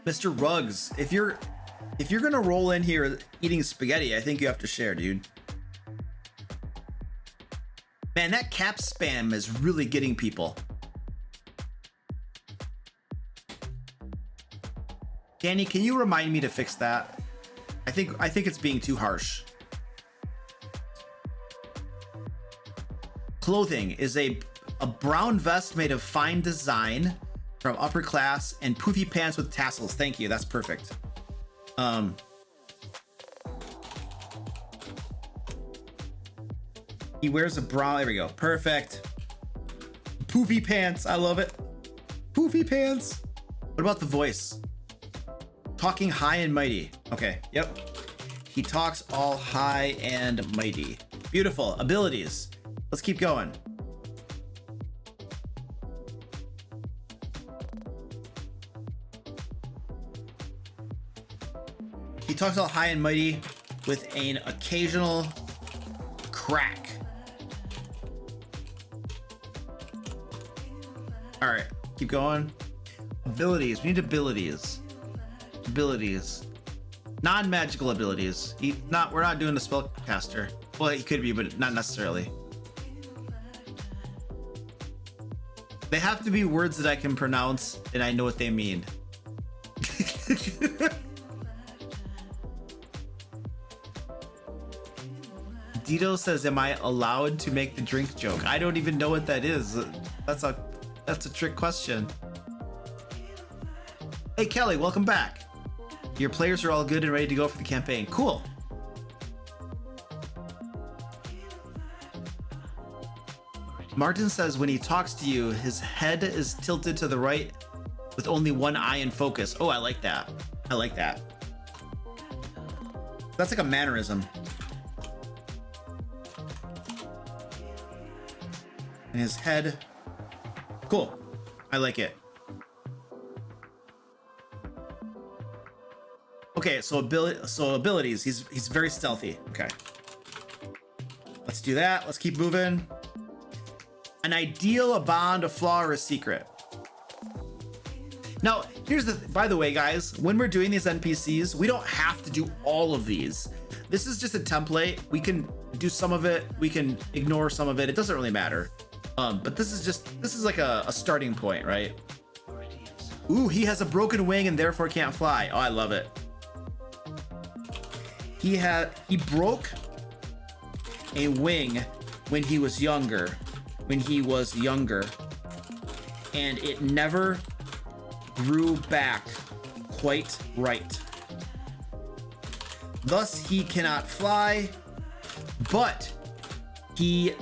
Mr. Ruggs, if you're gonna roll in here eating spaghetti, I think you have to share, dude. Man, that cap spam is really getting people. Danny, can you remind me to fix that? I think it's being too harsh. Clothing is a brown vest made of fine design from upper class and poofy pants with tassels. Thank you. That's perfect. He wears a brown. There we go. Perfect. Poofy pants. I love it. Poofy pants. What about the voice? Talking high and mighty. Okay. Yep. He talks all high and mighty. Beautiful. Abilities. Let's keep going. He talks all high and mighty with an occasional crack. All right, keep going. Abilities. We need abilities. Abilities. Non-magical abilities. We're not doing the spellcaster. Well, he could be, but not necessarily. They have to be words that I can pronounce and I know what they mean. Dito says, am I allowed to make the drink joke? I don't even know what that is. That's a trick question. Hey Kelly, welcome back. Your players are all good and ready to go for the campaign. Cool. Martin says when he talks to you, his head is tilted to the right with only one eye in focus. Oh, I like that. I like that. That's like a mannerism. And his head. Cool. I like it. Okay, so abilities. He's very stealthy. Okay. Let's do that. Let's keep moving. An ideal, a bond, a flaw, or a secret. Now, here's the, by the way, guys, when we're doing these NPCs, we don't have to do all of these. This is just a template. We can do some of it. We can ignore some of it. It doesn't really matter. But this is like a starting point, right? Ooh, he has a broken wing and therefore can't fly. Oh, I love it. He broke a wing when he was younger, and it never grew back quite right. Thus, he cannot fly, but he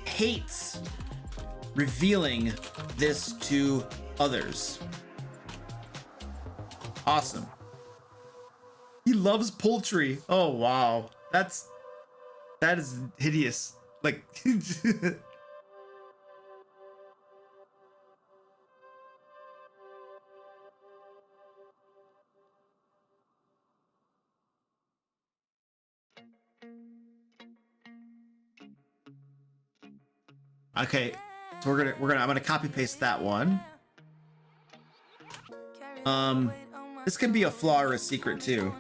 hates revealing this to others. Awesome. He loves poultry. Oh, wow. That is hideous. Like, okay, so I'm gonna copy paste that one. This can be a flaw or a secret too.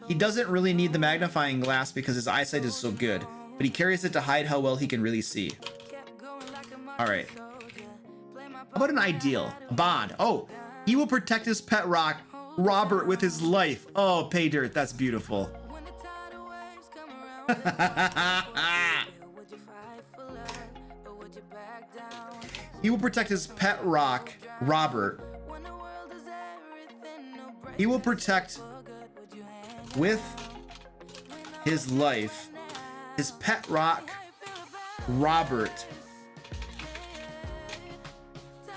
He doesn't really need the magnifying glass because his eyesight is so good, but he carries it to hide how well he can really see. All right. How about an ideal? A bond. Oh, he will protect his pet rock, Robert, with his life. Oh, pay dirt. That's beautiful. He will protect his pet rock, Robert. He will protect with his life his pet rock, Robert,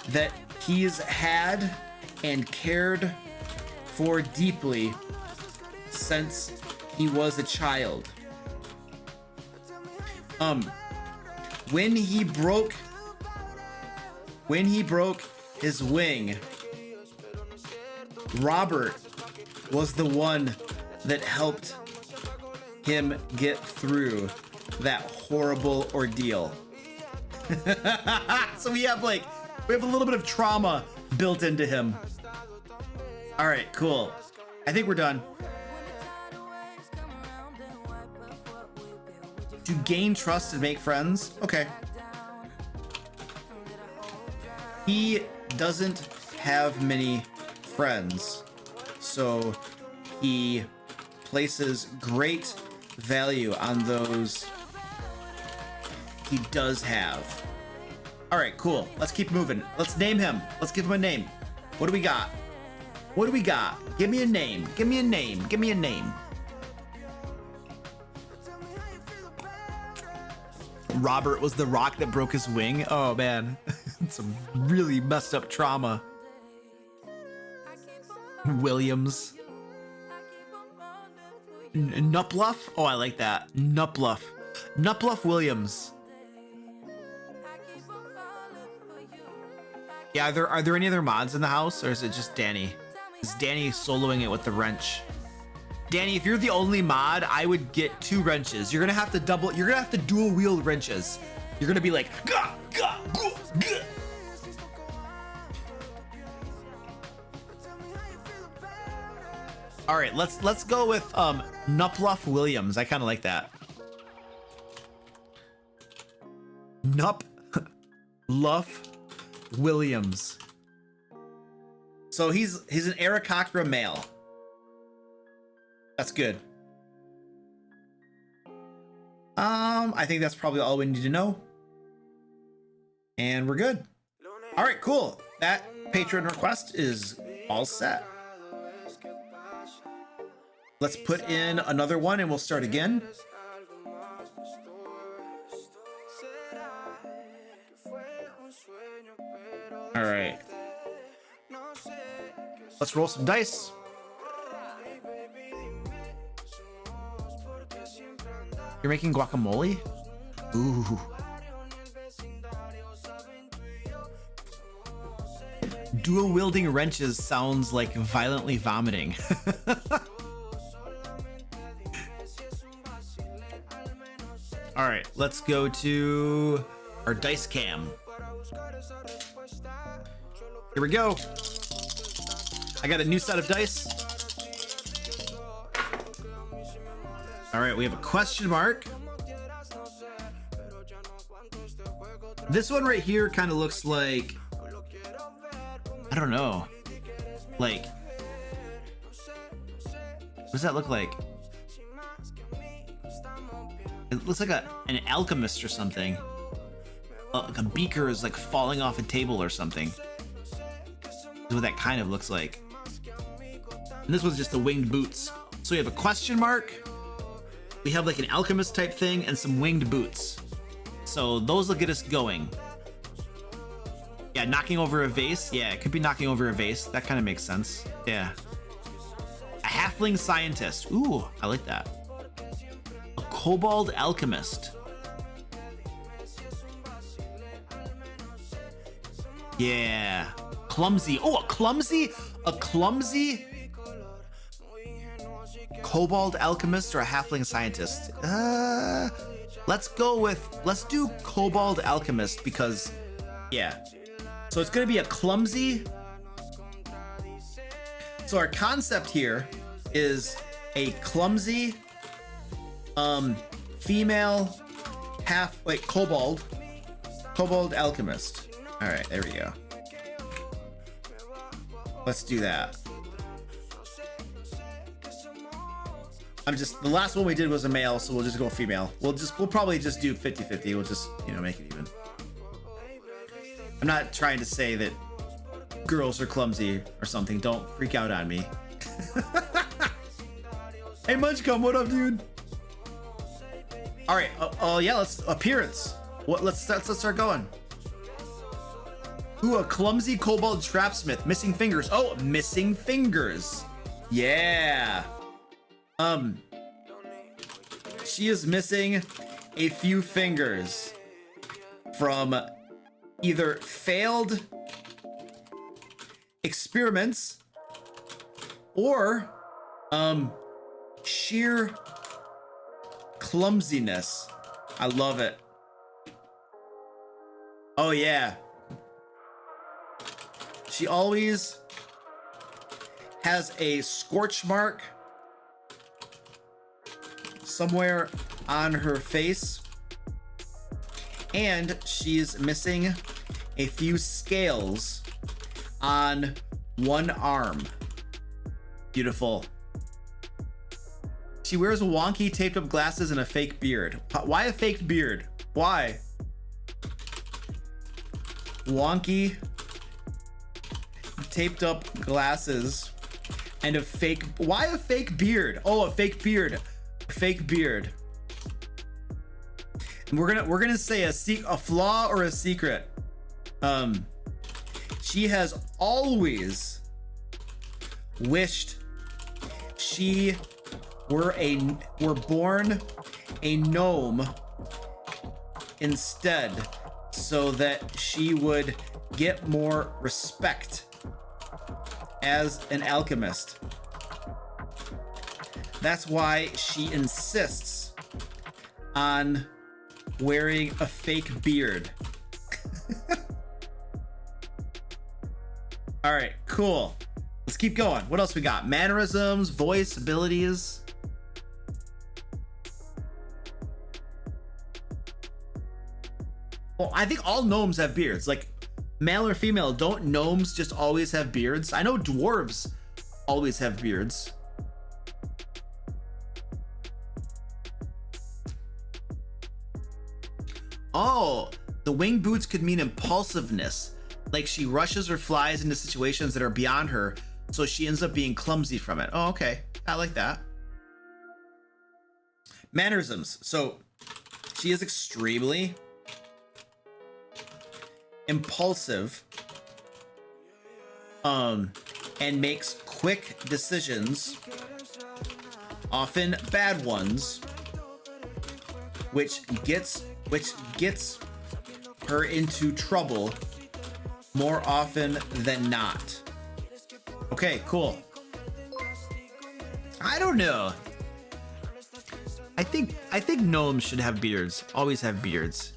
that he's had and cared for deeply since he was a child. When he broke his wing, Robert was the one that helped him get through that horrible ordeal. So we have a little bit of trauma built into him. All right, cool. I think we're done. To gain trust and make friends. Okay. He doesn't have many friends, so he places great value on those he does have. All right, cool. Let's keep moving. Let's name him. Let's give him a name. What do we got? What do we got? Give me a name. Give me a name. Give me a name. Robert was the rock that broke his wing. Oh man, some really messed up trauma. Williams. Nupluff? Oh, I like that. Nupluff. Nupluff Williams. Yeah, are there any other mods in the house, or is it just Danny? Is Danny soloing it with the wrench? Danny, if you're the only mod, I would get 2 wrenches. You're gonna have to dual wield wrenches. You're gonna be like, gah, gah, gah, gah. All right, let's go with Nupluff Williams. I kind of like that. Luff Williams. So he's an Aarakocra male. That's good. I think that's probably all we need to know. And we're good. All right, cool. That patron request is all set. Let's put in another one and we'll start again. All right. Let's roll some dice. You're making guacamole? Ooh. dual wielding wrenches sounds like violently vomiting. All right, let's go to our dice cam. Here we go. I got a new set of dice. All right, we have a question mark. This one right here kind of looks like, I don't know, like, what does that look like? It looks like an alchemist or something. Like a beaker is like falling off a table or something. That's what that kind of looks like. And this one's just the winged boots. So we have a question mark. We have like an alchemist type thing and some winged boots. So those will get us going. Yeah, knocking over a vase. Yeah, it could be knocking over a vase. That kind of makes sense. Yeah. A halfling scientist. Ooh, I like that. A kobold alchemist. Yeah. Clumsy. Oh, a clumsy kobold alchemist or a halfling scientist. Let's do kobold alchemist because, yeah. So it's gonna be a clumsy. So our concept here is a clumsy, female kobold alchemist. All right, there we go. Let's do that. The last one we did was a male, so we'll just go female. We'll probably just do 50-50. We'll just, make it even. I'm not trying to say that girls are clumsy or something. Don't freak out on me. Hey, Munchcom, what up, dude? All right. Yeah. Appearance. Let's start going. Ooh, a clumsy kobold trapsmith. Missing fingers. Oh, missing fingers. Yeah. She is missing a few fingers from either failed experiments or sheer clumsiness. I love it. Oh yeah. She always has a scorch mark somewhere on her face, and she's missing a few scales on one arm. Beautiful. She wears wonky taped up glasses and a fake beard. Why a fake beard? Why? Wonky taped up glasses and a fake. Why a fake beard? Oh, a fake beard. Fake beard. And we're gonna say a flaw or a secret. She has always wished she were born a gnome instead, so that she would get more respect as an alchemist. That's why she insists on wearing a fake beard. All right, cool. Let's keep going. What else we got? Mannerisms, voice, abilities. Well, I think all gnomes have beards. Like, male or female, don't gnomes just always have beards? I know dwarves always have beards. Oh, the wing boots could mean impulsiveness. Like she rushes or flies into situations that are beyond her, so she ends up being clumsy from it. Oh, okay. I like that. Mannerisms. So she is extremely impulsive, and makes quick decisions, often bad ones, which gets her into trouble more often than not. Okay, cool. I don't know. I think gnomes should have beards. Always have beards.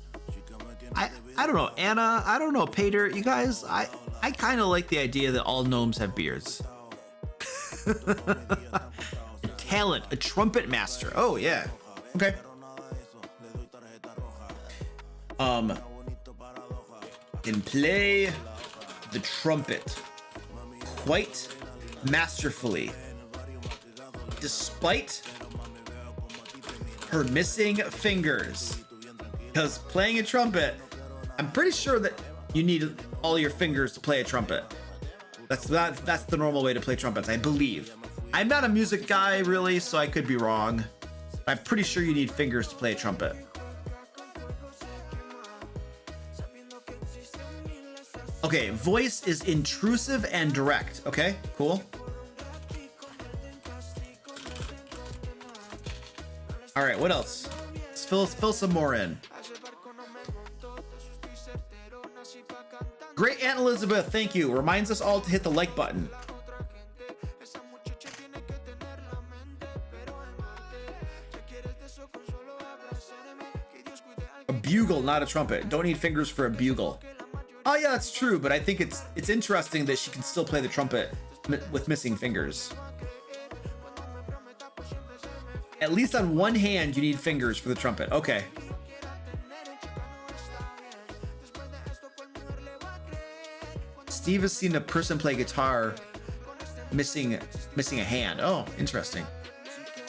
I don't know, Anna. I don't know, Pater. You guys, I kind of like the idea that all gnomes have beards. A talent, a trumpet master. Oh yeah. Okay. Can play the trumpet quite masterfully, despite her missing fingers. Because playing a trumpet, I'm pretty sure that you need all your fingers to play a trumpet. That's the normal way to play trumpets, I believe. I'm not a music guy really, so I could be wrong. I'm pretty sure you need fingers to play a trumpet. Okay, voice is intrusive and direct. Okay, cool. All right, what else? Let's fill some more in. Great Aunt Elizabeth, thank you. Reminds us all to hit the like button. A bugle, not a trumpet. Don't need fingers for a bugle. Oh yeah, that's true, but I think it's interesting that she can still play the trumpet with missing fingers. At least on one hand, you need fingers for the trumpet. Okay. Steve has seen a person play guitar missing a hand. Oh, interesting.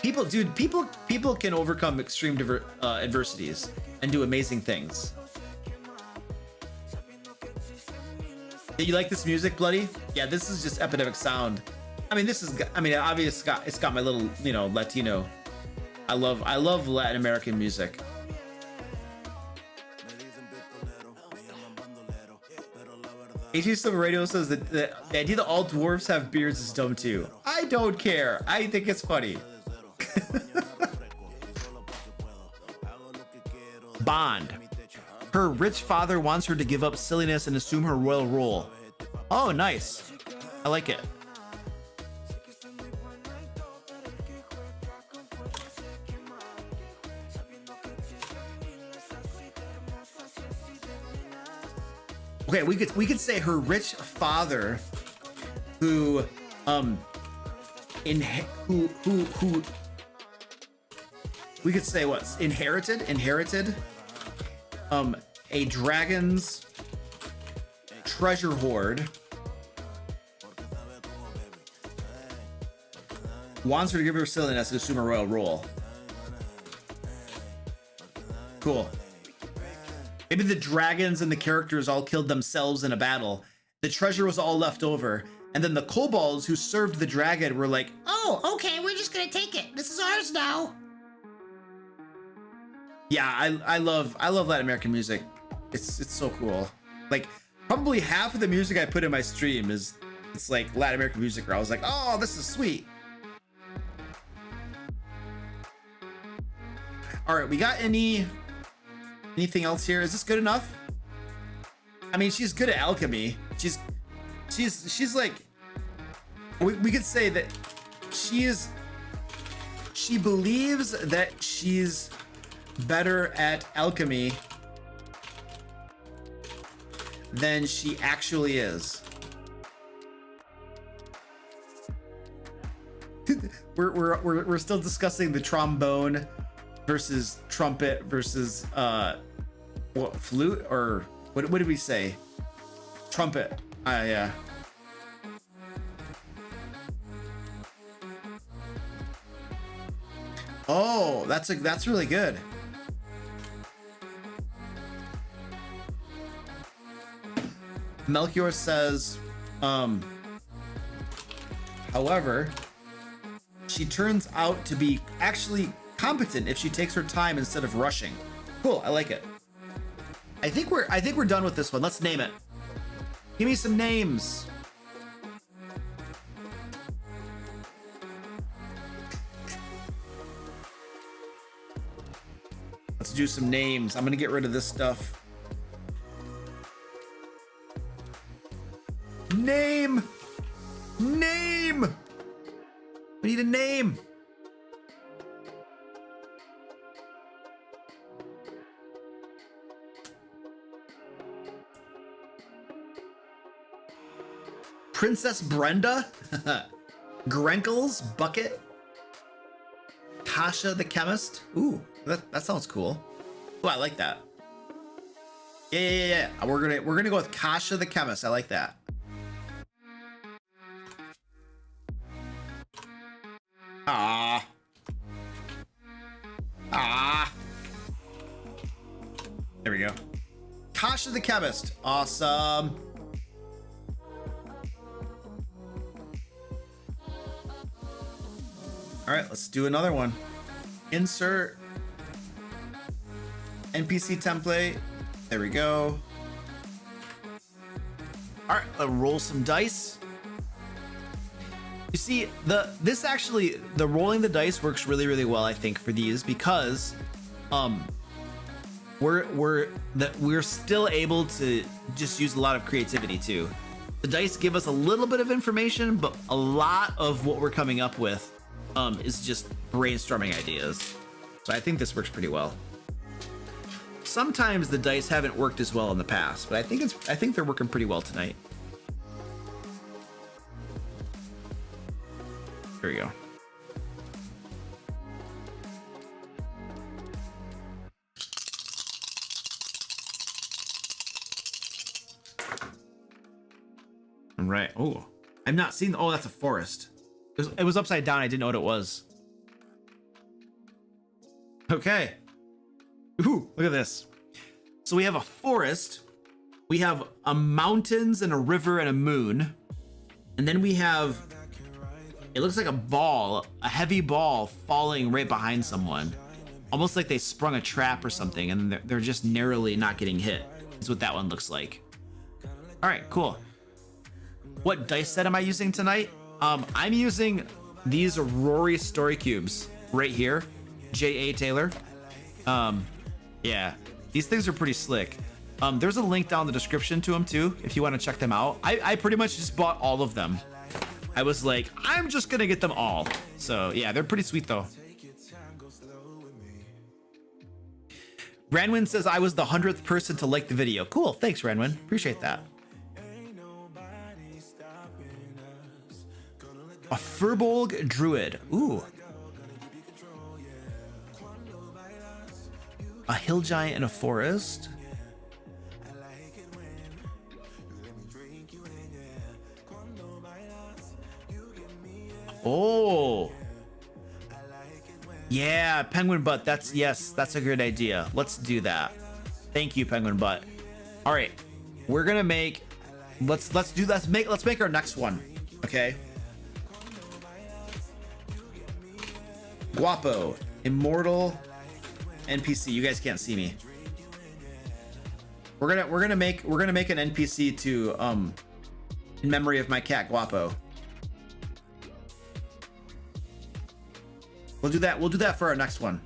People can overcome extreme adversities and do amazing things. Did you like this music, Bloody? Yeah, this is just epidemic sound. I mean, obviously it's got my little, Latino. I love Latin American music. HG Silver Radio says that the idea that all dwarves have beards is dumb too. I don't care. I think it's funny. Bond. Her rich father wants her to give up silliness and assume her royal role. Oh, nice. I like it. Okay, we could say her rich father, who we could say what inherited a dragon's treasure hoard, wants her to give her silliness and assume a royal role. Cool. Maybe the dragons and the characters all killed themselves in a battle. The treasure was all left over. And then the kobolds who served the dragon were like, oh, okay, we're just gonna take it. This is ours now. Yeah, I love Latin American music. It's so cool. Like, probably half of the music I put in my stream it's like Latin American music where I was like, oh, this is sweet. All right, we got anything else here? Is this good enough? I mean, she's good at alchemy. She's like, we could say that she believes that she's better at alchemy than she actually is. We're still discussing the trombone versus trumpet versus what, flute, or what did we say? Trumpet. Yeah. Oh, that's really good. Melchior says, however, she turns out to be actually competent if she takes her time instead of rushing. Cool, I like it. I think we're done with this one. Let's name it. Give me some names. Let's do some names. I'm gonna get rid of this stuff. We need a name. Princess Brenda? Grenkles Bucket? Kasha the Chemist? Ooh, that sounds cool. Ooh, I like that. Yeah. We're gonna go with Kasha the Chemist. I like that. Ah. There we go. Kasha the Chemist. Awesome. All right, let's do another one. Insert NPC template. There we go. All right, let's roll some dice. You see, the rolling the dice works really, really well, I think, for these because we're still able to just use a lot of creativity too. The dice give us a little bit of information, but a lot of what we're coming up with is just brainstorming ideas. So I think this works pretty well. Sometimes the dice haven't worked as well in the past, but I think they're working pretty well tonight. There we go. All right. Oh, I'm not seeing. Oh, that's a forest. It was upside down. I didn't know what it was. Okay. Ooh, look at this. So we have a forest. We have a mountains and a river and a moon. And then we have, it looks like a ball, a heavy ball falling right behind someone. Almost like they sprung a trap or something and they're just narrowly not getting hit. That's what that one looks like. All right, cool. What dice set am I using tonight? I'm using these Rory story cubes right here. J.A. Taylor. Yeah, these things are pretty slick. There's a link down in the description to them too, if you want to check them out. I pretty much just bought all of them. I was like, I'm just gonna get them all. So yeah, they're pretty sweet though. Ranwin says I was the 100th person to like the video. Cool, thanks Ranwin, appreciate that. A Furbolg Druid. Ooh. A hill giant in a forest. Oh. Yeah, penguin butt. That's a good idea. Let's do that. Thank you, penguin butt. All right. We're going to make let's make our next one. Okay? Guapo, immortal NPC. You guys can't see me. We're gonna make an NPC to in memory of my cat Guapo. We'll do that for our next one.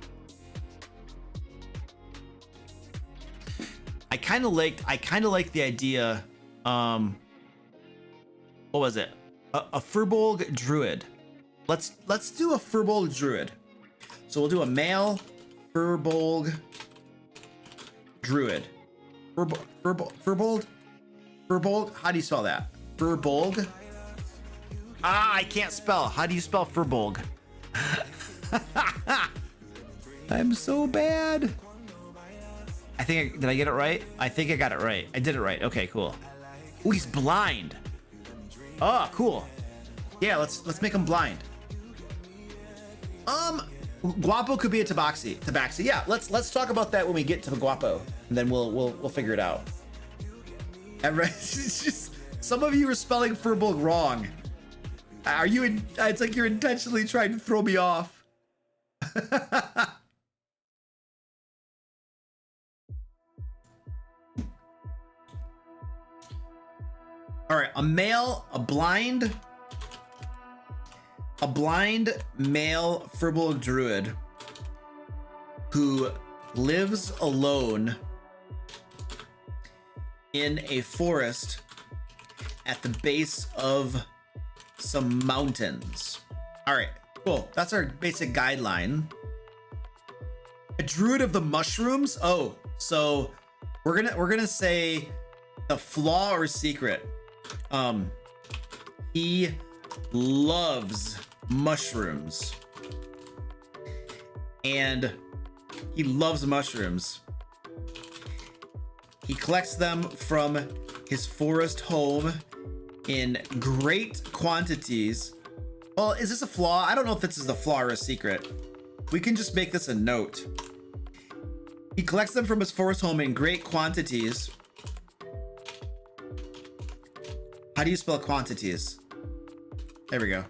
I kind of like the idea. What was it? A Furbolg Druid. Let's do a Furbolg Druid. So we'll do a male Furbolg Druid. Furbolg? How do you spell that? Furbolg? Ah, I can't spell. How do you spell Furbolg? I'm so bad. Did I get it right? I think I got it right. I did it right. Okay, cool. Oh, he's blind. Oh, cool. Yeah, let's make him blind. Guapo could be a tabaxi. Yeah, let's talk about that when we get to the Guapo, and then we'll figure it out. It's just some of you are spelling Furbolg wrong. Are you? It's like you're intentionally trying to throw me off. All right, a blind male Furbolg Druid who lives alone in a forest at the base of some mountains. All right, Cool. That's our basic guideline. A druid of the mushrooms. Oh, so we're gonna say the flaw or secret. He loves mushrooms. And he loves mushrooms. He collects them from his forest home in great quantities. Well, is this a flaw? I don't know if this is a flaw or a secret. We can just make this a note. He collects them from his forest home in great quantities. How do you spell quantities? There we go.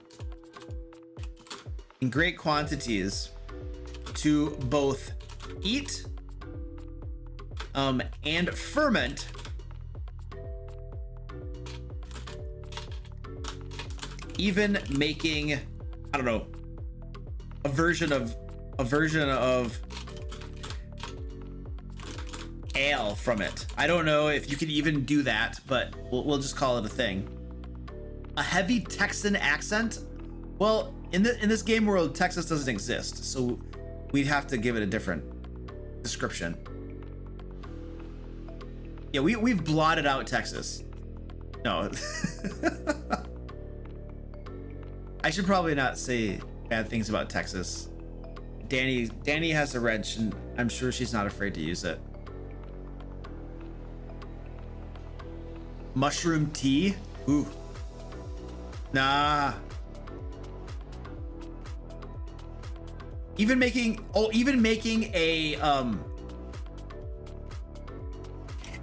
In great quantities to both eat and ferment even making, I don't know, a version of ale from it. I don't know if you can even do that, but we'll just call it a thing. A heavy Texan accent. Well, in this game world, Texas doesn't exist, so we'd have to give it a different description. Yeah, we've blotted out Texas. No. I should probably not say bad things about Texas. Danny has a wrench, and I'm sure she's not afraid to use it. Mushroom tea? Ooh. Nah. Even making a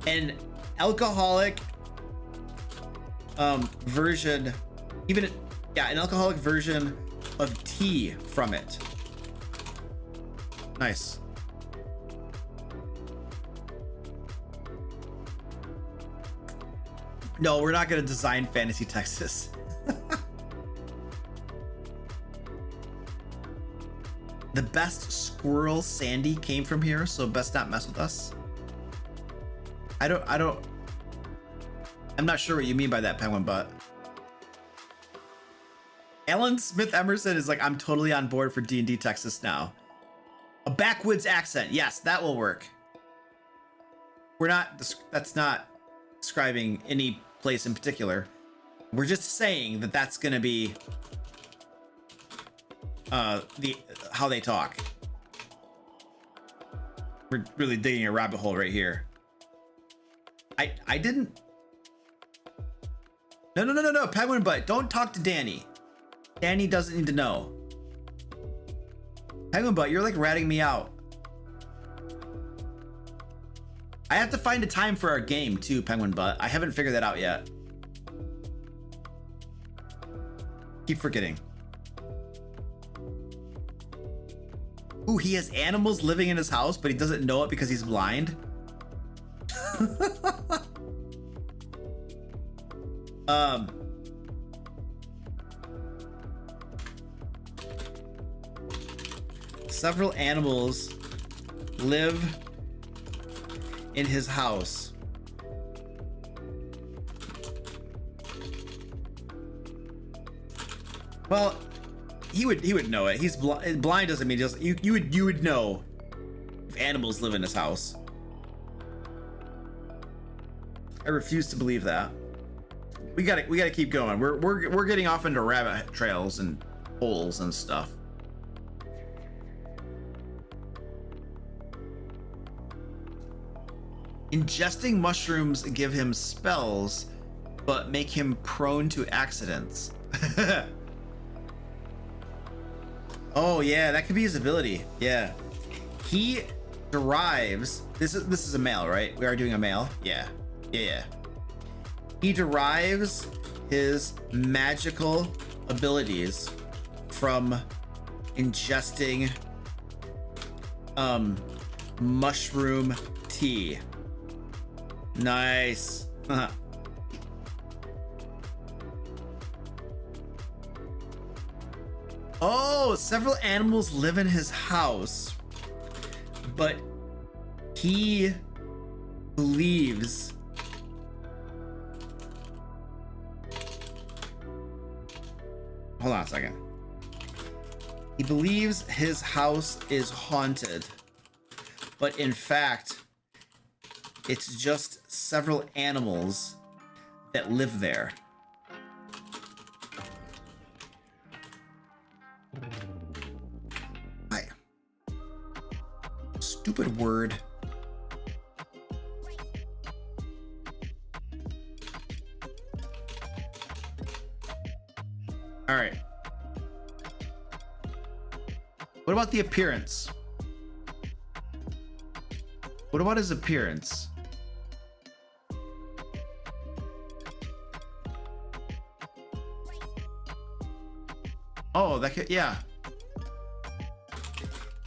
an alcoholic version, an alcoholic version of tea from it. Nice. No, we're not gonna design Fantasy Texas. The best squirrel Sandy came from here, so best not mess with us. I'm not sure what you mean by that, Penguin Butt. Alan Smith Emerson is like, I'm totally on board for D&D Texas now. A backwoods accent. Yes, that will work. That's not describing any place in particular. We're just saying that that's going to be how they talk. We're really digging a rabbit hole right here. I didn't. No, Penguin Butt, don't talk to Danny. Danny doesn't need to know. Penguin Butt, you're like ratting me out. I have to find a time for our game too, Penguin Butt. I haven't figured that out yet. Keep forgetting. Ooh, he has animals living in his house, but he doesn't know it because he's blind. Several animals live in his house. Well, he would know it. He's blind doesn't mean you would know if animals live in his house. I refuse to believe that. We gotta keep going. We're getting off into rabbit trails and holes and stuff. Ingesting mushrooms give him spells, but make him prone to accidents. Oh yeah, that could be his ability. Yeah, he derives. This is a male, right? We are doing a male. Yeah. He derives his magical abilities from ingesting mushroom tea. Nice. Oh, several animals live in his house, but he believes hold on a second. He believes his house is haunted, but in fact, it's just several animals that live there. Hi. Stupid word. All right. What about the appearance? What about his appearance? Oh, that could, yeah.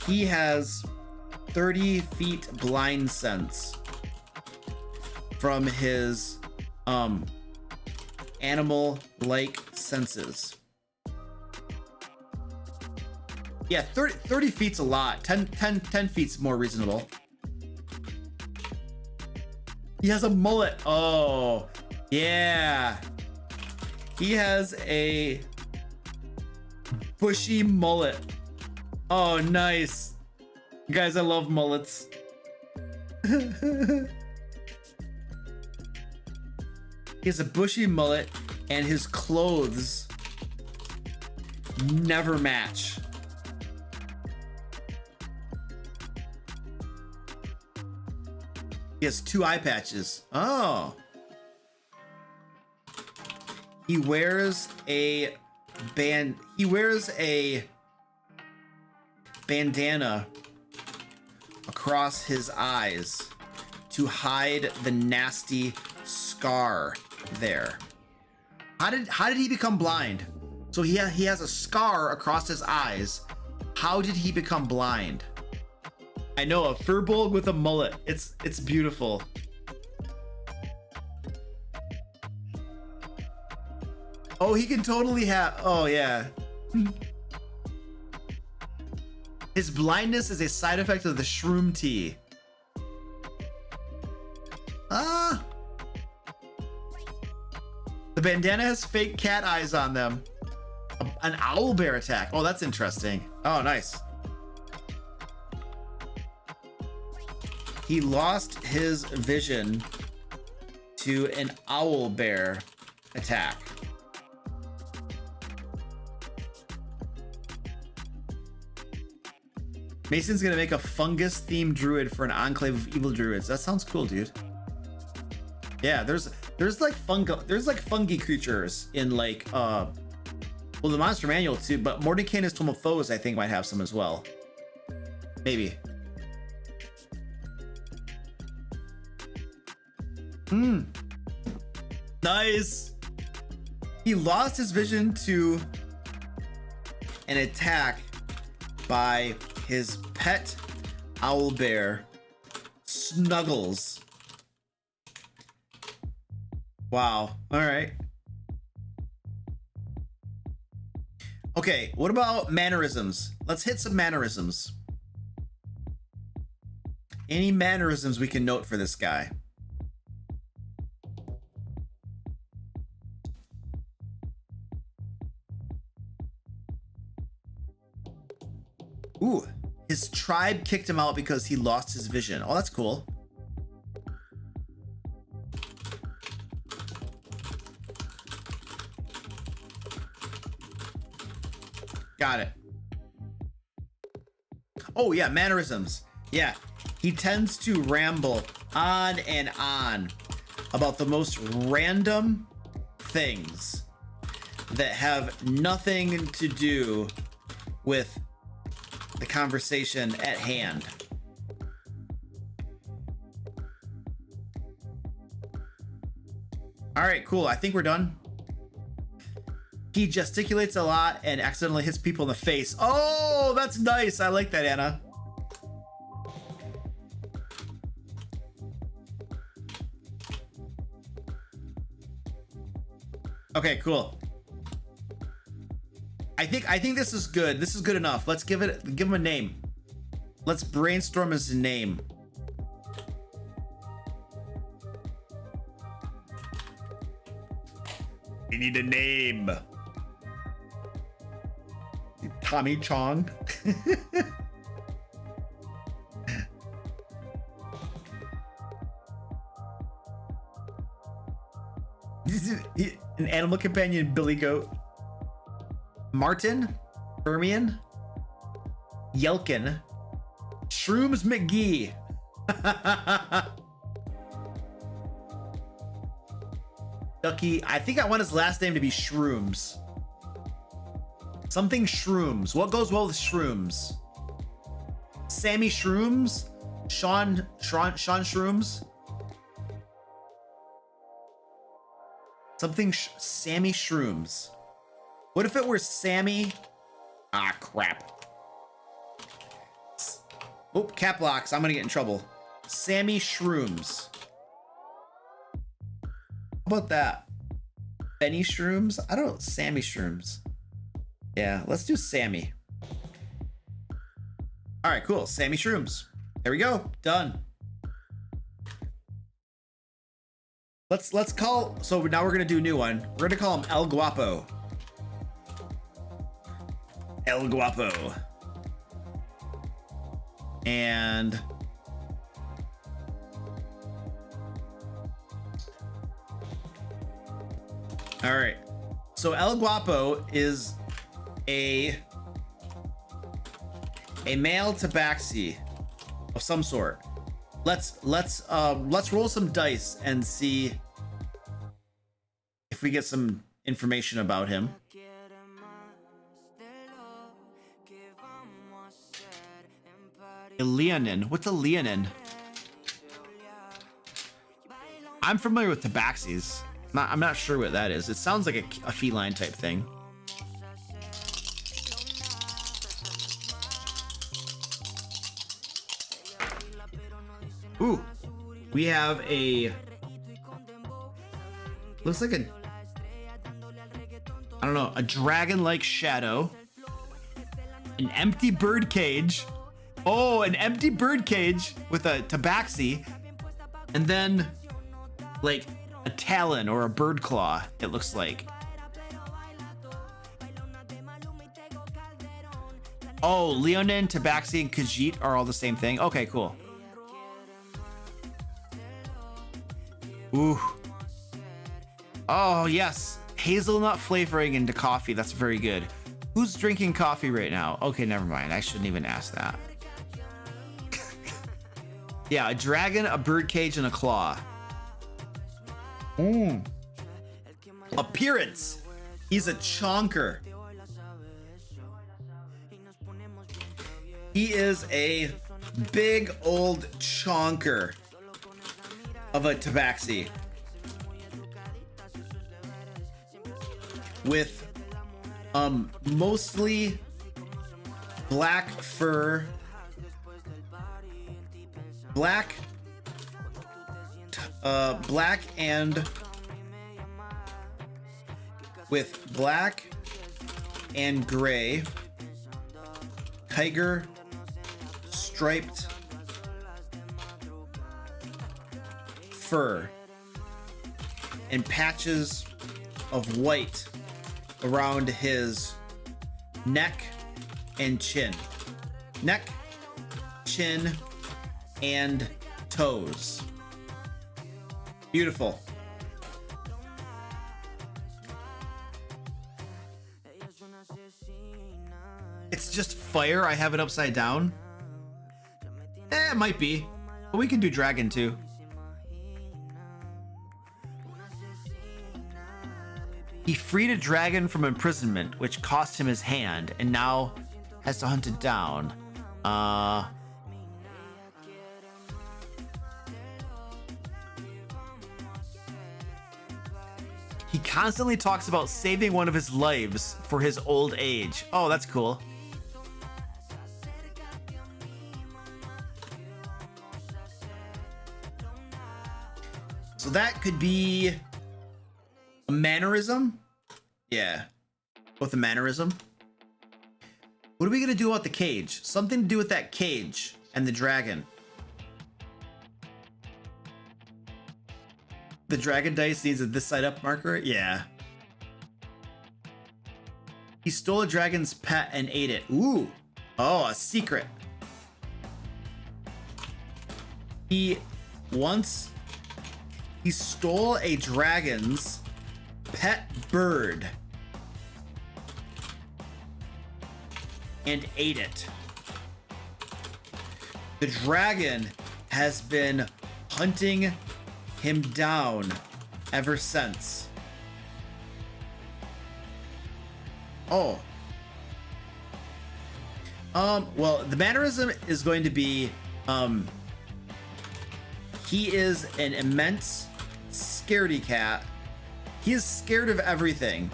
He has 30 feet blind sense from his animal-like senses. Yeah, 30 feet's a lot. 10 feet's more reasonable. He has a mullet. Oh, yeah. He has a bushy mullet. Oh, nice. Guys, I love mullets. He has a bushy mullet, and his clothes never match. He has 2 eye patches. Oh. He wears a bandana across his eyes to hide the nasty scar there. How did he become blind? So he has a scar across his eyes. How did he become blind? I know, a furbolg with a mullet. It's beautiful. Oh, he can totally have. Oh yeah. His blindness is a side effect of the shroom tea. Ah. The bandana has fake cat eyes on them. An owl bear attack. Oh, that's interesting. Oh, nice. He lost his vision to an owl bear attack. Mason's gonna make a fungus themed druid for an enclave of evil druids. That sounds cool, dude. Yeah, there's like fungi creatures in like well, the monster manual too, but Mordecai's Tome of Foes I think might have some as well. Maybe. Nice. He lost his vision to an attack by his pet owl bear, Snuggles. Wow. All right. Okay, what about mannerisms? Let's hit some mannerisms. Any mannerisms we can note for this guy? Ooh, his tribe kicked him out because he lost his vision. Oh, that's cool. Got it. Oh yeah, mannerisms. Yeah, he tends to ramble on and on about the most random things that have nothing to do with the conversation at hand. All right, cool. I think we're done. He gesticulates a lot and accidentally hits people in the face. Oh, that's nice. I like that, Anna. Okay, cool. I think this is good. This is good enough. Let's give him a name. Let's brainstorm his name. We need a name. Tommy Chong. An animal companion, Billy Goat. Martin, Hermione, Yelkin, Shrooms McGee. Ducky, I think I want his last name to be Shrooms. Something Shrooms. What goes well with Shrooms? Sammy Shrooms? Sean Shrooms? Something Sammy Shrooms. What if it were Sammy? Ah, crap. Oh, cap locks. I'm gonna get in trouble. Sammy Shrooms. How about that? Benny Shrooms? I don't know. Sammy Shrooms. Yeah, let's do Sammy. All right, cool. Sammy Shrooms. There we go. Done. Let's call. So now we're gonna do a new one. We're gonna call him El Guapo. El Guapo. And all right. So El Guapo is a male tabaxi of some sort. Let's roll some dice and see if we get some information about him. A Leonin. What's a Leonin? I'm familiar with tabaxis. I'm not sure what that is. It sounds like a feline type thing. Ooh, we have a, looks like a, I don't know, a dragon-like shadow, an empty bird cage. Oh, an empty bird cage with a tabaxi, and then like a talon or a bird claw, it looks like. Oh, Leonin, tabaxi, and Khajiit are all the same thing. Okay, cool. Ooh. Oh, yes. Hazelnut flavoring into coffee. That's very good. Who's drinking coffee right now? Okay, never mind. I shouldn't even ask that. Yeah, a dragon, a birdcage, and a claw. Appearance. He's a chonker. He is a big old chonker of a tabaxi with mostly black fur, black and with black and gray tiger striped fur and patches of white around his neck and chin. Neck, chin, and toes. Beautiful. It's just fire. I have it upside down. It might be. But we can do dragon too. He freed a dragon from imprisonment, which cost him his hand, and now has to hunt it down. He constantly talks about saving one of his lives for his old age. Oh, that's cool. So that could be a mannerism? Yeah. With a mannerism? What are we gonna do about the cage? Something to do with that cage and the dragon. The dragon dice needs a this side up marker? Yeah. He stole a dragon's pet and ate it. Ooh. Oh, a secret. He stole a dragon's pet bird and ate it. The dragon has been hunting him down ever since. Oh. Well, the mannerism is going to be, he is an immense scaredy cat. He is scared of everything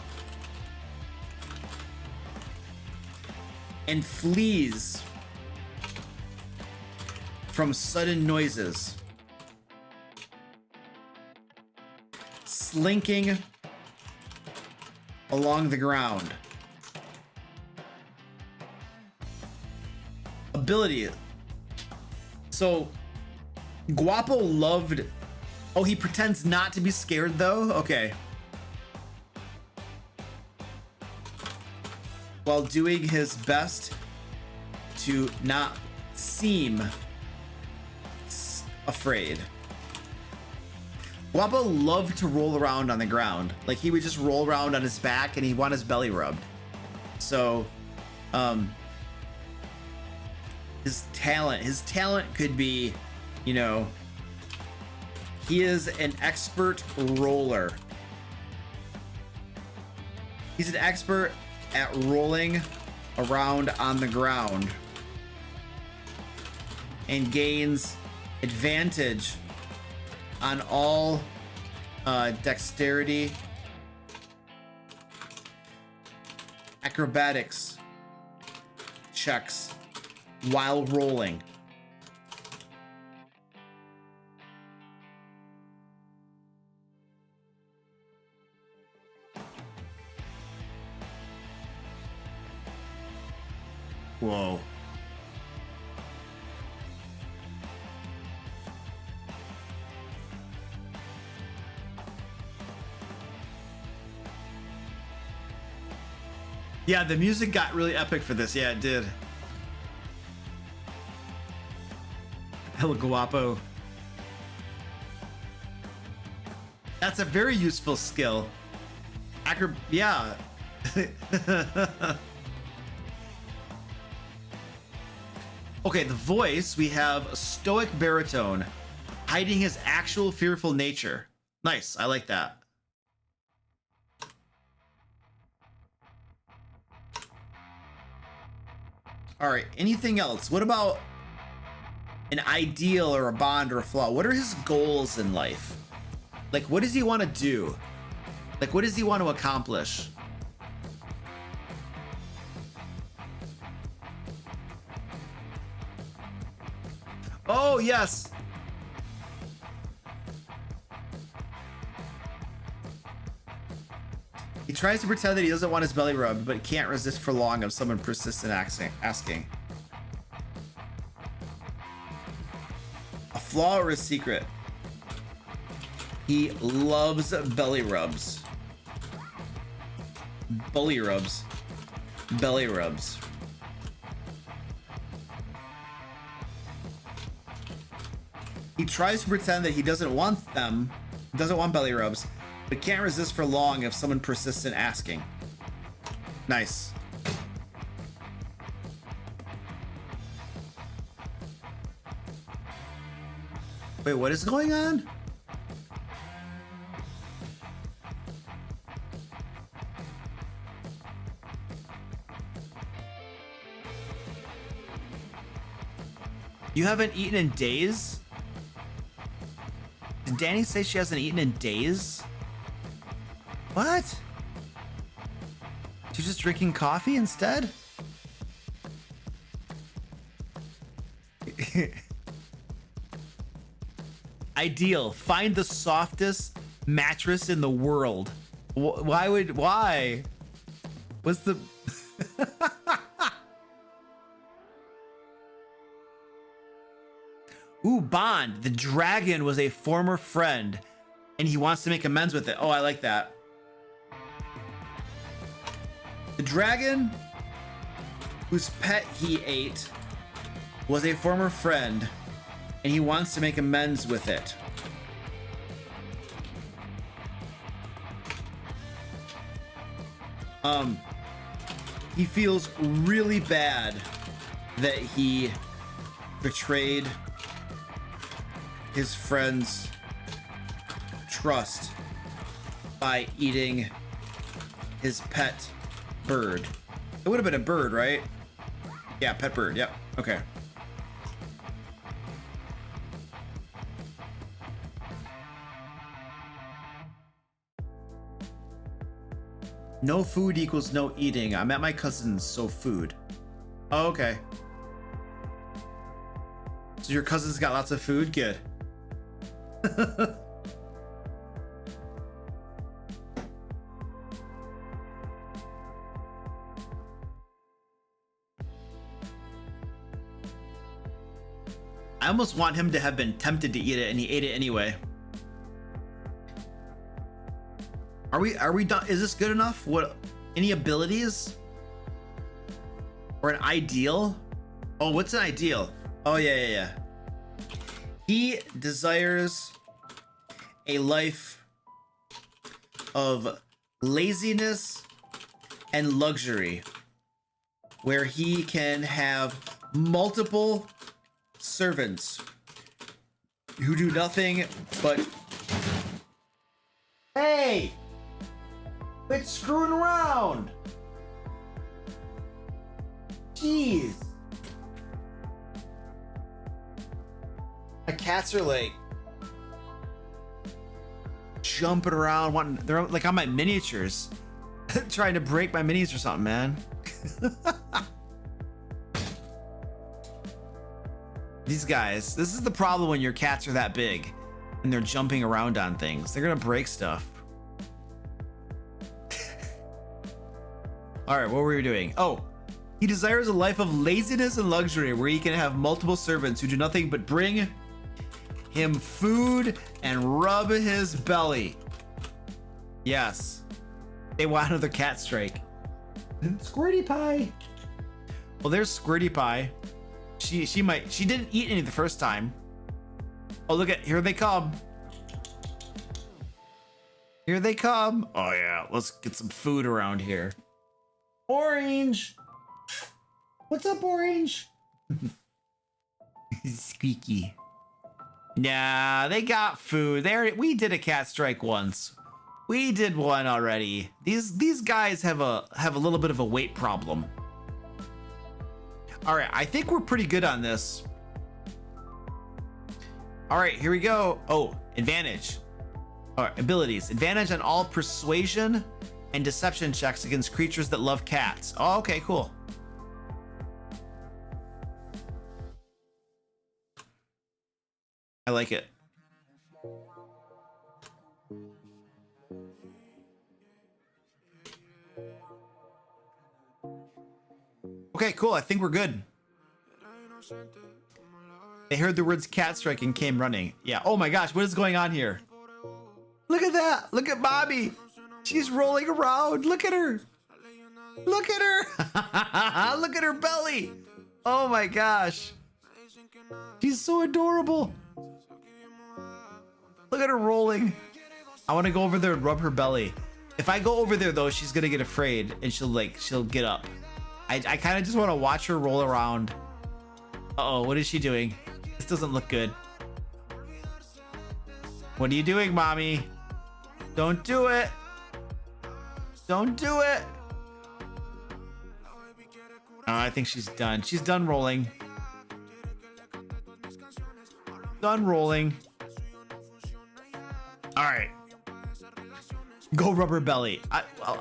and flees from sudden noises, slinking along the ground. Ability. So Guapo loved. Oh, he pretends not to be scared though? Okay. While doing his best to not seem afraid. Guapo loved to roll around on the ground. Like he would just roll around on his back and he'd want his belly rubbed. So, his talent could be, you know, he is an expert roller. He's an expert at rolling around on the ground and gains advantage on all dexterity, acrobatics checks while rolling. Whoa. Yeah, the music got really epic for this. Yeah, it did. El Guapo. That's a very useful skill. Yeah. Okay, the voice, we have a stoic baritone, hiding his actual fearful nature. Nice, I like that. All right, anything else? What about an ideal or a bond or a flaw? What are his goals in life? Like, what does he want to do? Like, what does he want to accomplish? Oh, yes. He tries to pretend that he doesn't want his belly rubbed, but can't resist for long if someone persists in asking. A flaw or a secret? He loves belly rubs. Belly rubs. Belly rubs. He tries to pretend that he doesn't want belly rubs, but can't resist for long if someone persists in asking. Nice. Wait, what is going on? You haven't eaten in days? Did Danny say she hasn't eaten in days? What? She's just drinking coffee instead? Ideal. Find the softest mattress in the world. Why? What's the... Ooh, bond. The dragon was a former friend and he wants to make amends with it. Oh, I like that. The dragon whose pet he ate was a former friend, and he wants to make amends with it. He feels really bad that he betrayed his friend's trust by eating his pet bird. It would have been a bird, right? Yeah, pet bird. Yep. Okay. No food equals no eating. I'm at my cousin's, so food. Oh, okay. So your cousin's got lots of food? Good. I almost want him to have been tempted to eat it, and he ate it anyway. Are we done? Is this good enough? What, any abilities? Or an ideal? Oh, what's an ideal? Oh, yeah. He desires a life of laziness and luxury, where he can have multiple servants who do nothing but... Hey! Quit screwing around! Jeez! My cats are like jumping around, wanting, they're like on my miniatures, trying to break my minis or something, man. These guys, this is the problem when your cats are that big and they're jumping around on things. They're gonna break stuff. All right, what were we doing? Oh, he desires a life of laziness and luxury where he can have multiple servants who do nothing but bring him food and rub his belly. Yes, they want another cat strike. Squirty Pie. Well, there's Squirty Pie. She didn't eat any the first time. Oh, look at, here they come. Here they come. Oh yeah, let's get some food around here. Orange. What's up, Orange? Squeaky. Nah, they got food. We did a cat strike once. We did one already. These guys have a little bit of a weight problem. All right, I think we're pretty good on this. All right, here we go. Oh, advantage. All right, abilities. Advantage on all persuasion and deception checks against creatures that love cats. Oh, okay, cool. I like it. Okay, cool. I think we're good. They heard the words cat strike and came running. Yeah. Oh my gosh, what is going on here? Look at that. Look at Bobby. She's rolling around. Look at her. Look at her. Look at her belly. Oh my gosh. She's so adorable. Look at her rolling. I want to go over there and rub her belly. If I go over there though, she's gonna get afraid and she'll get up. I kind of just want to watch her roll around. Uh-oh, what is she doing? This doesn't look good. What are you doing, mommy? Don't do it. Don't do it. Oh, I think she's done. She's done rolling. Done rolling. All right. Go rub her belly.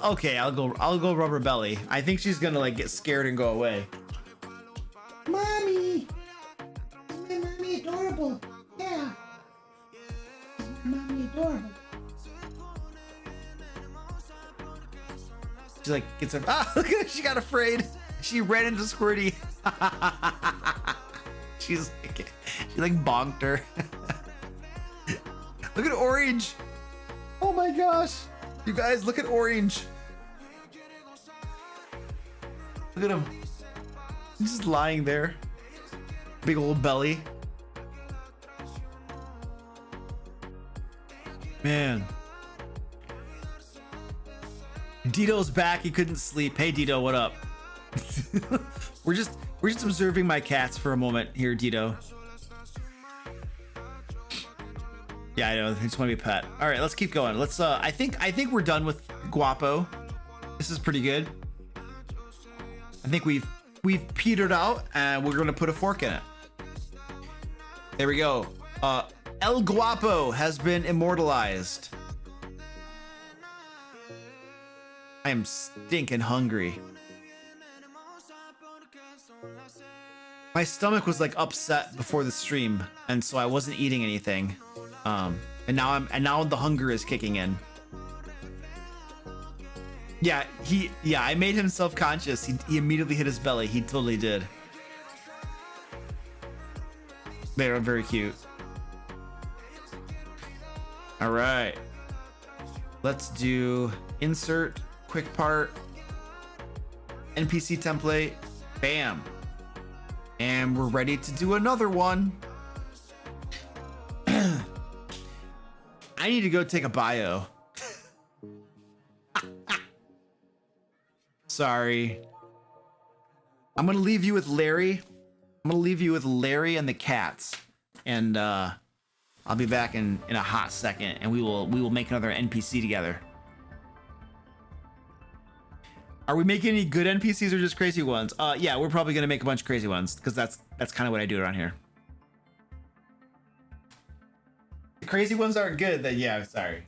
Okay, I'll go rub her belly. I think she's gonna like get scared and go away. Mommy! Isn't my mommy adorable? Yeah. Isn't my mommy adorable? She like gets her. Ah, look at her. She got afraid. She ran into Squirty. She like bonked her. Look at Orange. Oh my gosh. You guys, look at Orange. Look at him. He's just lying there. Big old belly. Man. Dito's back. He couldn't sleep. Hey, Dito, what up? we're just observing my cats for a moment here, Dito. Yeah, I know. I just want to be a pet. All right, let's keep going. Let's. I think we're done with Guapo. This is pretty good. I think we've petered out, and we're gonna put a fork in it. There we go. El Guapo has been immortalized. I am stinking hungry. My stomach was like upset before the stream, and so I wasn't eating anything. And now the hunger is kicking in. Yeah, I made him self-conscious. He immediately hit his belly. He totally did. They are very cute. All right. Let's do insert, quick part, NPC template, bam. And we're ready to do another one. I need to go take a bio. Sorry. I'm gonna leave you with Larry. I'm gonna leave you with Larry and the cats. And I'll be back in a hot second, and we will make another NPC together. Are we making any good NPCs or just crazy ones? Yeah, we're probably gonna make a bunch of crazy ones because that's kind of what I do around here. The crazy ones aren't good, then yeah, sorry.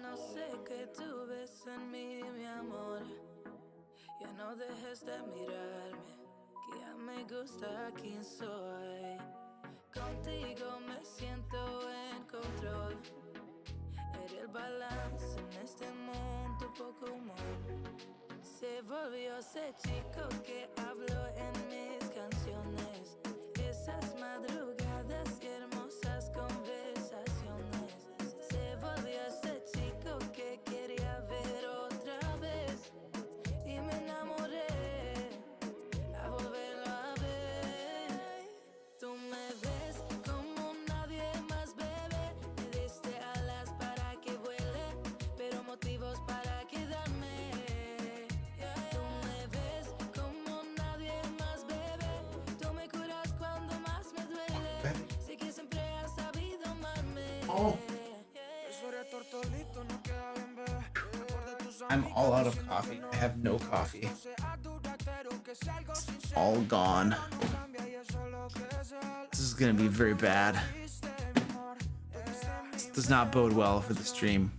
No sé qué tú ves en mí, mi amor. Ya no dejes de mirarme, que ya me gusta quién soy. Contigo me siento en control. Eres el balance en este mundo, poco humor. Se volvió ese chico que habló en mis canciones. Esas madrugadas y hermosas conversaciones. Se volvió ese chico que quería ver otra vez. Y me enamoré a volverlo a ver. Tú me ves como nadie más, bebé. Me diste alas Oh, I'm all out of coffee. I have no coffee. It's all gone. This is gonna be very bad. This does not bode well for the stream.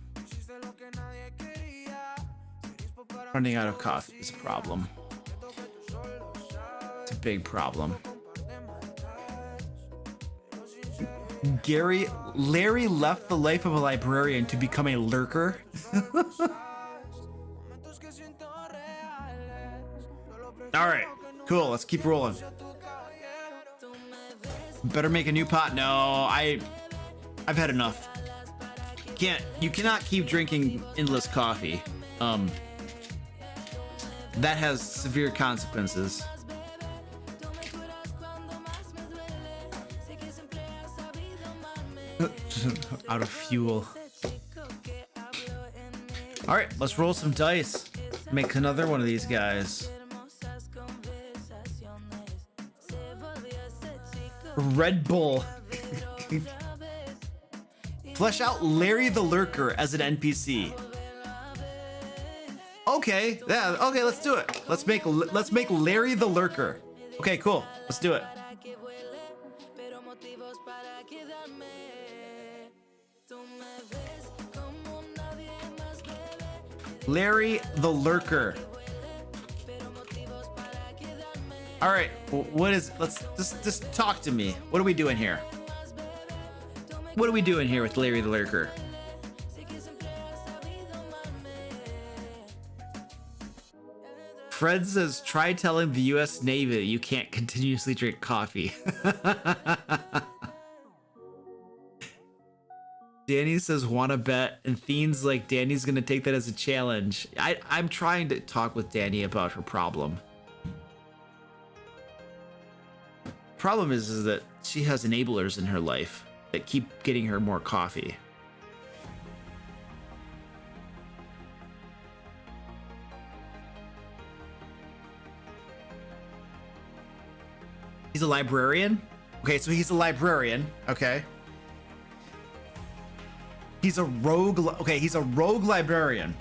Running out of coffee is a problem. It's a big problem. Larry left the life of a librarian to become a lurker. All right, cool. Let's keep rolling. Better make a new pot. No, I've had enough. You cannot keep drinking endless coffee. That has severe consequences. Out of fuel. All right, let's roll some dice. Make another one of these guys. Red Bull. Flesh out Larry the Lurker as an NPC. Okay, yeah, okay, let's do it. Let's make Larry the Lurker. Okay, cool. Let's do it. Larry the Lurker. All right, let's just talk to me. What are we doing here? What are we doing here with Larry the Lurker? Fred says, try telling the US Navy you can't continuously drink coffee. Danny says, wanna bet? And Theen's like, Danny's gonna take that as a challenge. I'm trying to talk with Danny about her problem. Problem is that she has enablers in her life that keep getting her more coffee. He's a librarian? Okay, so he's a librarian. Okay. He's a rogue. Okay, he's a rogue librarian.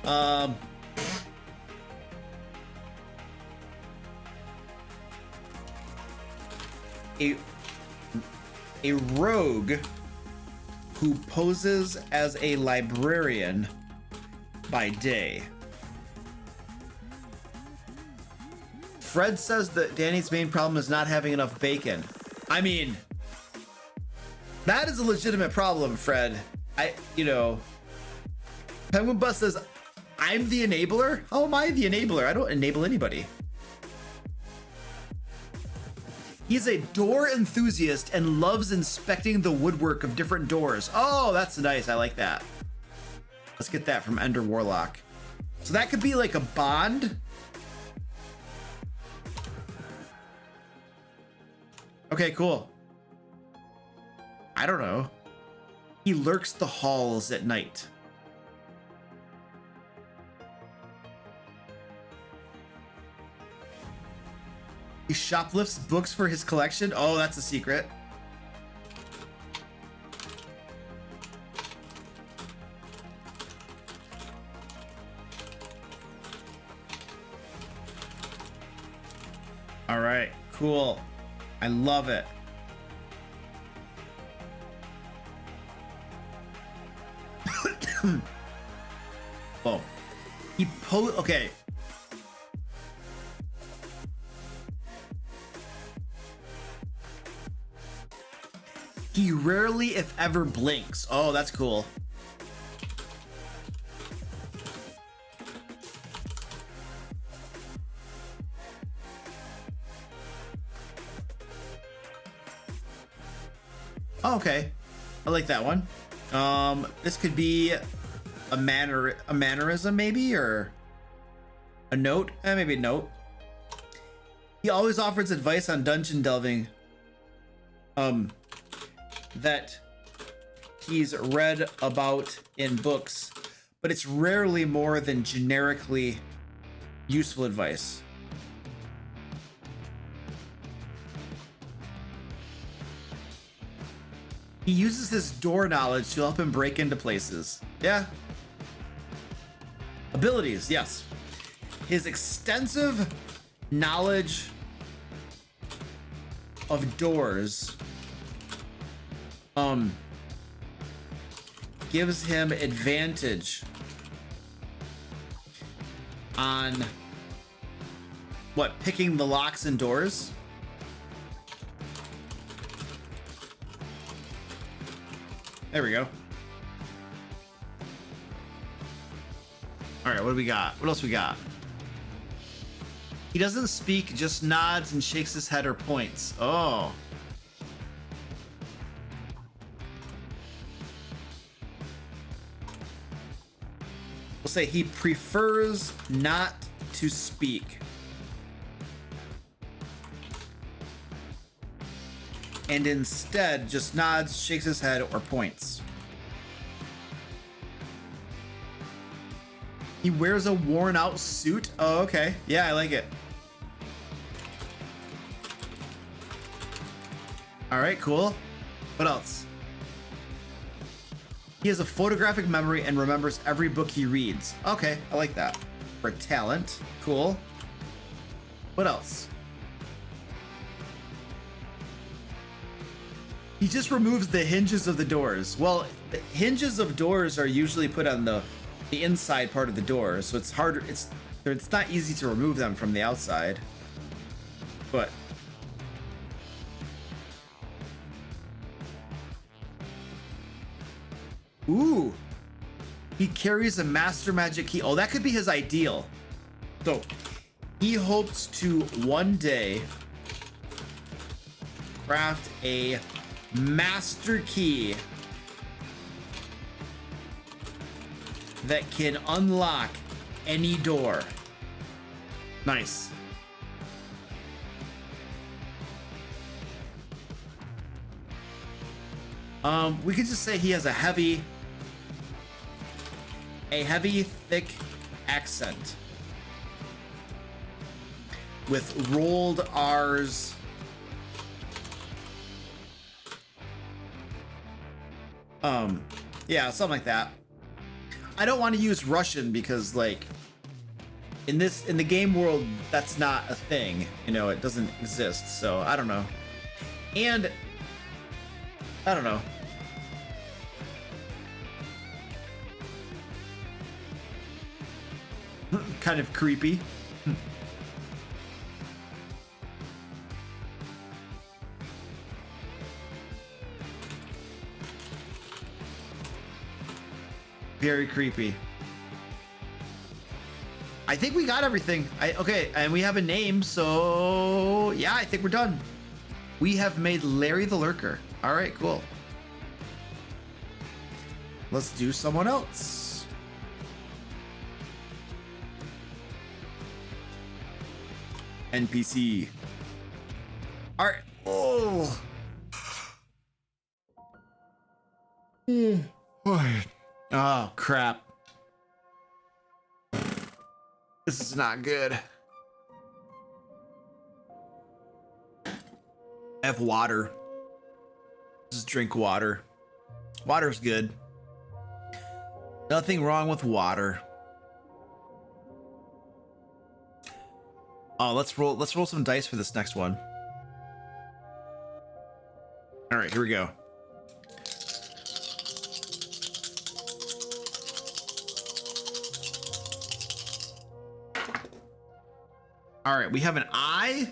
A rogue who poses as a librarian by day. Fred says that Danny's main problem is not having enough bacon. I mean, that is a legitimate problem, Fred. Penguin Bus says, I'm the enabler? How am I the enabler? I don't enable anybody. He's a door enthusiast and loves inspecting the woodwork of different doors. Oh, that's nice. I like that. Let's get that from Ender Warlock. So that could be like a bond. Okay, cool. I don't know. He lurks the halls at night. He shoplifts books for his collection. Oh, that's a secret. All right, cool. I love it. Oh, okay. He rarely, if ever, blinks. Oh, that's cool. Oh, okay. I like that one. This could be a mannerism, maybe, or a note. Maybe a note. He always offers advice on dungeon delving. That he's read about in books, but it's rarely more than generically useful advice. He uses his door knowledge to help him break into places. Yeah. Abilities, yes. His extensive knowledge of doors gives him advantage on what, picking the locks and doors? There we go. All right, what do we got? What else we got? He doesn't speak, just nods and shakes his head or points. Oh. We'll say he prefers not to speak. And instead just nods, shakes his head, or points. He wears a worn out suit. Oh, okay. Yeah, I like it. All right, cool. What else? He has a photographic memory and remembers every book he reads. Okay, I like that. For talent. Cool. What else? He just removes the hinges of the doors. Well, the hinges of doors are usually put on the inside part of the door, so it's harder. It's not easy to remove them from the outside. But ooh, he carries a master magic key. Oh, that could be his ideal. So he hopes to one day craft a master key that can unlock any door. Nice. We could just say he has a heavy, thick accent with rolled R's. Yeah, something like that. I don't want to use Russian because, like, in the game world, that's not a thing. You know, it doesn't exist. So I don't know. And I don't know. Kind of creepy. Very creepy. I think we got everything. Okay, and we have a name, so yeah, I think we're done. We have made Larry the Lurker. All right, cool. Let's do someone else. NPC. All right. Oh. Oh, crap. This is not good. I have water. Just drink water. Water's good. Nothing wrong with water. Oh, let's roll some dice for this next one. All right, here we go. All right, we have an eye,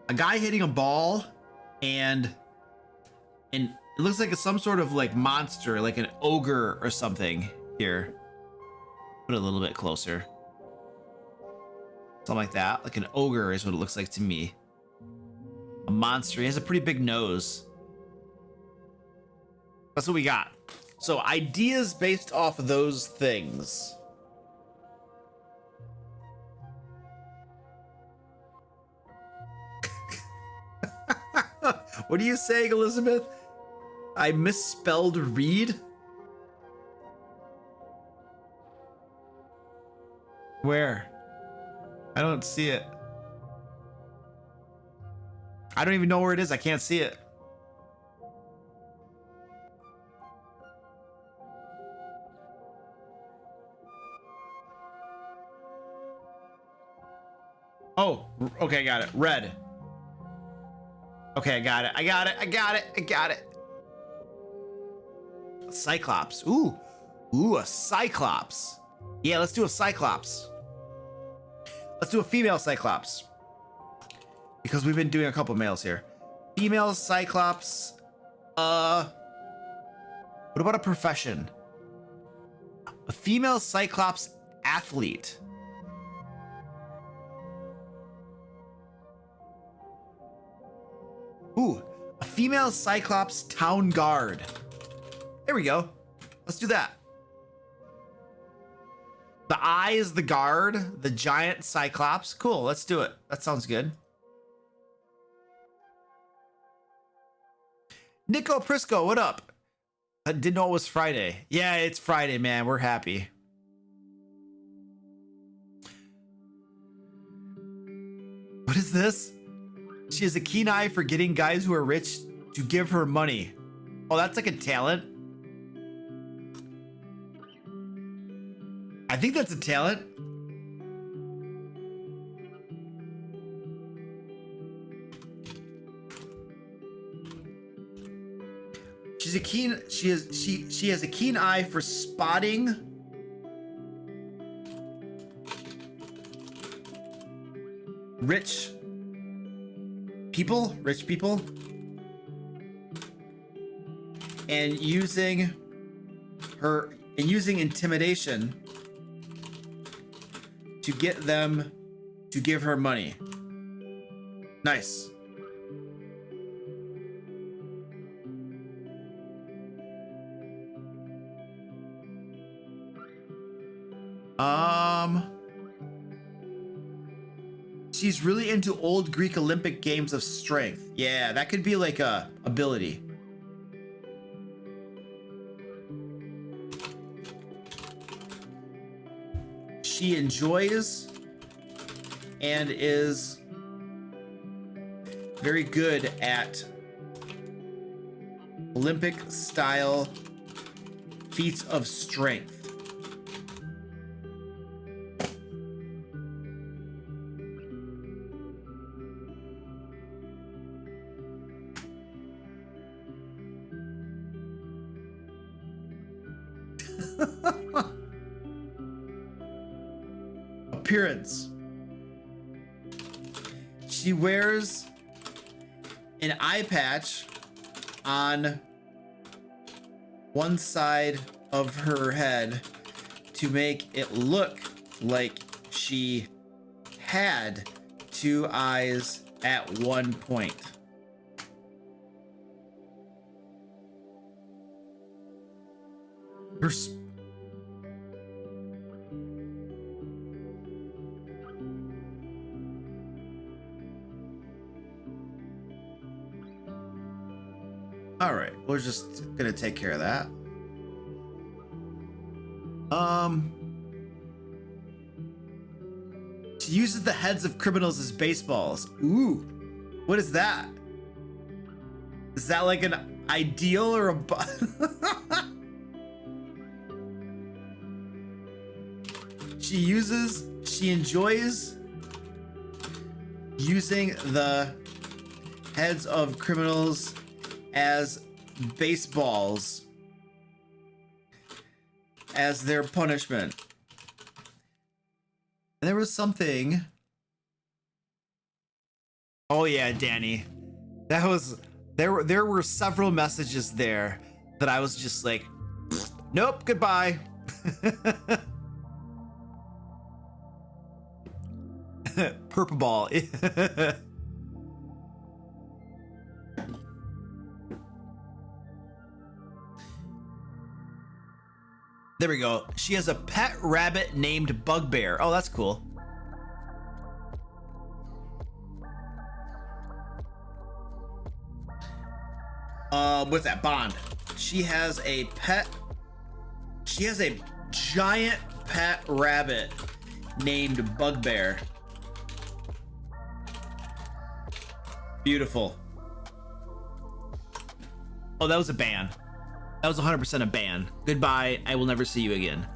a guy hitting a ball, and it looks like it's some sort of like monster, like an ogre or something. Here, put it a little bit closer. Something like that, like an ogre is what it looks like to me. A monster. He has a pretty big nose. That's what we got. So ideas based off of those things. What are you saying, Elizabeth? I misspelled read? Where? I don't see it. I don't even know where it is. I can't see it. Oh, okay, I got it. Red. Okay, I got it. I got it. I got it. I got it. Cyclops. Ooh. Ooh, a Cyclops. Yeah, let's do a Cyclops. Let's do a female Cyclops. Because we've been doing a couple males here. Female Cyclops. What about a profession? A female Cyclops athlete. Ooh, a female Cyclops town guard. There we go. Let's do that. The eye is the guard, the giant Cyclops. Cool, let's do it. That sounds good. Nico Prisco, what up? I didn't know it was Friday. Yeah, it's Friday, man. We're happy. What is this? She has a keen eye for getting guys who are rich to give her money. Oh, that's like a talent. I think that's a talent. She has a keen eye for spotting rich people, and using intimidation to get them to give her money. Nice. She's really into old Greek Olympic games of strength. Yeah, that could be like a ability. She enjoys and is very good at Olympic style feats of strength. Appearance. She wears an eye patch on one side of her head to make it look like she had two eyes at one point. Her all right, we're just gonna take care of that. She uses the heads of criminals as baseballs. Ooh, what is that? Is that like an ideal or a she enjoys using the heads of criminals as baseballs as their punishment. And there was something. Oh yeah, Danny. That was there were several messages there that I was just like, nope, goodbye. Purple ball. There we go. She has a pet rabbit named Bugbear. Oh, that's cool. What's that? Bond. She has a giant pet rabbit named Bugbear. Beautiful. Oh, that was a ban. That was 100% a ban. Goodbye. I will never see you again.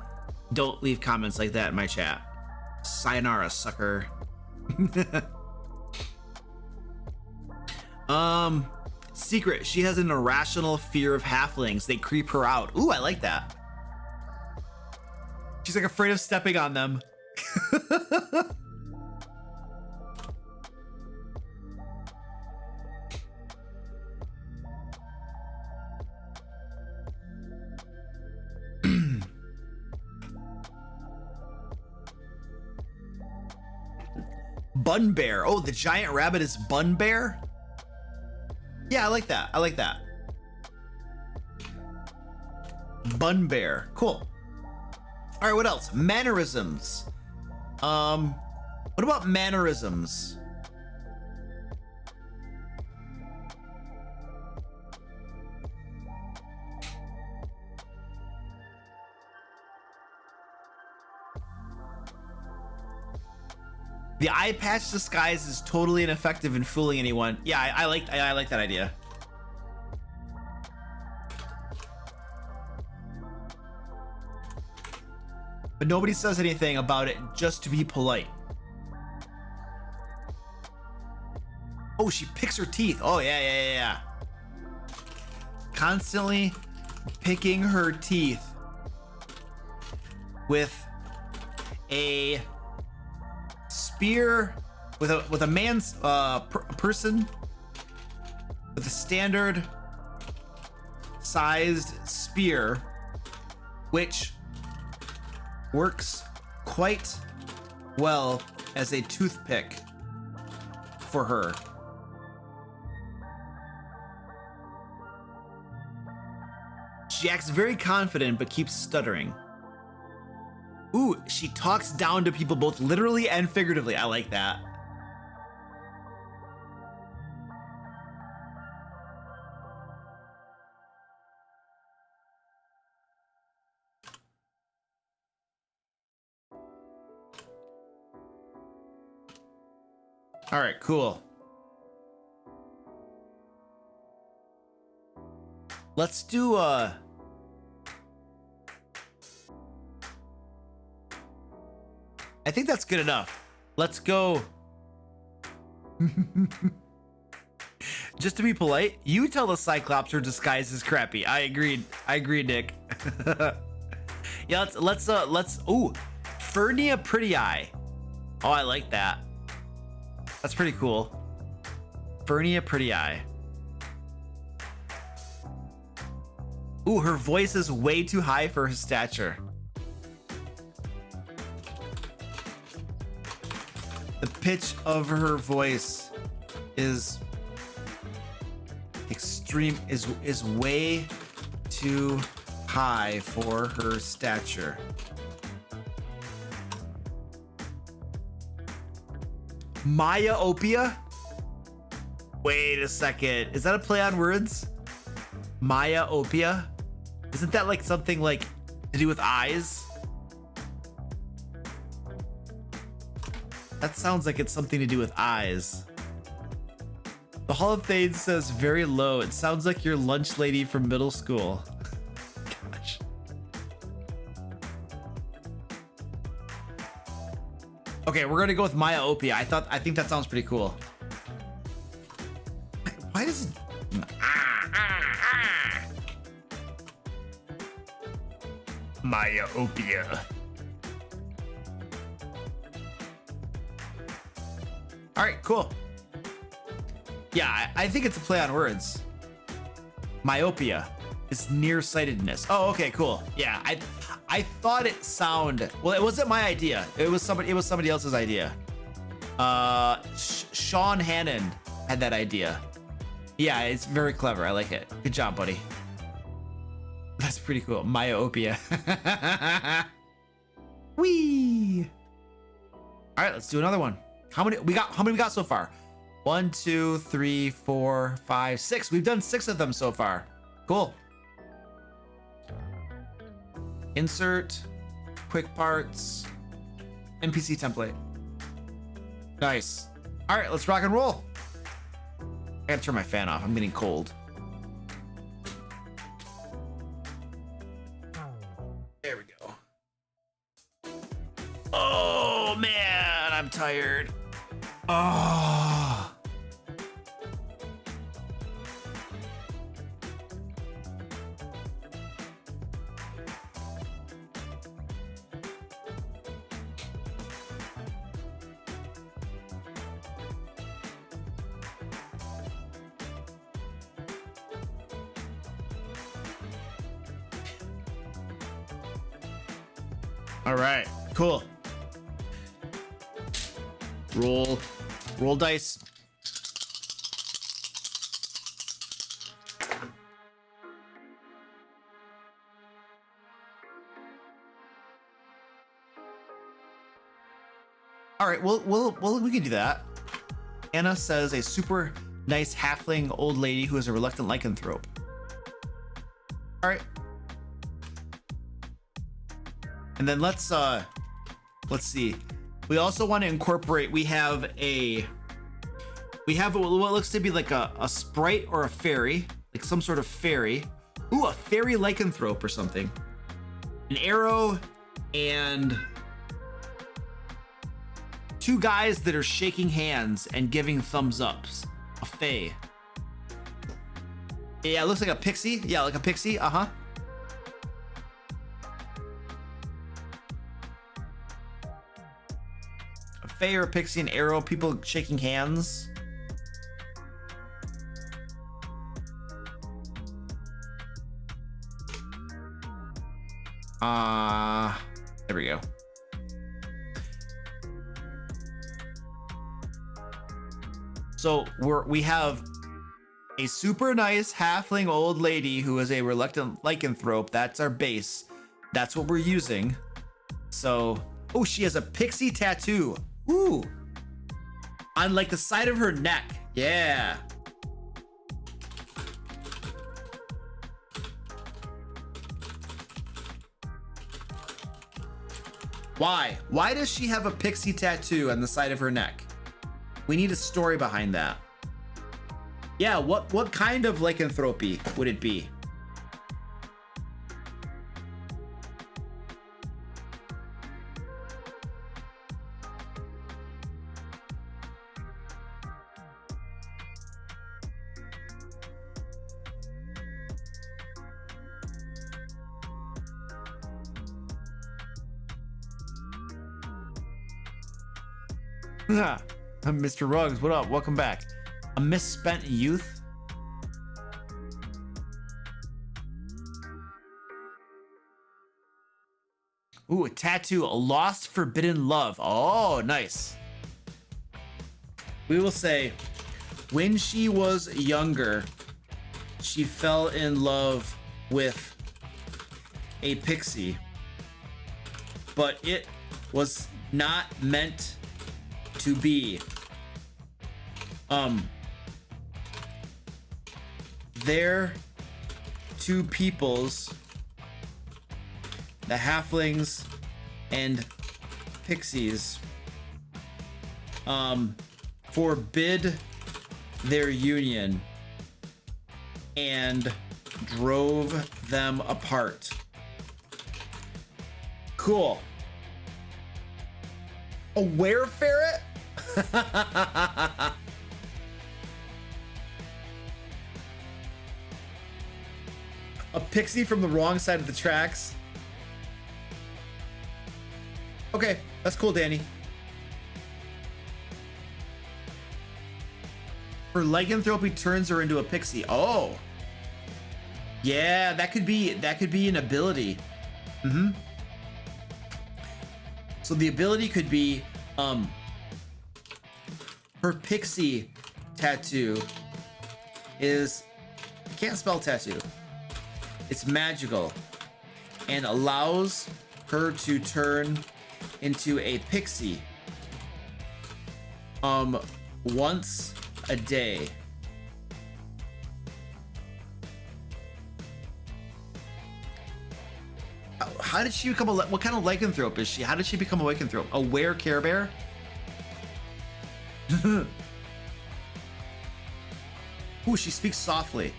Don't leave comments like that in my chat. Sayonara, sucker. Secret. She has an irrational fear of halflings. They creep her out. Ooh, I like that. She's like afraid of stepping on them. Bun Bear. Oh, the giant rabbit is Bun Bear? Yeah, I like that. I like that. Bun Bear. Cool. All right, what else? Mannerisms. What about mannerisms? The eye patch disguise is totally ineffective in fooling anyone. Yeah, I like that idea. But nobody says anything about it just to be polite. Oh, she picks her teeth. Oh, yeah. Constantly picking her teeth with a spear, with a man's person with a standard sized spear, which works quite well as a toothpick for her. She acts very confident but keeps stuttering. Ooh, she talks down to people both literally and figuratively. I like that. All right, cool. Let's do I think that's good enough. Let's go. Just to be polite, you tell the Cyclops her disguise is crappy. I agreed, Nick. Yeah, let's ooh, Fernia Pretty Eye. Oh, I like that. That's pretty cool. Fernia Pretty Eye. Ooh, her voice is way too high for her stature. The pitch of her voice is extreme, is way too high for her stature. Myopia? Wait a second. Is that a play on words? Myopia? Isn't that like something like to do with eyes? That sounds like it's something to do with eyes. The Hall of Fame says very low. It sounds like your lunch lady from middle school. Gosh. Okay, we're gonna go with myopia. I think that sounds pretty cool. Why does it? Myopia. All right, cool. Yeah, I think it's a play on words. Myopia is nearsightedness. Oh, okay, cool. Yeah, I thought it sounded, well, it wasn't my idea. It was somebody else's idea. Sean Hannon had that idea. Yeah, it's very clever. I like it. Good job, buddy. That's pretty cool. Myopia. Whee! All right, let's do another one. How many we got so far? 1, 2, 3, 4, 5, 6. We've done 6 of them so far. Cool. Insert, quick parts, NPC template. Nice. All right, let's rock and roll. I gotta turn my fan off. I'm getting cold. There we go. Oh man, I'm tired. Oh. All right, cool. Roll dice. All right, we can do that. Anna says a super nice halfling old lady who is a reluctant lycanthrope. All right. And then let's see. We also want to incorporate, we have what looks to be like a sprite or a fairy, like some sort of fairy. Ooh, a fairy lycanthrope or something. An arrow and two guys that are shaking hands and giving thumbs ups. A fae. Yeah, it looks like a pixie. Yeah, like a pixie. Uh-huh. A fae or a pixie, an arrow, people shaking hands. There we go. So we have a super nice halfling old lady who is a reluctant lycanthrope. That's our base. That's what we're using. So, oh, she has a pixie tattoo. Ooh. On like the side of her neck. Yeah. Why? Why does she have a pixie tattoo on the side of her neck? We need a story behind that. Yeah, what kind of lycanthropy would it be? Mr. Ruggs, what up? Welcome back. A misspent youth? Ooh, a tattoo. A lost forbidden love. Oh, nice. We will say, when she was younger, she fell in love with a pixie, but it was not meant to be. They're two peoples, the halflings and pixies, forbid their union and drove them apart. Cool. A were-ferret? A pixie from the wrong side of the tracks. Okay, that's cool, Danny. Her lycanthropy turns her into a pixie. Oh. Yeah, that could be an ability. Mm-hmm. So the ability could be her pixie tattoo is, I can't spell tattoo. It's magical and allows her to turn into a pixie once a day. How did she become what kind of lycanthrope is she? How did she become a lycanthrope? A were-care bear? Ooh, she speaks softly.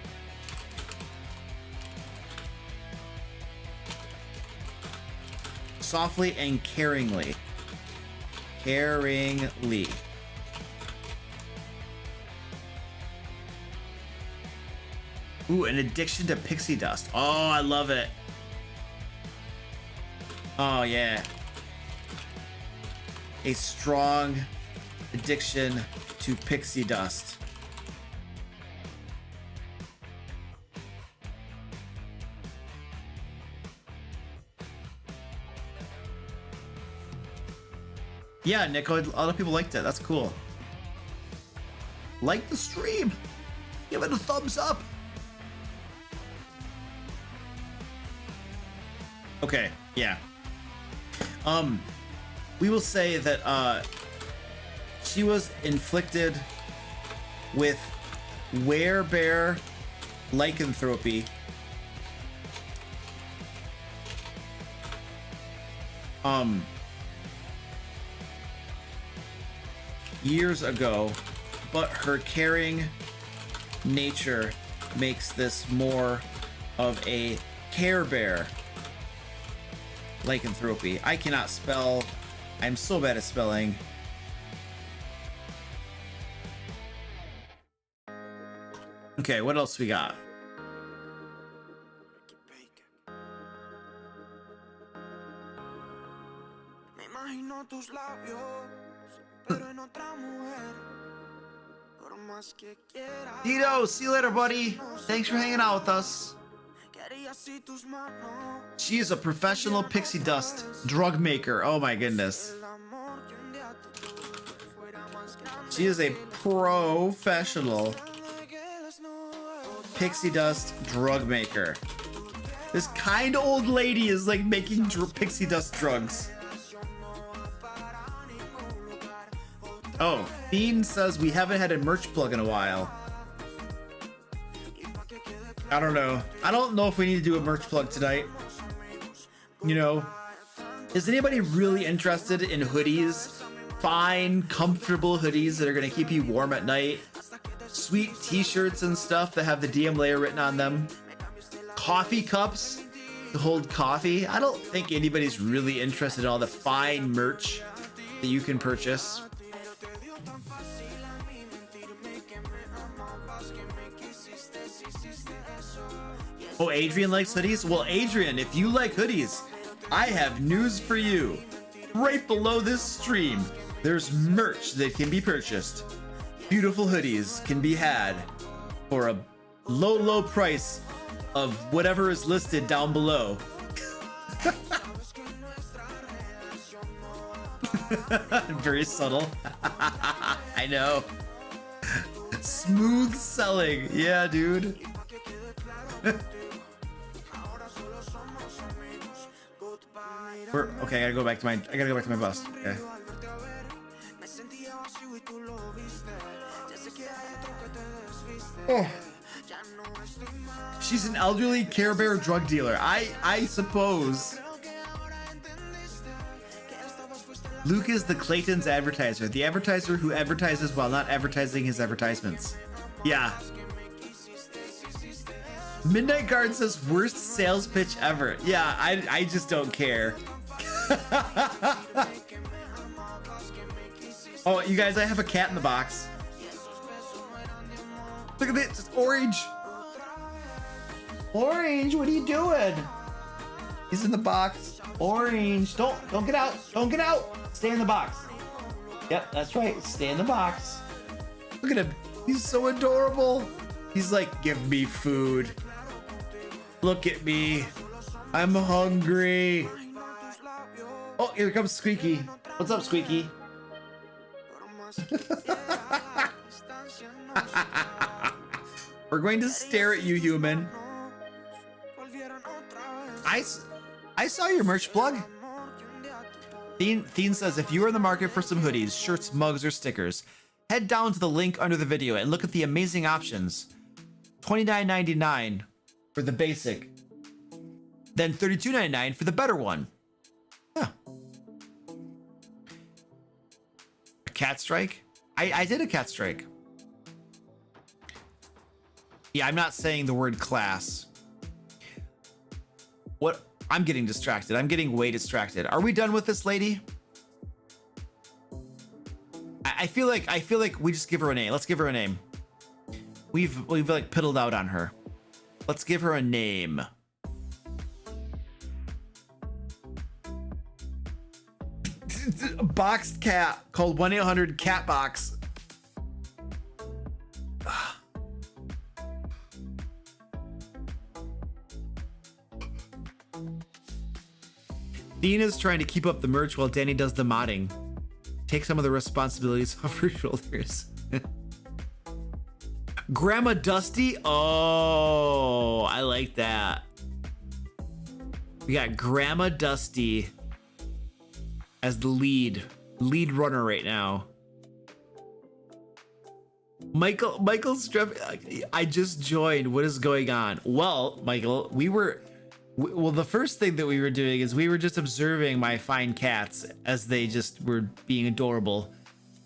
Softly and caringly. Caringly. Ooh, an addiction to pixie dust. Oh, I love it. Oh, yeah. A strong addiction to pixie dust. Yeah, Nico, a lot of people liked it. That's cool. Like the stream. Give it a thumbs up. Okay, yeah. We will say that she was inflicted with werebear lycanthropy. Years ago, but her caring nature makes this more of a care bear lycanthropy. I cannot spell. I'm so bad at spelling. Okay, what else we got? Tito, see you later, buddy. Thanks for hanging out with us. She is a professional pixie dust drug maker. Oh my goodness. She is a professional pixie dust drug maker. This kind old lady is like making pixie dust drugs. Oh, Fiend says we haven't had a merch plug in a while. I don't know. I don't know if we need to do a merch plug tonight. You know, is anybody really interested in hoodies? Fine, comfortable hoodies that are going to keep you warm at night. Sweet t-shirts and stuff that have the DM Lair written on them. Coffee cups to hold coffee. I don't think anybody's really interested in all the fine merch that you can purchase. Oh, Adrian likes hoodies? Well, Adrian, if you like hoodies, I have news for you. Right below this stream, there's merch that can be purchased. Beautiful hoodies can be had for a low, low price of whatever is listed down below. Very subtle. I know. Smooth selling. Yeah, dude. Okay, I gotta go back to my bus. Okay. Oh. She's an elderly Care Bear drug dealer. I suppose. Luke is the Clayton's advertiser, the advertiser who advertises while not advertising his advertisements. Yeah. Midnight Guard says worst sales pitch ever. Yeah, I just don't care. Oh, you guys, I have a cat in the box. Look at this, it's orange. Orange, what are you doing? He's in the box. Orange, don't get out. Don't get out. Stay in the box. Yep, that's right. Stay in the box. Look at him. He's so adorable. He's like, give me food. Look at me. I'm hungry. Oh, here comes Squeaky. What's up, Squeaky? We're going to stare at you, human. I saw your merch plug. Thien says, if you are in the market for some hoodies, shirts, mugs, or stickers, head down to the link under the video and look at the amazing options. $29.99 for the basic, then $32.99 for the better one. Yeah. A cat strike? I did a cat strike. Yeah, I'm not saying the word class. What? I'm getting distracted. I'm getting way distracted. Are we done with this lady? I feel like we just give her a name. Let's give her a name. We've like piddled out on her. Let's give her a name. A boxed cat called 1-800-CAT-BOX. Dean is trying to keep up the merch while Danny does the modding. Take some of the responsibilities off her shoulders. Grandma Dusty? Oh, I like that. We got Grandma Dusty as the lead runner right now. Michael's I just joined. What is going on? Well, Michael, well, the first thing that we were doing is we were just observing my fine cats as they just were being adorable.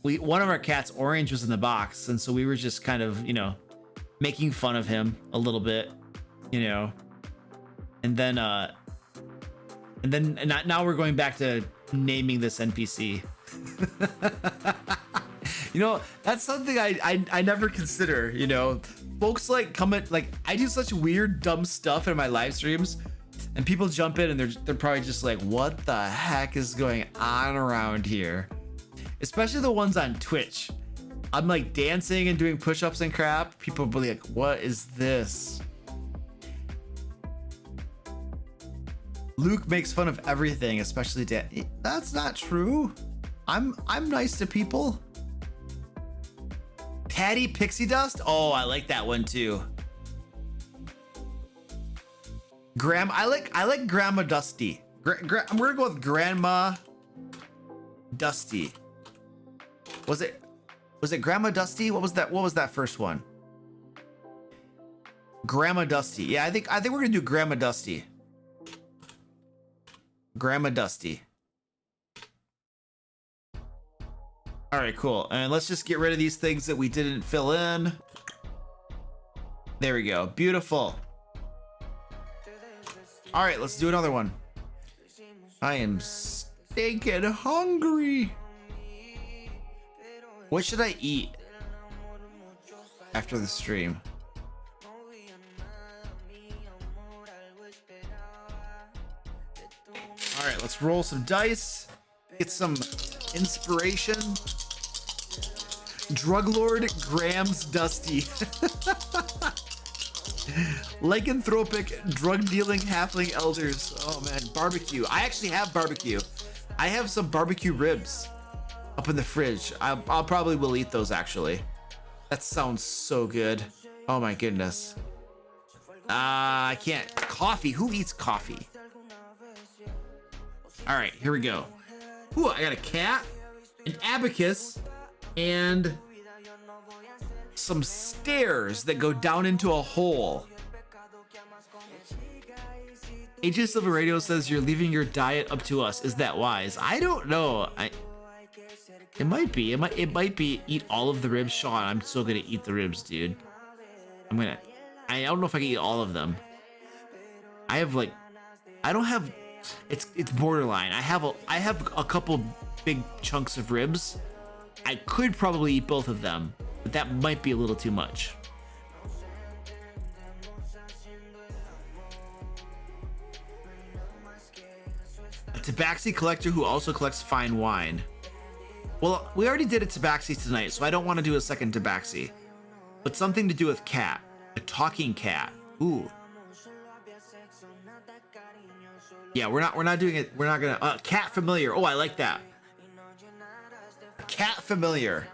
One of our cats, Orange, was in the box, and so we were just kind of, you know, making fun of him a little bit, you know. And then now we're going back to naming this NPC. You know, that's something I never consider, you know. Folks like comment, like, I do such weird dumb stuff in my live streams, and people jump in and they're probably just like, what the heck is going on around here? Especially the ones on Twitch. I'm like dancing and doing push-ups and crap. People will be like, what is this? Luke makes fun of everything, especially Dan. That's not true. I'm nice to people. Patty Pixie Dust? Oh, I like that one too. I like Grandma Dusty. I'm gonna go with Grandma Dusty. Was it Grandma Dusty? What was that first one? Grandma Dusty. Yeah, I think we're gonna do Grandma Dusty. Grandma Dusty. All right, cool. And let's just get rid of these things that we didn't fill in. There we go. Beautiful. All right, let's do another one. I am stinking hungry. What should I eat after the stream? All right, let's roll some dice, get some inspiration. Drug Lord Grams Dusty. Lycanthropic drug dealing halfling elders. Oh man, barbecue. I actually have barbecue. I have some barbecue ribs up in the fridge. I'll probably will eat those actually. That sounds so good. Oh my goodness. I can't. Coffee. Who eats coffee? All right, here we go. Ooh, I got a cat, an abacus, and some stairs that go down into a hole. AJ Silver Radio says you're leaving your diet up to us. Is that wise? I don't know. It might be. It might be eat all of the ribs. Sean, I'm still gonna eat the ribs, dude. I don't know if I can eat all of them. I don't have. It's borderline. I have a couple big chunks of ribs. I could probably eat both of them, but that might be a little too much. A tabaxi collector who also collects fine wine. Well, we already did a tabaxi tonight, so I don't want to do a second tabaxi. But something to do with cat. A talking cat. Ooh. Yeah, we're not doing it. We're not gonna. Cat familiar. Oh, I like that. A cat familiar.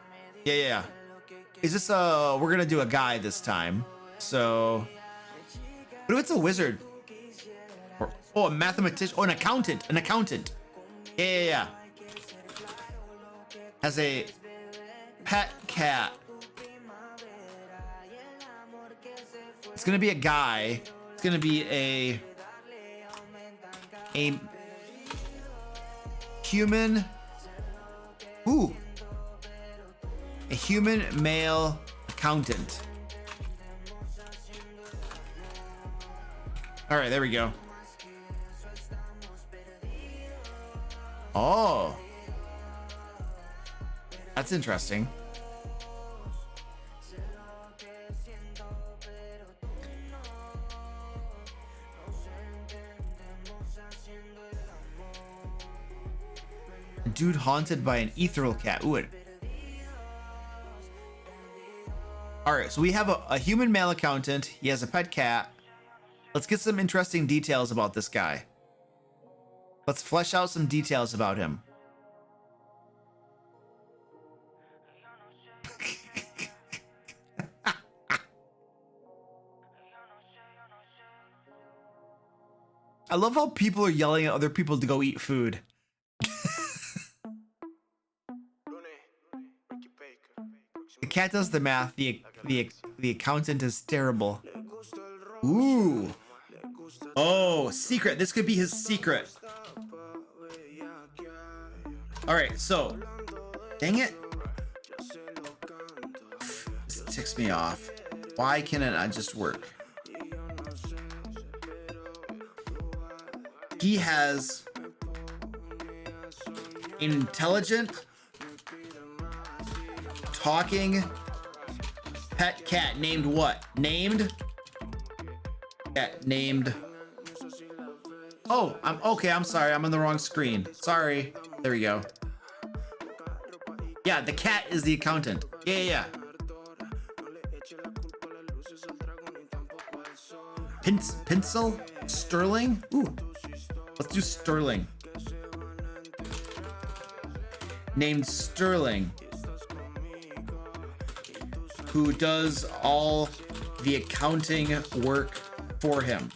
Yeah. Is this we're gonna do a guy this time. So, what if it's a wizard? Or a mathematician. Oh, an accountant. Yeah. Has a pet cat. It's gonna be a guy. It's gonna be a human. Ooh. A human male accountant. All right, there we go. Oh. That's interesting. A dude haunted by an ethereal cat. Ooh. All right, so we have a human male accountant. He has a pet cat. Let's get some interesting details about this guy. Let's flesh out some details about him. I love how people are yelling at other people to go eat food. The cat does the math. The accountant is terrible. Ooh. Oh, secret. This could be his secret. All right, so. Dang it. This ticks me off. Why can it not just work? He has an intelligent, talking pet cat named what? Named? Cat named. Oh, I'm sorry. I'm on the wrong screen. Sorry. There we go. Yeah, the cat is the accountant. Yeah. Pencil? Sterling? Ooh. Let's do Sterling. Named Sterling. Who does all the accounting work for him.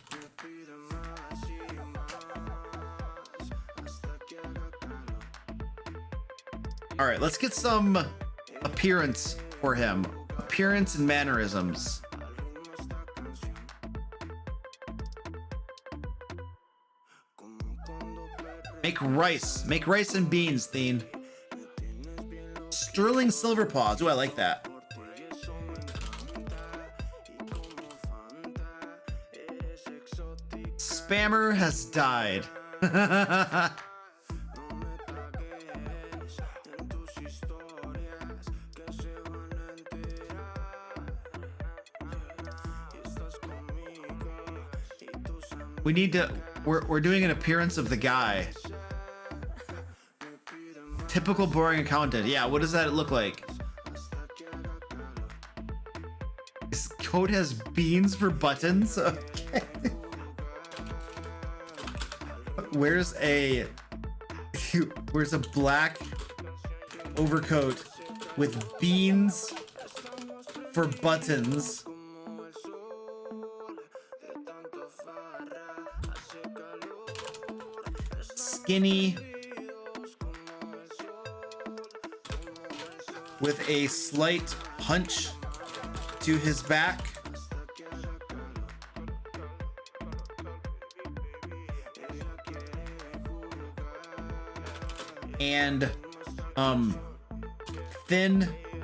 All right, let's get some appearance for him. Appearance and mannerisms. Make rice and beans, Thien. Sterling Silverpaws. Ooh, I like that. Spammer has died. We need to. We're doing an appearance of the guy. Typical boring accountant. Yeah, what does that look like? His coat has beans for buttons. Okay. Where's a black overcoat with beans for buttons? Skinny with a slight punch to his back. And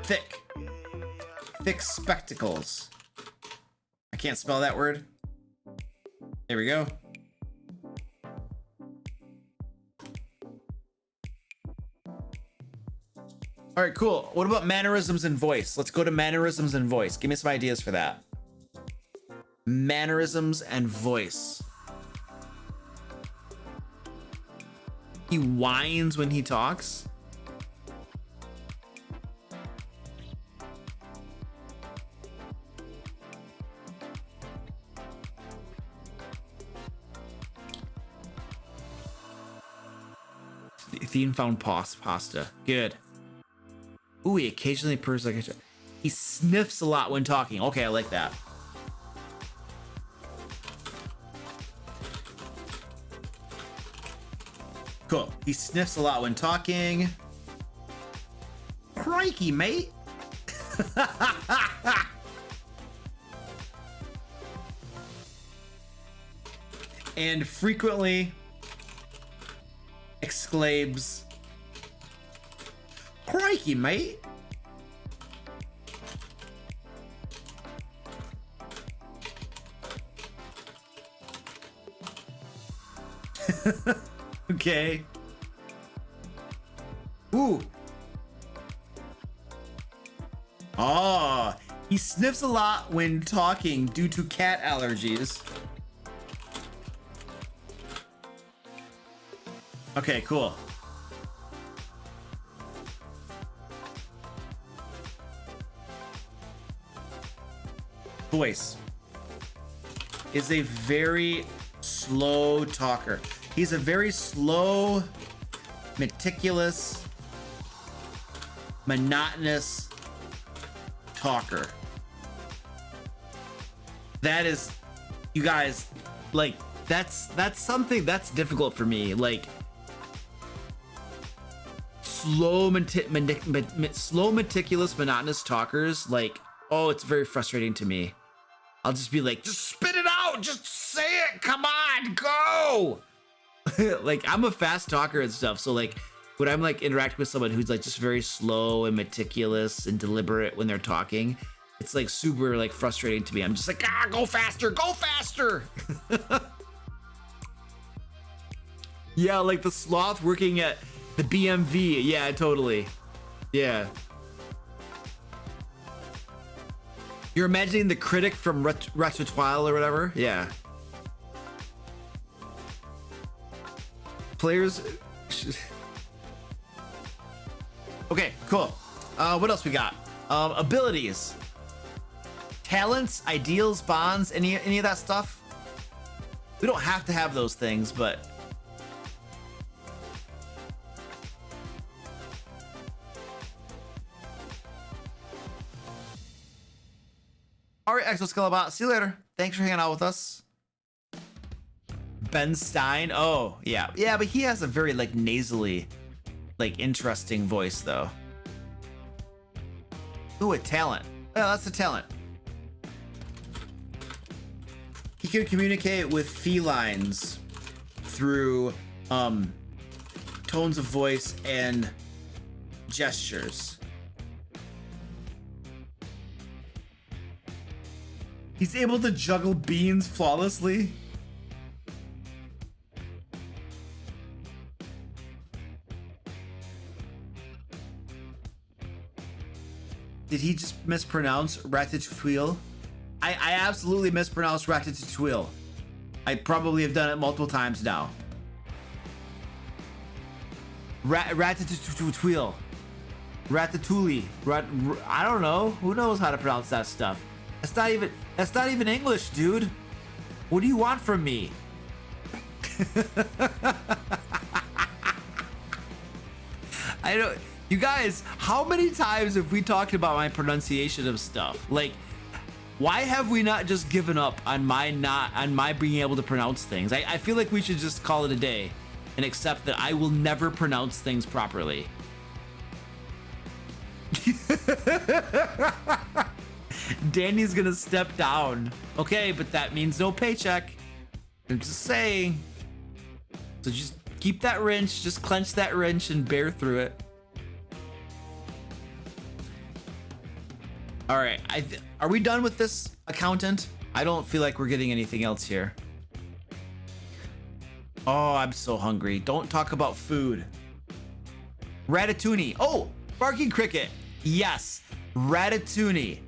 thick spectacles. I can't spell that word. There we go. All right, cool. What about mannerisms and voice? Let's go to mannerisms and voice. Give me some ideas for that. Mannerisms and voice. He whines when he talks. Thien found pasta. Good. Ooh, he occasionally purrs like a... He sniffs a lot when talking. Okay, I like that. Cool. He sniffs a lot when talking. Crikey, mate. And frequently exclaims, crikey, mate. Okay. Ooh. Oh, he sniffs a lot when talking due to cat allergies. Okay, cool. voice is a very slow talker. He's a very slow, meticulous, monotonous talker. That is, you guys, like, that's something that's difficult for me. Like, slow, meticulous, monotonous talkers, like, oh, it's very frustrating to me. I'll just be like, just spit it out, just say it, come on, go. Like, I'm a fast talker and stuff, so like when I'm like interacting with someone who's like just very slow and meticulous and deliberate when they're talking, it's like super like frustrating to me. I'm just like, go faster, go faster. Yeah, like the sloth working at the BMV. Yeah, totally. Yeah. You're imagining the critic from Ratatouille or whatever? Yeah. Players. Okay, cool. What else we got? Abilities. Talents, ideals, bonds, any of that stuff? We don't have to have those things, but... All right, Exoskelebot, see you later. Thanks for hanging out with us. Ben Stein. Oh, yeah. Yeah, but he has a very, like, nasally, like, interesting voice, though. Ooh, a talent. Oh, that's a talent. He can communicate with felines through tones of voice and gestures. He's able to juggle beans flawlessly. Did he just mispronounce Ratatouille? I absolutely mispronounced Ratatouille. I probably have done it multiple times now. Ratatouille. Ratatouille. I don't know. Who knows how to pronounce that stuff? That's not even English, dude. What do you want from me? I don't. You guys, how many times have we talked about my pronunciation of stuff? Like, why have we not just given up on my being able to pronounce things? I feel like we should just call it a day and accept that I will never pronounce things properly. Danny's gonna step down. Okay, but that means no paycheck. I'm just saying. So just keep that wrench, just clench that wrench and bear through it. All right, are we done with this accountant? I don't feel like we're getting anything else here. Oh, I'm so hungry. Don't talk about food. Ratatouille. Oh, barking cricket. Yes, Ratatouille.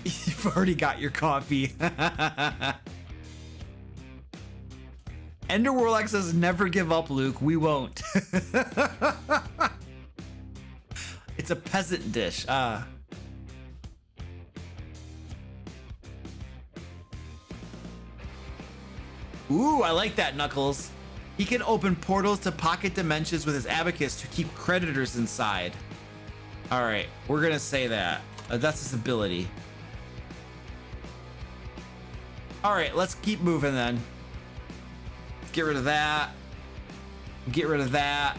You've already got your coffee. Enderwarlock says, never give up, Luke. We won't. It's a peasant dish. Ooh, I like that, Knuckles. He can open portals to pocket dimensions with his abacus to keep creditors inside. All right, we're gonna say that. That's his ability. All right, let's keep moving then. Get rid of that. Get rid of that.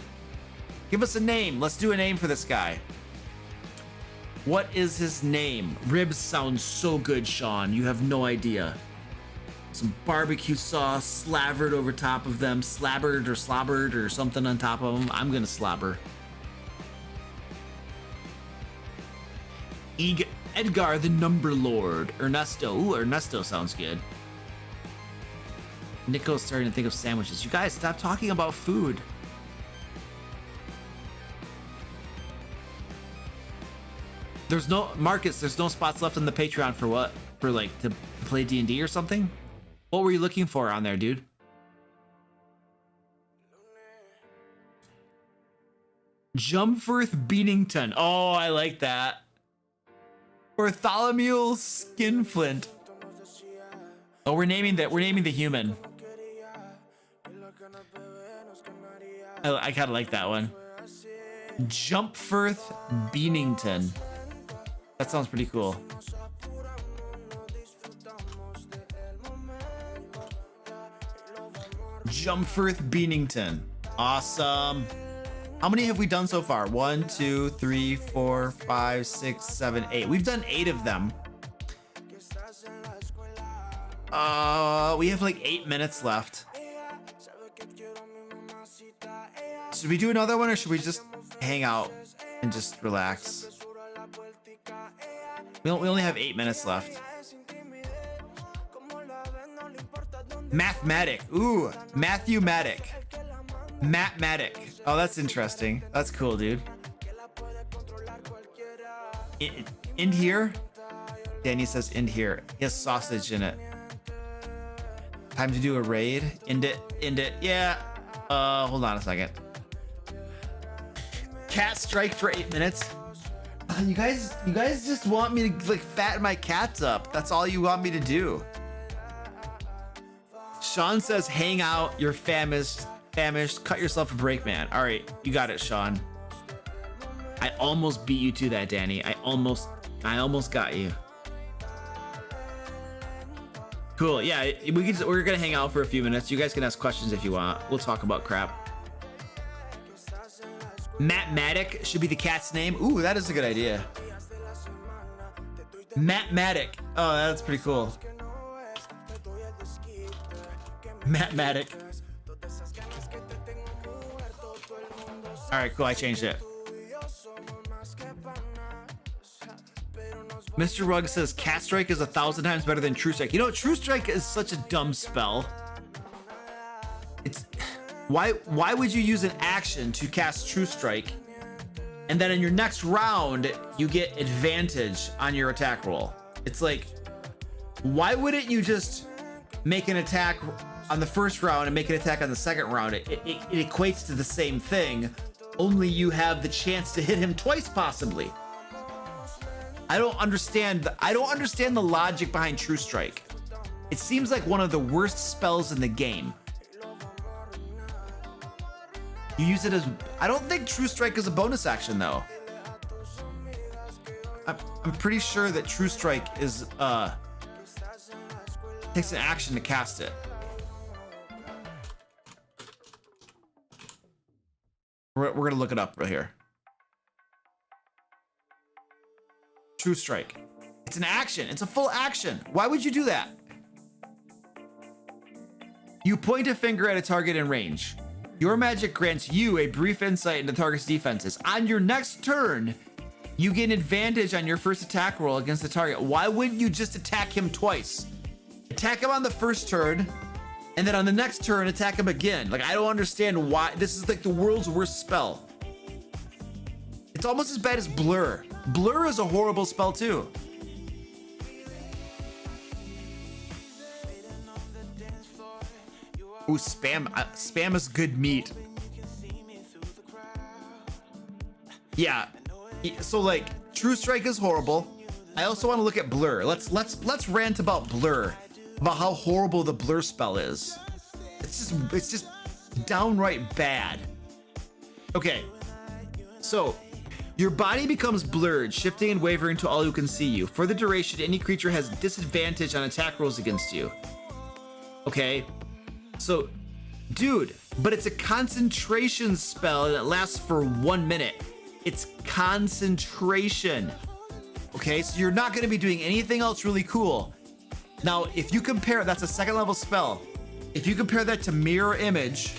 Give us a name. Let's do a name for this guy. What is his name? Ribs sounds so good, Sean. You have no idea. Some barbecue sauce slathered over top of them. Slabbered or slobbered or something on top of them. I'm gonna slobber. Edgar the Number Lord. Ernesto. Ooh, Ernesto sounds good. Nico's starting to think of sandwiches. You guys, stop talking about food. There's no Marcus. There's no spots left on the Patreon for what? For like to play D&D or something? What were you looking for on there, dude? Jumforth Beanington. Oh, I like that. Bartholomew Skinflint. Oh, we're naming the human. I kind of like that one. Jumpforth Beanington. That sounds pretty cool. Jumpforth Beanington. Awesome. How many have we done so far? 1, 2, 3, 4, 5, 6, 7, 8. We've done 8 of them. We have like 8 minutes left. Should we do another one or should we just hang out and just relax? We only have 8 minutes left. Mathematic. Ooh, Matthew Matic. Mathematic. Oh, that's interesting. That's cool, dude. End here? Danny says end here. He has sausage in it. Time to do a raid. End it. Yeah. Hold on a second. Cat strike for 8 minutes. You guys just want me to like fatten my cats up. That's all you want me to do. Sean says, hang out. You're famished. Cut yourself a break, man. All right, you got it, Sean. I almost beat you to that, Danny. I almost got you. Cool. Yeah, we're gonna hang out for a few minutes. You guys can ask questions if you want. We'll talk about crap. Mathematic should be the cat's name. Ooh, that is a good idea. Mathematic. Oh, that's pretty cool. Mathematic. All right, cool. I changed it. Mr. Rugg says Cat Strike is 1,000 times better than True Strike. You know, True Strike is such a dumb spell. It's why would you use an action to cast True Strike, and then in your next round you get advantage on your attack roll? It's like, why wouldn't you just make an attack on the first round and make an attack on the second round? It equates to the same thing, only you have the chance to hit him twice possibly. I don't understand the logic behind True Strike. It seems like one of the worst spells in the game. You use it as, I don't think True Strike is a bonus action though. I'm pretty sure that True Strike is takes an action to cast it. We're gonna look it up right here. True Strike. It's an action. It's a full action. Why would you do that? You point a finger at a target in range. Your magic grants you a brief insight into the target's defenses. On your next turn, you gain advantage on your first attack roll against the target. Why wouldn't you just attack him twice? Attack him on the first turn, and then on the next turn, attack him again. Like, I don't understand why. This is like the world's worst spell. It's almost as bad as Blur. Blur is a horrible spell too. Ooh, spam. Spam is good meat. Yeah. So like, True Strike is horrible. I also want to look at Blur. Let's rant about Blur, about how horrible the Blur spell is. It's just downright bad. Okay. So, your body becomes blurred, shifting and wavering to all who can see you. For the duration, any creature has disadvantage on attack rolls against you. Okay. So, dude, but it's a concentration spell and it lasts for 1 minute. It's concentration. Okay, so you're not going to be doing anything else really cool. Now, if you compare, that's a second level spell. If you compare that to Mirror Image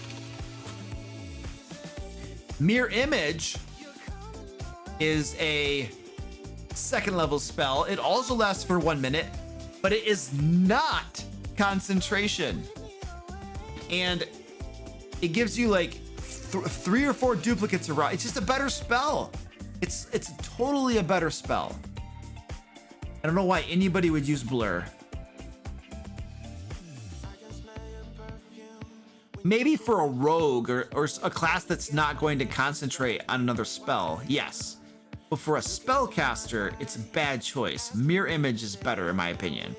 is a second level spell. It also lasts for 1 minute, but it is not concentration. And it gives you like 3 or 4 duplicates around. It's just a better spell. It's totally a better spell. I don't know why anybody would use Blur. Maybe for a rogue or a class that's not going to concentrate on another spell, yes. But for a spellcaster, it's a bad choice. Mirror image is better in my opinion.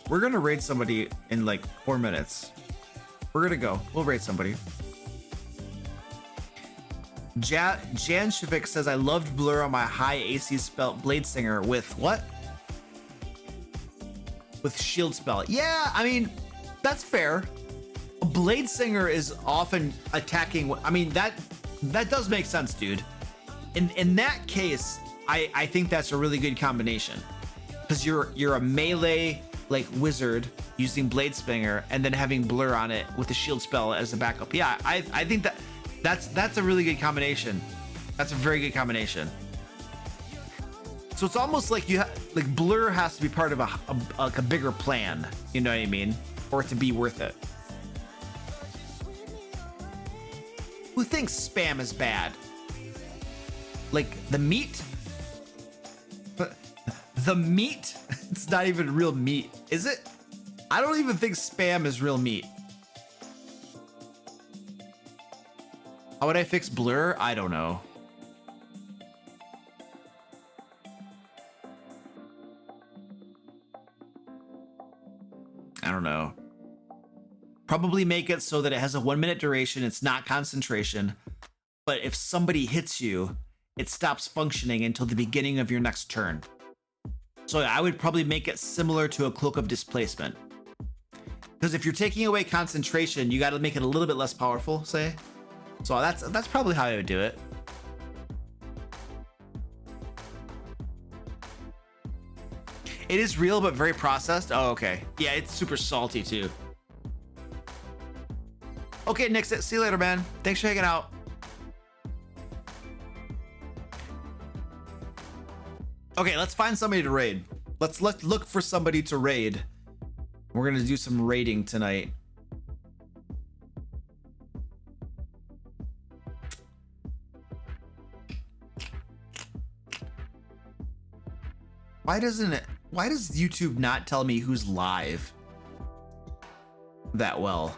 We're gonna raid somebody in like 4 minutes. We're gonna go. We'll raid somebody. Jan Shavik says, I loved Blur on my high AC spell Blade Singer with what? With shield spell. Yeah, I mean, that's fair. A Blade Singer is often attacking. I mean, that does make sense, dude. In that case, I think that's a really good combination. Because you're a melee like wizard using Blade Singer and then having Blur on it with the shield spell as a backup. Yeah, I think that's a really good combination. That's a very good combination. So it's almost like like Blur has to be part of a bigger plan. You know what I mean? For it to be worth it. Who thinks spam is bad? Like the meat? The meat? It's not even real meat, is it? I don't even think spam is real meat. How would I fix Blur? I don't know. I don't know. Probably make it so that it has a 1 minute duration. It's not concentration. But if somebody hits you, it stops functioning until the beginning of your next turn. So I would probably make it similar to a Cloak of Displacement. Because if you're taking away concentration, you got to make it a little bit less powerful, say. So that's probably how I would do it. It is real, but very processed. Oh, okay. Yeah, it's super salty too. Okay, Nick, see you later, man. Thanks for hanging out. Okay, let's find somebody to raid. Let's look for somebody to raid. We're gonna do some raiding tonight. Why does YouTube not tell me who's live that well?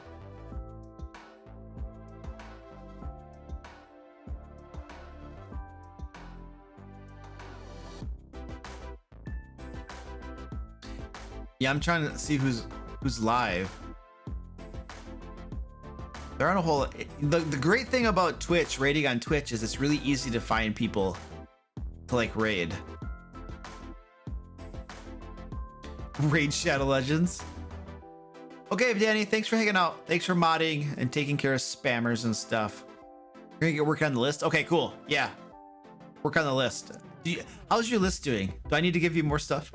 Yeah, I'm trying to see who's live. There aren't a whole. The great thing about Twitch, raiding on Twitch, is it's really easy to find people to like raid. Raid Shadow Legends. Okay, Danny, thanks for hanging out. Thanks for modding and taking care of spammers and stuff. You're gonna get work on the list. Okay, cool. Yeah, work on the list. How's your list doing? Do I need to give you more stuff?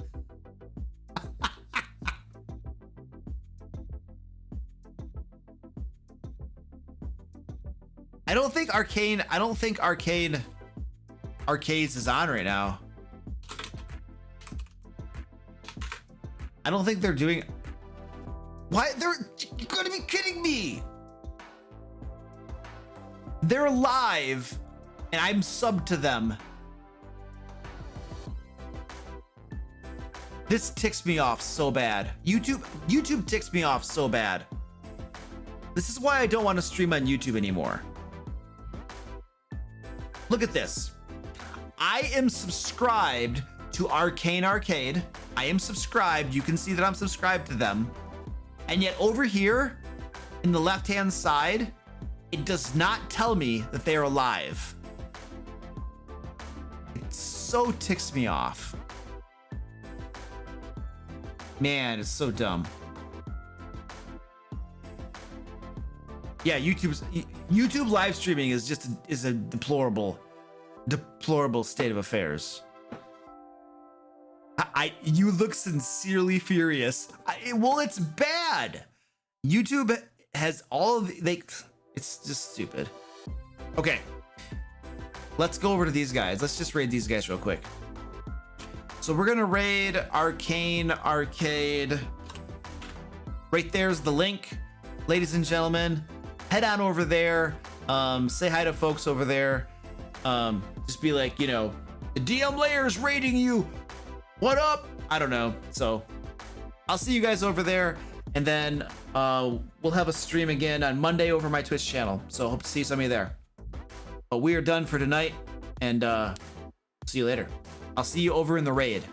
I don't think Arcane Arcades is on right now. I don't think they're doing. Why? You're gonna be kidding me. They're live and I'm subbed to them. This ticks me off so bad. YouTube ticks me off so bad. This is why I don't want to stream on YouTube anymore. Look at this. I am subscribed to Arcane Arcade. I am subscribed. You can see that I'm subscribed to them. And yet over here in the left-hand side, it does not tell me that they are live. It so ticks me off. Man, it's so dumb. Yeah, YouTube live streaming is just a deplorable state of affairs. You look sincerely furious. Well, it's bad. YouTube has all of it's just stupid. Okay, let's go over to these guys. Let's just raid these guys real quick. So we're gonna raid Arcane Arcade. Right there's the link, ladies and gentlemen. Head on over there. Say hi to folks over there. just be like, you know, the DM Lair is raiding you. What up? I don't know. So I'll see you guys over there, and then we'll have a stream again on Monday over my Twitch channel. So hope to see some of you there. But we are done for tonight, and see you later. I'll see you over in the raid.